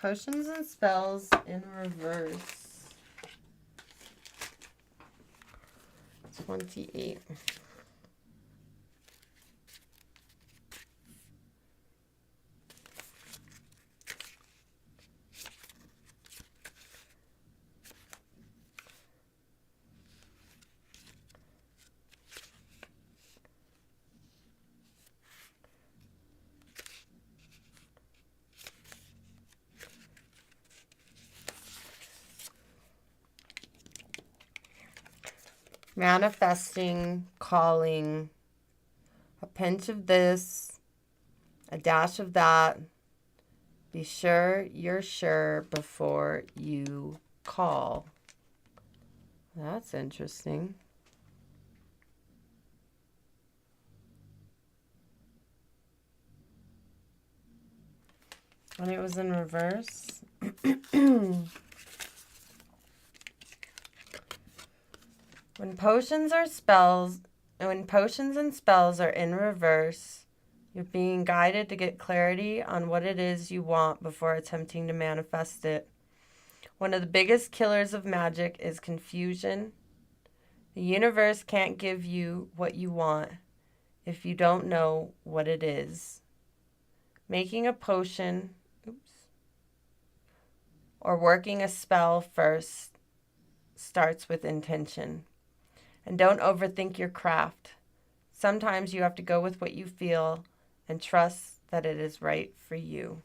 Potions and spells in reverse. 28. Manifesting, calling, a pinch of this, a dash of that. Be sure you're sure before you call. That's interesting. When it was in reverse. When potions and spells are in reverse, you're being guided to get clarity on what it is you want before attempting to manifest it. One of the biggest killers of magic is confusion. The universe can't give you what you want if you don't know what it is. Making a potion, or working a spell first starts with intention. And don't overthink your craft. Sometimes you have to go with what you feel and trust that it is right for you.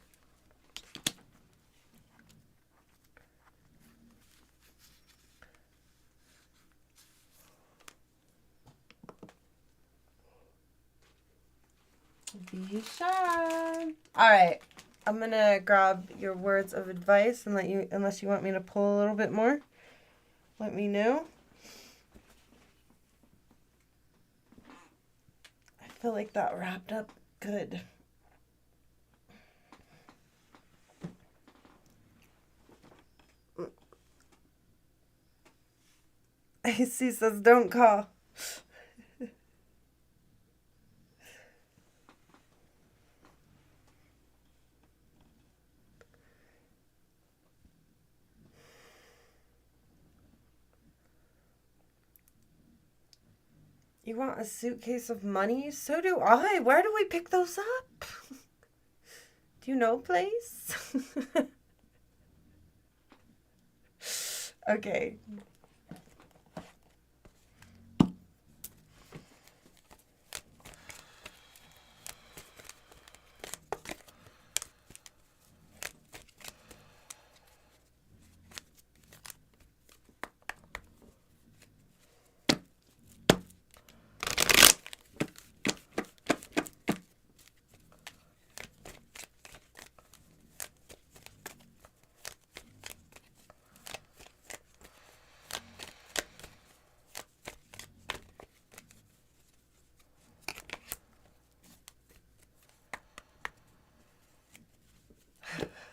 Be sure. All right. I'm going to grab your words of advice and unless you want me to pull a little bit more, let me know. I feel like that wrapped up good. AC says, don't call. You want a suitcase of money? So do I. Where do we pick those up? Do you know a place? Okay.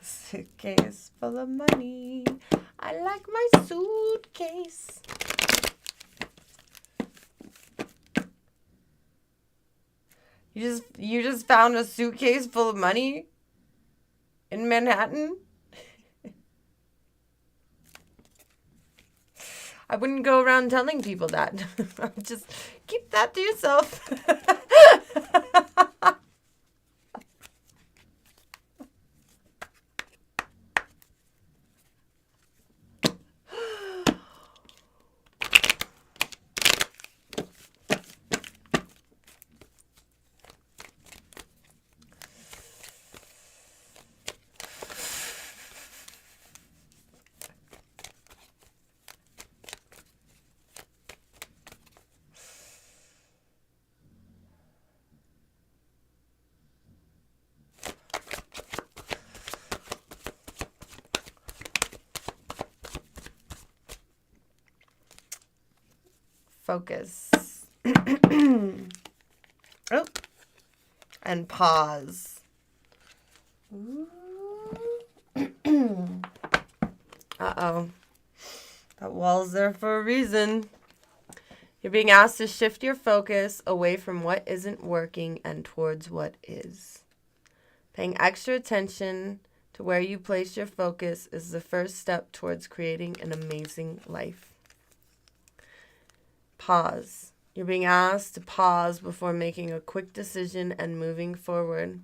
Suitcase full of money. I like my suitcase. You just found a suitcase full of money in Manhattan? I wouldn't go around telling people that. Just keep that to yourself. Focus. Oh. And pause. Uh-oh. That wall's there for a reason. You're being asked to shift your focus away from what isn't working and towards what is. Paying extra attention to where you place your focus is the first step towards creating an amazing life. Pause. You're being asked to pause before making a quick decision and moving forward.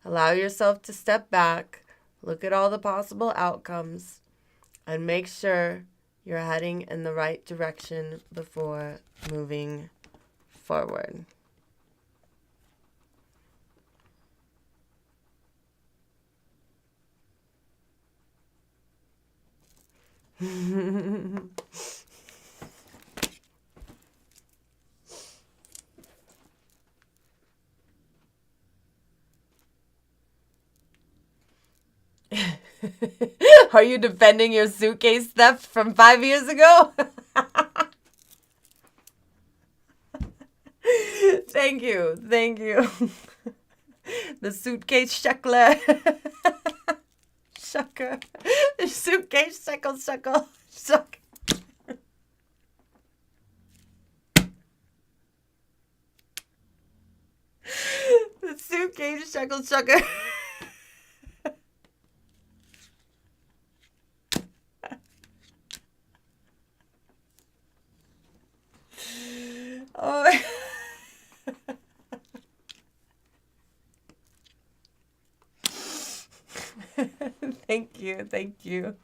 Allow yourself to step back, look at all the possible outcomes, and make sure you're heading in the right direction before moving forward. Are you defending your suitcase theft from 5 years ago? Thank you. Thank you. The suitcase Shekel. Shucker. The suitcase Shekel. Shucker. The suitcase Shekel. Shucker. Oh. Thank you. Thank you.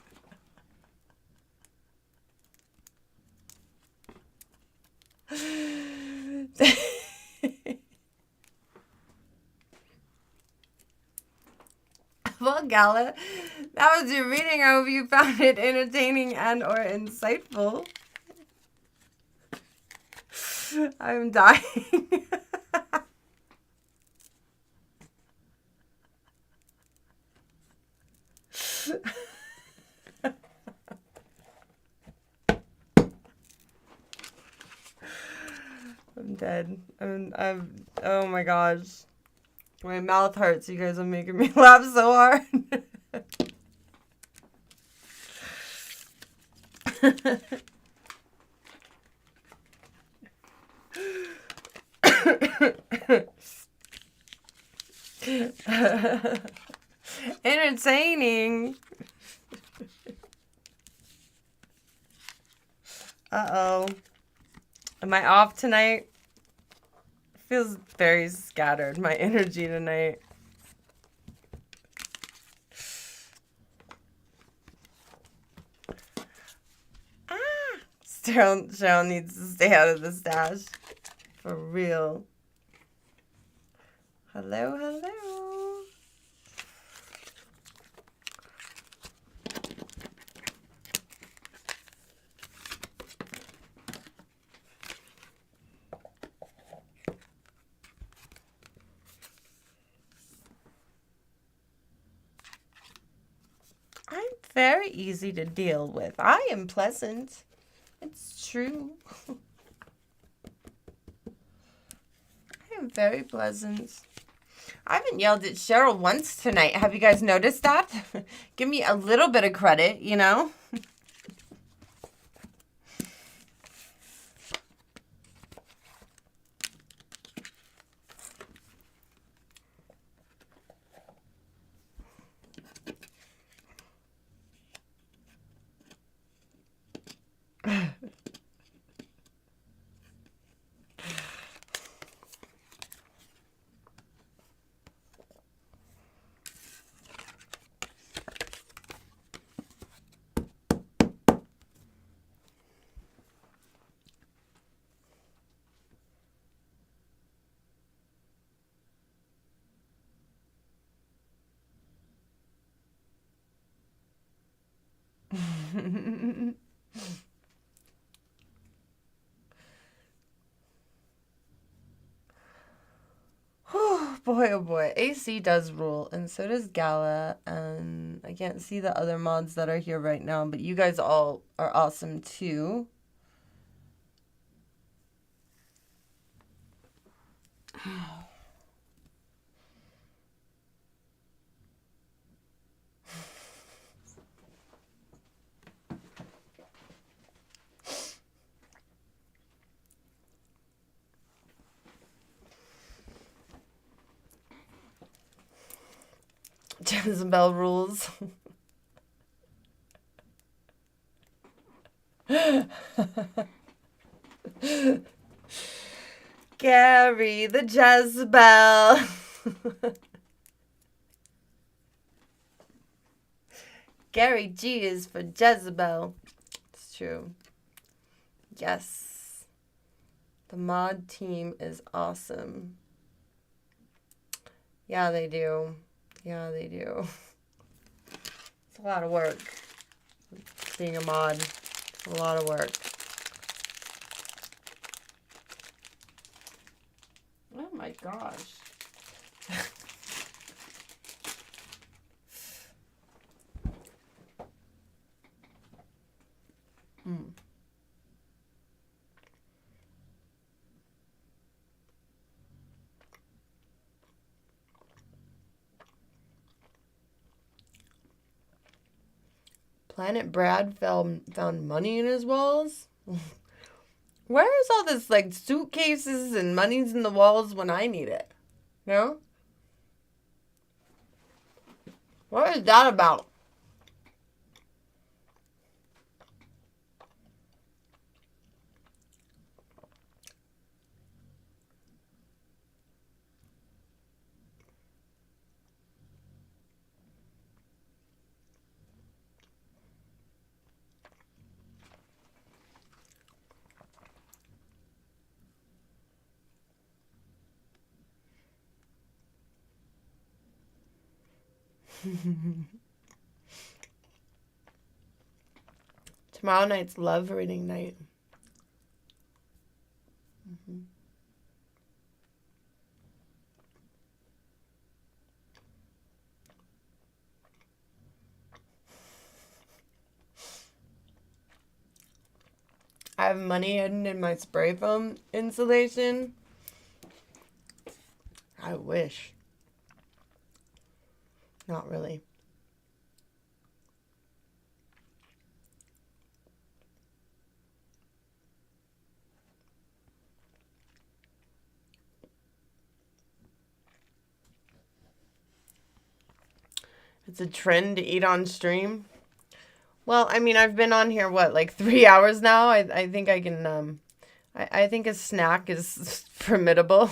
Well, Gala, that was your reading. I hope you found it entertaining and or insightful. I'm dying. I'm dead. I'm oh my gosh. My mouth hurts. You guys are making me laugh so hard. Entertaining. Uh-oh. Am I off tonight? Feels very scattered, my energy tonight. Cheryl needs to stay out of the stash. For real. Hello, hello. I'm very easy to deal with. I am pleasant. It's true. I am very pleasant. I haven't yelled at Cheryl once tonight. Have you guys noticed that? Give me a little bit of credit, you know? Boy, oh boy. AC does rule, and so does Gala, and I can't see the other mods that are here right now, but you guys all are awesome too. Jezebel rules. Gary the Jezebel. Gary G is for Jezebel. It's true. Yes. The mod team is awesome. Yeah, they do. Yeah, they do. It's a lot of work. Being a mod. It's a lot of work. Oh my gosh. Planet Brad found money in his walls? Where is all this, like, suitcases and money's in the walls when I need it? No? What is that about? Tomorrow night's love reading night. I have money hidden in my spray foam insulation. I wish. Not really. It's a trend to eat on stream. Well, I mean, I've been on here, what, like 3 hours now? I think I can, I think a snack is formidable.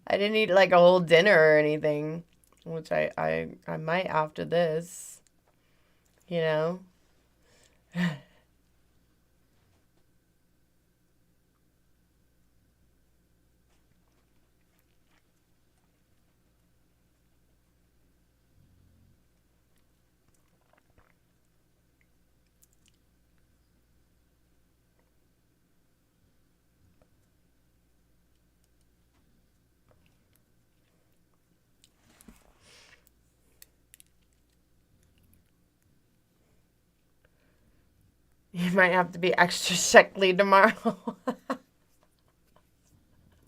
I didn't eat like a whole dinner or anything, which I might after this, you know? You might have to be extra shekly tomorrow.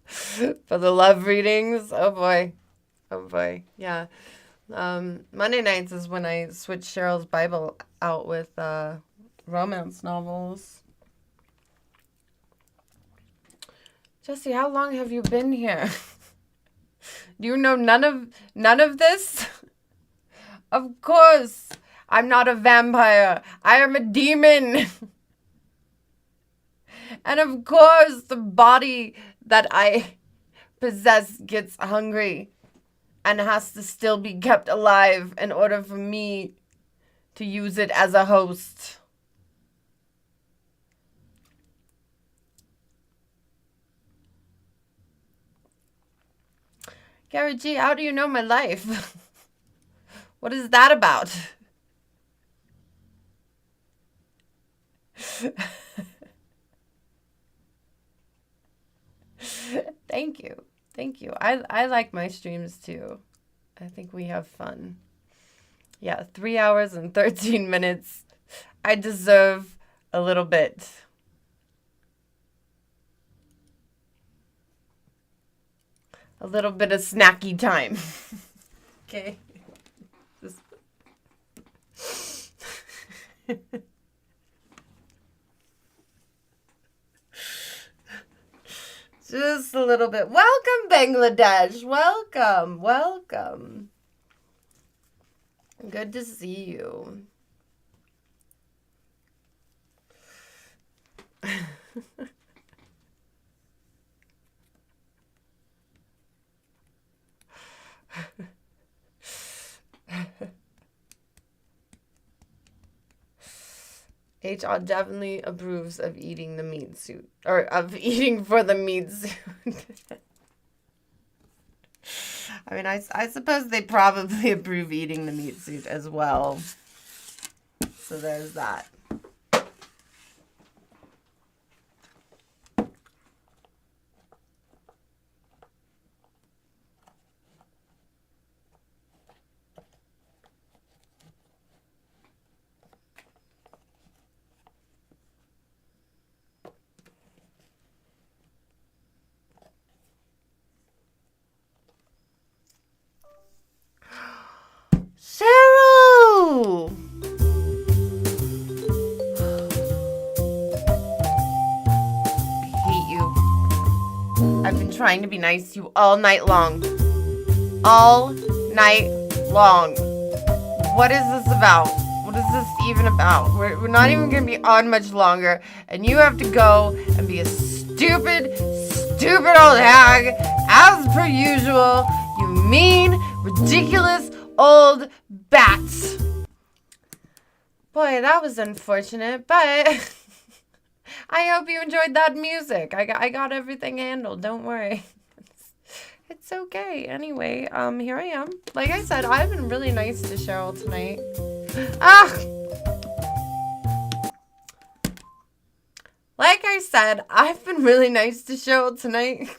For the love readings. Oh boy. Oh boy. Yeah. Monday nights is when I switch Cheryl's Bible out with romance novels. Jesse, how long have you been here? Do you know none of this? Of course. I'm not a vampire. I am a demon. And of course, the body that I possess gets hungry and has to still be kept alive in order for me to use it as a host. Gary G, how do you know my life? What is that about? Thank you. Thank you. I like my streams too. I think we have fun. Yeah, 3 hours and 13 minutes. I deserve a little bit. A little bit of snacky time. Okay. Just... Just a little bit. Welcome, Bangladesh. Welcome. Welcome. Good to see you. HR definitely approves of eating the meat suit. Or of eating for the meat suit. I mean, I suppose they probably approve eating the meat suit as well. So there's that. Cheryl! I hate you. I've been trying to be nice to you all night long. All night long. What is this about? What is this even about? We're not even going to be on much longer. And you have to go and be a stupid old hag. As per usual. You mean, ridiculous old bat. Boy, that was unfortunate, but I hope you enjoyed that music. I got everything handled. Don't worry. It's okay. Anyway, here I am. Like I said, I've been really nice to Cheryl tonight. Like I said, I've been really nice to Cheryl tonight.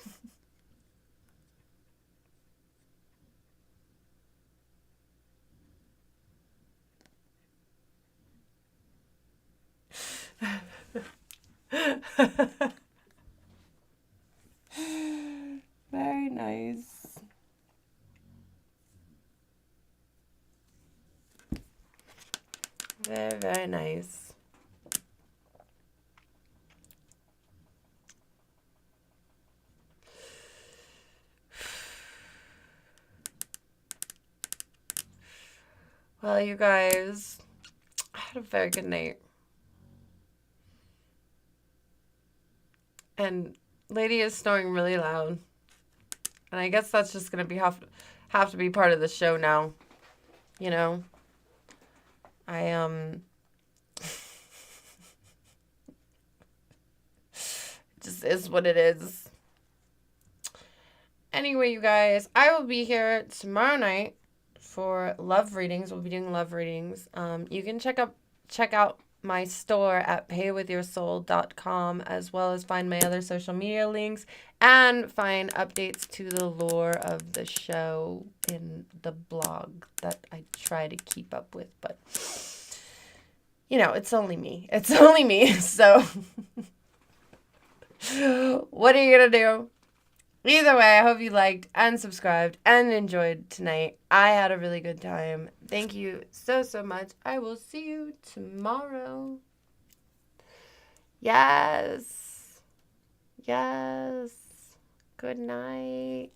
Very nice. Very, very nice. Well, you guys, I had a very good night. And Lady is snoring really loud. And I guess that's just going to be have to be part of the show now. You know? Just is what it is. Anyway, you guys, I will be here tomorrow night for love readings. We'll be doing love readings. You can check out my store at paywithyoursoul.com, as well as find my other social media links and find updates to the lore of the show in the blog that I try to keep up with. But, you know, it's only me. It's only me. So, what are you going to do? Either way, I hope you liked and subscribed and enjoyed tonight. I had a really good time. Thank you so, so much. I will see you tomorrow. Yes. Yes. Good night.